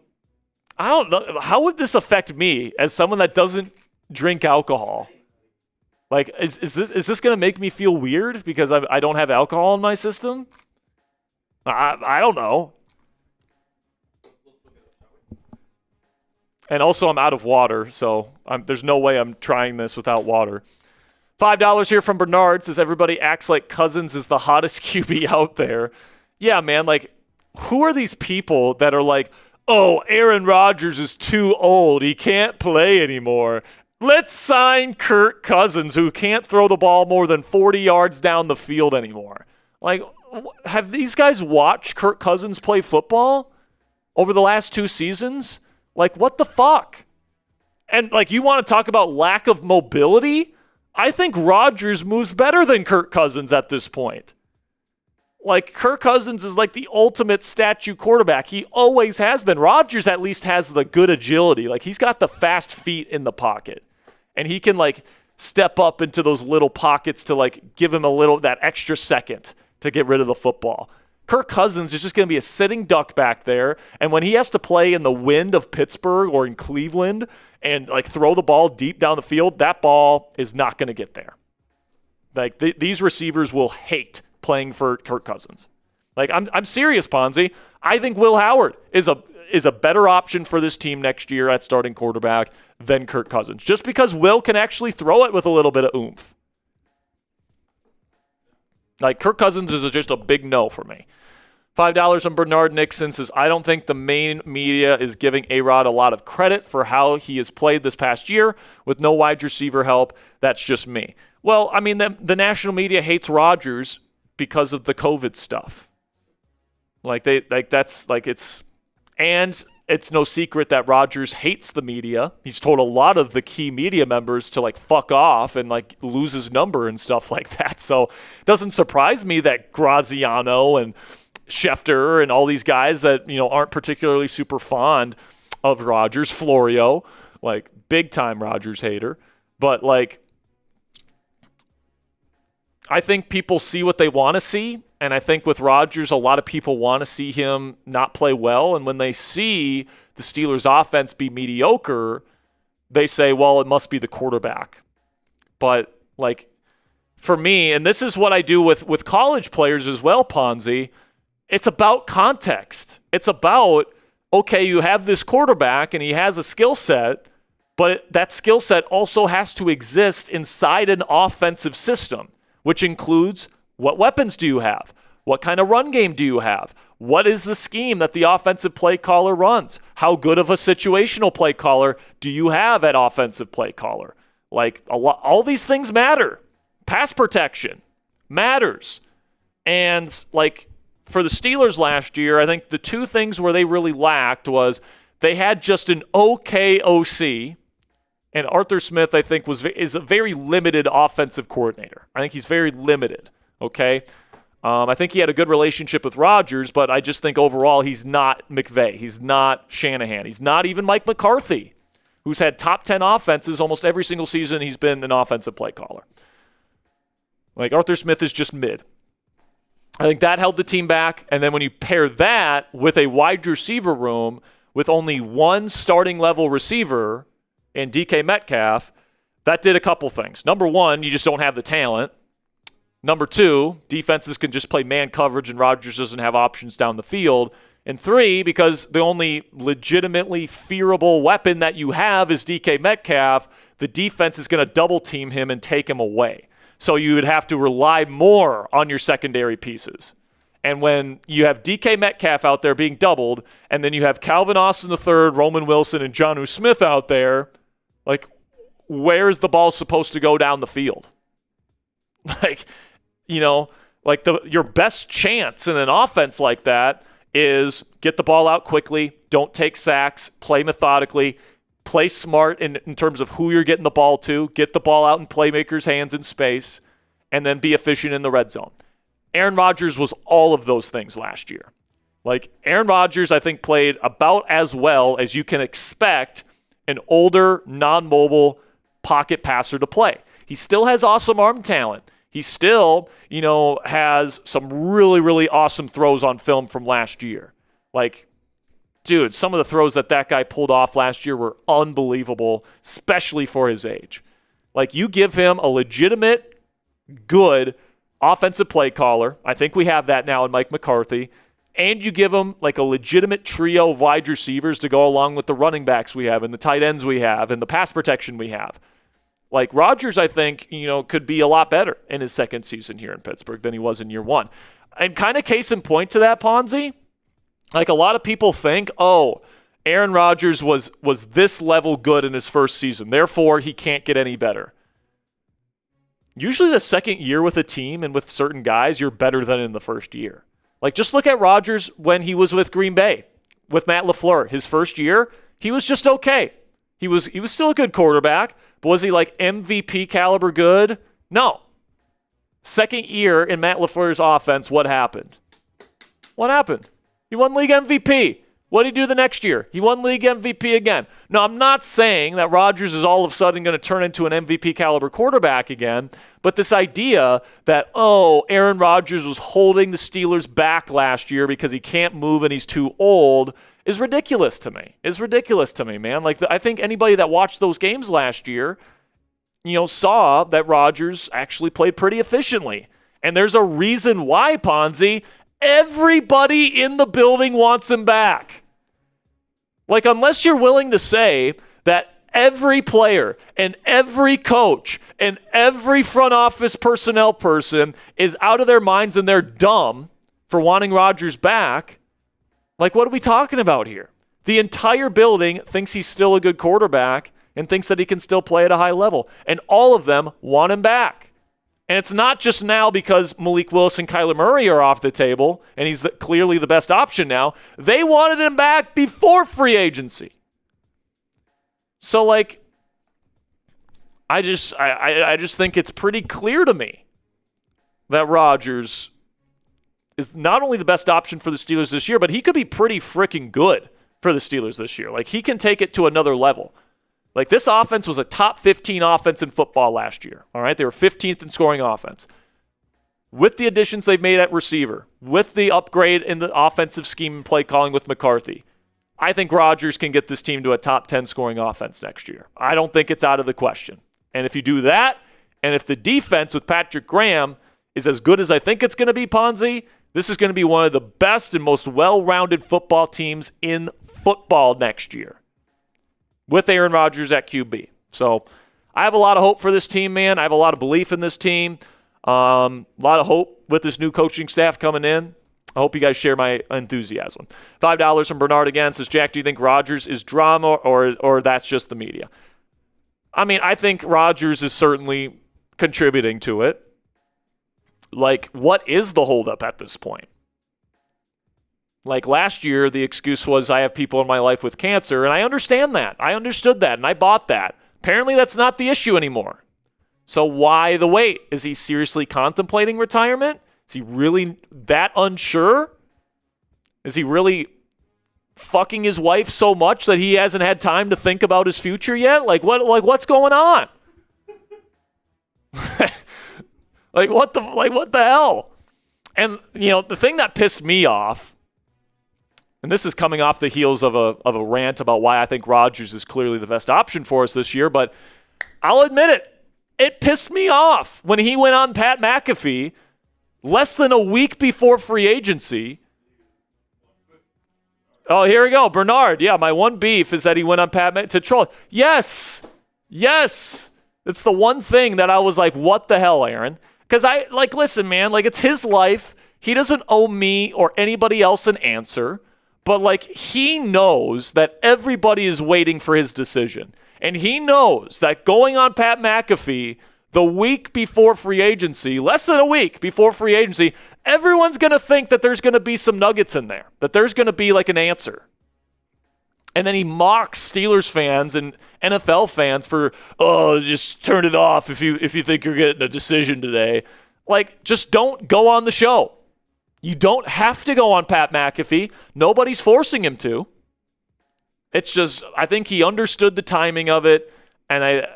don't know. How would this affect me as someone that doesn't drink alcohol? Like, is this going to make me feel weird because I don't have alcohol in my system? I don't know. And also, I'm out of water, so there's no way I'm trying this without water. $5 here from Bernard says, "Everybody acts like Cousins is the hottest QB out there." Yeah, man, like, who are these people that are like, "Oh, Aaron Rodgers is too old. He can't play anymore. Let's sign Kirk Cousins, who can't throw the ball more than 40 yards down the field anymore." Like, have these guys watched Kirk Cousins play football over the last 2 seasons? Like, what the fuck? And, like, you want to talk about lack of mobility? I think Rodgers moves better than Kirk Cousins at this point. Like, Kirk Cousins is like the ultimate statue quarterback. He always has been. Rodgers at least has the good agility. Like, he's got the fast feet in the pocket. And he can, like, step up into those little pockets to, like, give him that extra second to get rid of the football. Kirk Cousins is just going to be a sitting duck back there, and when he has to play in the wind of Pittsburgh or in Cleveland and like throw the ball deep down the field, that ball is not going to get there. Like these receivers will hate playing for Kirk Cousins. Like I'm serious, Ponzi. I think Will Howard is a better option for this team next year at starting quarterback than Kirk Cousins, just because Will can actually throw it with a little bit of oomph. Like, Kirk Cousins is just a big no for me. $5 on Bernard Nixon says, "I don't think the main media is giving A-Rod a lot of credit for how he has played this past year with no wide receiver help. That's just me." Well, I mean, the national media hates Rodgers because of the COVID stuff. It's no secret that Rodgers hates the media. He's told a lot of the key media members to like fuck off and like lose his number and stuff like that. So it doesn't surprise me that Graziano and Schefter and all these guys that, aren't particularly super fond of Rodgers, Florio, like big time Rodgers hater. But like, I think people see what they want to see. And I think with Rodgers, a lot of people want to see him not play well. And when they see the Steelers' offense be mediocre, they say, well, it must be the quarterback. But, like, for me, and this is what I do with college players as well, Ponzi, it's about context. It's about, okay, you have this quarterback and he has a skill set, but that skill set also has to exist inside an offensive system, which includes what weapons do you have? What kind of run game do you have? What is the scheme that the offensive play caller runs? How good of a situational play caller do you have at offensive play caller? Like, all these things matter. Pass protection matters. And, like, for the Steelers last year, I think the two things where they really lacked was they had just an okay OC, and Arthur Smith, I think, is a very limited offensive coordinator. I think he's very limited, okay? I think he had a good relationship with Rodgers, but I just think overall he's not McVay. He's not Shanahan. He's not even Mike McCarthy, who's had top 10 offenses almost every single season he's been an offensive play caller. Like, Arthur Smith is just mid. I think that held the team back, and then when you pair that with a wide receiver room with only one starting level receiver in DK Metcalf, that did a couple things. Number one, you just don't have the talent. Number two, defenses can just play man coverage and Rodgers doesn't have options down the field. And three, because the only legitimately fearable weapon that you have is DK Metcalf, the defense is going to double team him and take him away. So you would have to rely more on your secondary pieces. And when you have DK Metcalf out there being doubled, and then you have Calvin Austin III, Roman Wilson, and Jonnu Smith out there, like, where is the ball supposed to go down the field? Like, you know, like your best chance in an offense like that is get the ball out quickly, don't take sacks, play methodically, play smart in terms of who you're getting the ball to, get the ball out in playmakers' hands in space, and then be efficient in the red zone. Aaron Rodgers was all of those things last year. Like, Aaron Rodgers, I think, played about as well as you can expect an older, non-mobile pocket passer to play. He still has awesome arm talent. He still, you know, has some really, really awesome throws on film from last year. Like, dude, some of the throws that guy pulled off last year were unbelievable, especially for his age. Like, you give him a legitimate, good offensive play caller. I think we have that now in Mike McCarthy. And you give him, like, a legitimate trio of wide receivers to go along with the running backs we have and the tight ends we have and the pass protection we have. Like, Rodgers, I think, you know, could be a lot better in his second season here in Pittsburgh than he was in year one. And kind of case in point to that, Ponzi, like, a lot of people think, oh, Aaron Rodgers was this level good in his first season, therefore he can't get any better. Usually the second year with a team and with certain guys, you're better than in the first year. Like, just look at Rodgers when he was with Green Bay, with Matt LaFleur. His first year, he was just okay. He was still a good quarterback, but was he like MVP caliber good? No. Second year in Matt LaFleur's offense, what happened? What happened? He won league MVP. What did he do the next year? He won league MVP again. No, I'm not saying that Rodgers is all of a sudden going to turn into an MVP caliber quarterback again, but this idea that, oh, Aaron Rodgers was holding the Steelers back last year because he can't move and he's too old is ridiculous to me. It's ridiculous to me, man. Like, I think anybody that watched those games last year, you know, saw that Rodgers actually played pretty efficiently. And there's a reason why, Ponzi. Everybody in the building wants him back. Like, unless you're willing to say that every player and every coach and every front office personnel person is out of their minds and they're dumb for wanting Rodgers back, like, what are we talking about here? The entire building thinks he's still a good quarterback and thinks that he can still play at a high level. And all of them want him back. And it's not just now because Malik Willis and Kyler Murray are off the table and he's clearly the best option now. They wanted him back before free agency. So, like, I just think it's pretty clear to me that Rodgers is not only the best option for the Steelers this year, but he could be pretty freaking good for the Steelers this year. Like, he can take it to another level. Like, this offense was a top 15 offense in football last year. All right, they were 15th in scoring offense. With the additions they've made at receiver, with the upgrade in the offensive scheme and play calling with McCarthy, I think Rodgers can get this team to a top 10 scoring offense next year. I don't think it's out of the question. And if you do that, and if the defense with Patrick Graham is as good as I think it's going to be, Ponzi, this is going to be one of the best and most well-rounded football teams in football next year with Aaron Rodgers at QB. So I have a lot of hope for this team, man. I have a lot of belief in this team. A lot of hope with this new coaching staff coming in. I hope you guys share my enthusiasm. $5 from Bernard again says, Jack, do you think Rodgers is drama or that's just the media? I mean, I think Rodgers is certainly contributing to it. Like, what is the holdup at this point? Like last year, the excuse was I have people in my life with cancer, and I understand that. I understood that, and I bought that. Apparently, that's not the issue anymore. So why the wait? Is he seriously contemplating retirement? Is he really that unsure? Is he really fucking his wife so much that he hasn't had time to think about his future yet? Like what's going on? What the hell? And the thing that pissed me off, and this is coming off the heels of a rant about why I think Rodgers is clearly the best option for us this year, but I'll admit it. It pissed me off when he went on Pat McAfee less than a week before free agency. Oh, here we go. Bernard. Yeah, my one beef is that he went on Pat to troll. Yes. It's the one thing that I was like, what the hell, Aaron? Because listen, man, it's his life. He doesn't owe me or anybody else an answer. But, he knows that everybody is waiting for his decision. And he knows that going on Pat McAfee the week before free agency, less than a week before free agency, everyone's going to think that there's going to be some nuggets in there, that there's going to be an answer. And then he mocks Steelers fans and NFL fans for, just turn it off if you think you're getting a decision today. Just don't go on the show. You don't have to go on Pat McAfee. Nobody's forcing him to. It's just, I think he understood the timing of it, and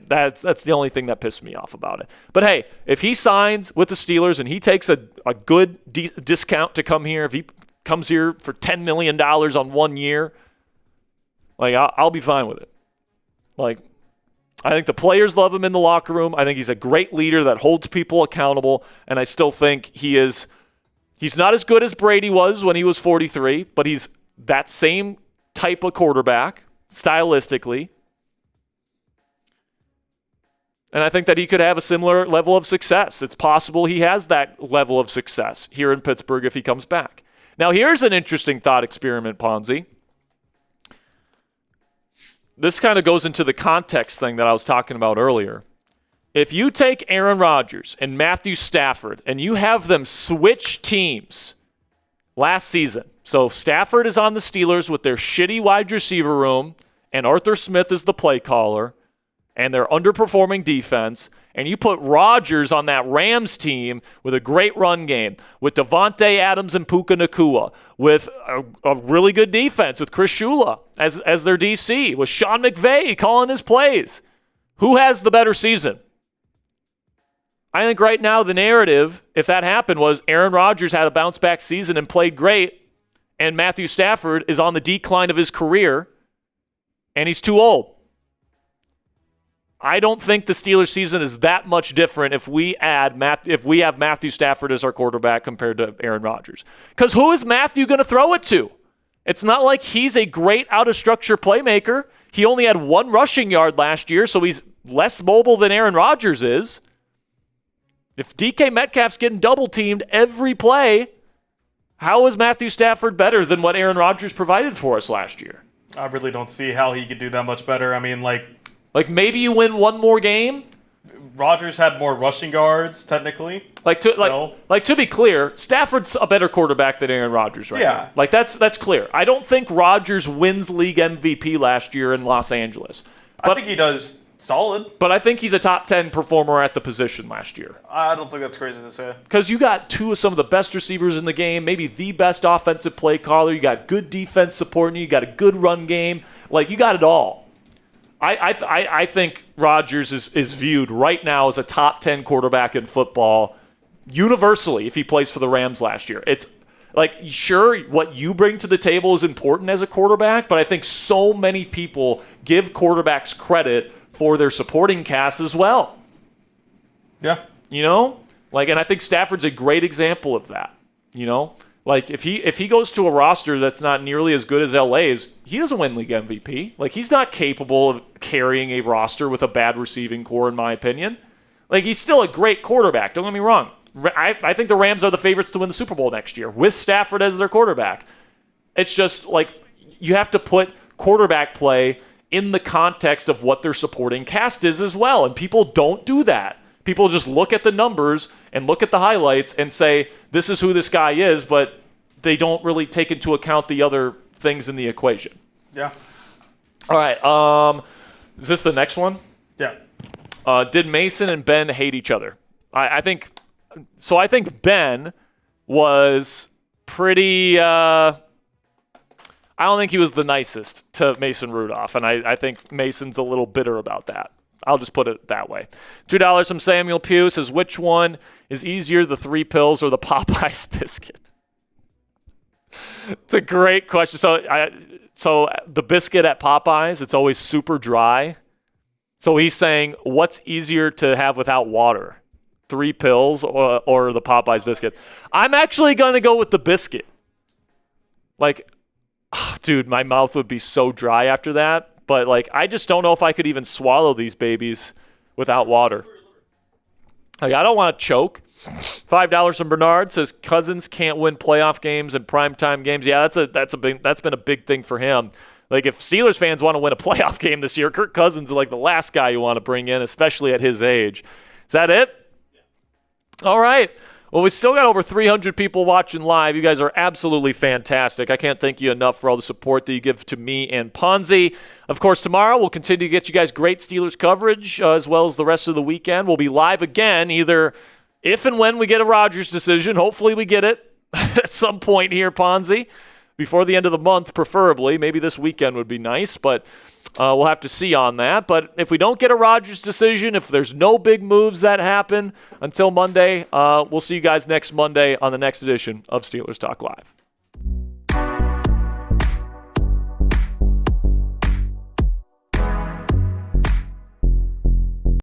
that's the only thing that pissed me off about it. But hey, if he signs with the Steelers and he takes a good discount to come here, if he comes here for $10 million on 1 year, I'll be fine with it. I think the players love him in the locker room. I think he's a great leader that holds people accountable, and I still think he's not as good as Brady was when he was 43, but he's that same type of quarterback, stylistically. And I think that he could have a similar level of success. It's possible he has that level of success here in Pittsburgh if he comes back. Now, here's an interesting thought experiment, Ponzi. This kind of goes into the context thing that I was talking about earlier. If you take Aaron Rodgers and Matthew Stafford and you have them switch teams last season, so Stafford is on the Steelers with their shitty wide receiver room and Arthur Smith is the play caller and their underperforming defense, and you put Rodgers on that Rams team with a great run game, with Devontae Adams and Puka Nacua, with a really good defense, with Chris Shula as their DC, with Sean McVay calling his plays. Who has the better season? I think right now the narrative, if that happened, was Aaron Rodgers had a bounce-back season and played great, and Matthew Stafford is on the decline of his career, and he's too old. I don't think the Steelers season is that much different if we have Matthew Stafford as our quarterback compared to Aaron Rodgers. Because who is Matthew going to throw it to? It's not like he's a great out-of-structure playmaker. He only had 1 rushing yard last year, so he's less mobile than Aaron Rodgers is. If DK Metcalf's getting double-teamed every play, how is Matthew Stafford better than what Aaron Rodgers provided for us last year? I really don't see how he could do that much better. I mean, maybe you win 1 more game? Rodgers had more rushing yards, technically. To be clear, Stafford's a better quarterback than Aaron Rodgers right now. That's clear. I don't think Rodgers wins league MVP last year in Los Angeles. I think he does solid. But I think he's a top 10 performer at the position last year. I don't think that's crazy to say. Because you got 2 of some of the best receivers in the game, maybe the best offensive play caller. You got good defense supporting you. You got a good run game. You got it all. I think Rodgers is viewed right now as a top 10 quarterback in football universally if he plays for the Rams last year. It's sure, what you bring to the table is important as a quarterback, but I think so many people give quarterbacks credit for their supporting cast as well. Yeah. And I think Stafford's a great example of that. Like, if he goes to a roster that's not nearly as good as LA's, he doesn't win league MVP. Like, he's not capable of carrying a roster with a bad receiving core, in my opinion. Like, he's still a great quarterback. Don't get me wrong. I think the Rams are the favorites to win the Super Bowl next year with Stafford as their quarterback. It's just, like, you have to put quarterback play in the context of what their supporting cast is as well, and people don't do that. People just look at the numbers and look at the highlights and say, this is who this guy is, but they don't really take into account the other things in the equation. Yeah. All right. Is this the next one? Yeah. Did Mason and Ben hate each other? I think Ben was pretty I don't think he was the nicest to Mason Rudolph, and I think Mason's a little bitter about that. I'll just put it that way. $2 from Samuel Pugh says, which one is easier, the 3 pills or the Popeyes biscuit? It's a great question. So the biscuit at Popeyes, it's always super dry. So he's saying, what's easier to have without water? 3 pills or the Popeyes biscuit? I'm actually going to go with the biscuit. Like, dude, my mouth would be so dry after that. But, like, I just don't know if I could even swallow these babies without water. Like, I don't want to choke. $5 from Bernard says Cousins can't win playoff games and primetime games. Yeah, that's been a big thing for him. Like, if Steelers fans want to win a playoff game this year, Kirk Cousins is like the last guy you want to bring in, especially at his age. Is that it? All right. Well, we still got over 300 people watching live. You guys are absolutely fantastic. I can't thank you enough for all the support that you give to me and Ponzi. Of course, tomorrow we'll continue to get you guys great Steelers coverage as well as the rest of the weekend. We'll be live again either if and when we get a Rodgers decision. Hopefully we get it at some point here, Ponzi, before the end of the month, preferably. Maybe this weekend would be nice, but we'll have to see on that. But if we don't get a Rodgers decision, if there's no big moves that happen until Monday, we'll see you guys next Monday on the next edition of Steelers Talk Live.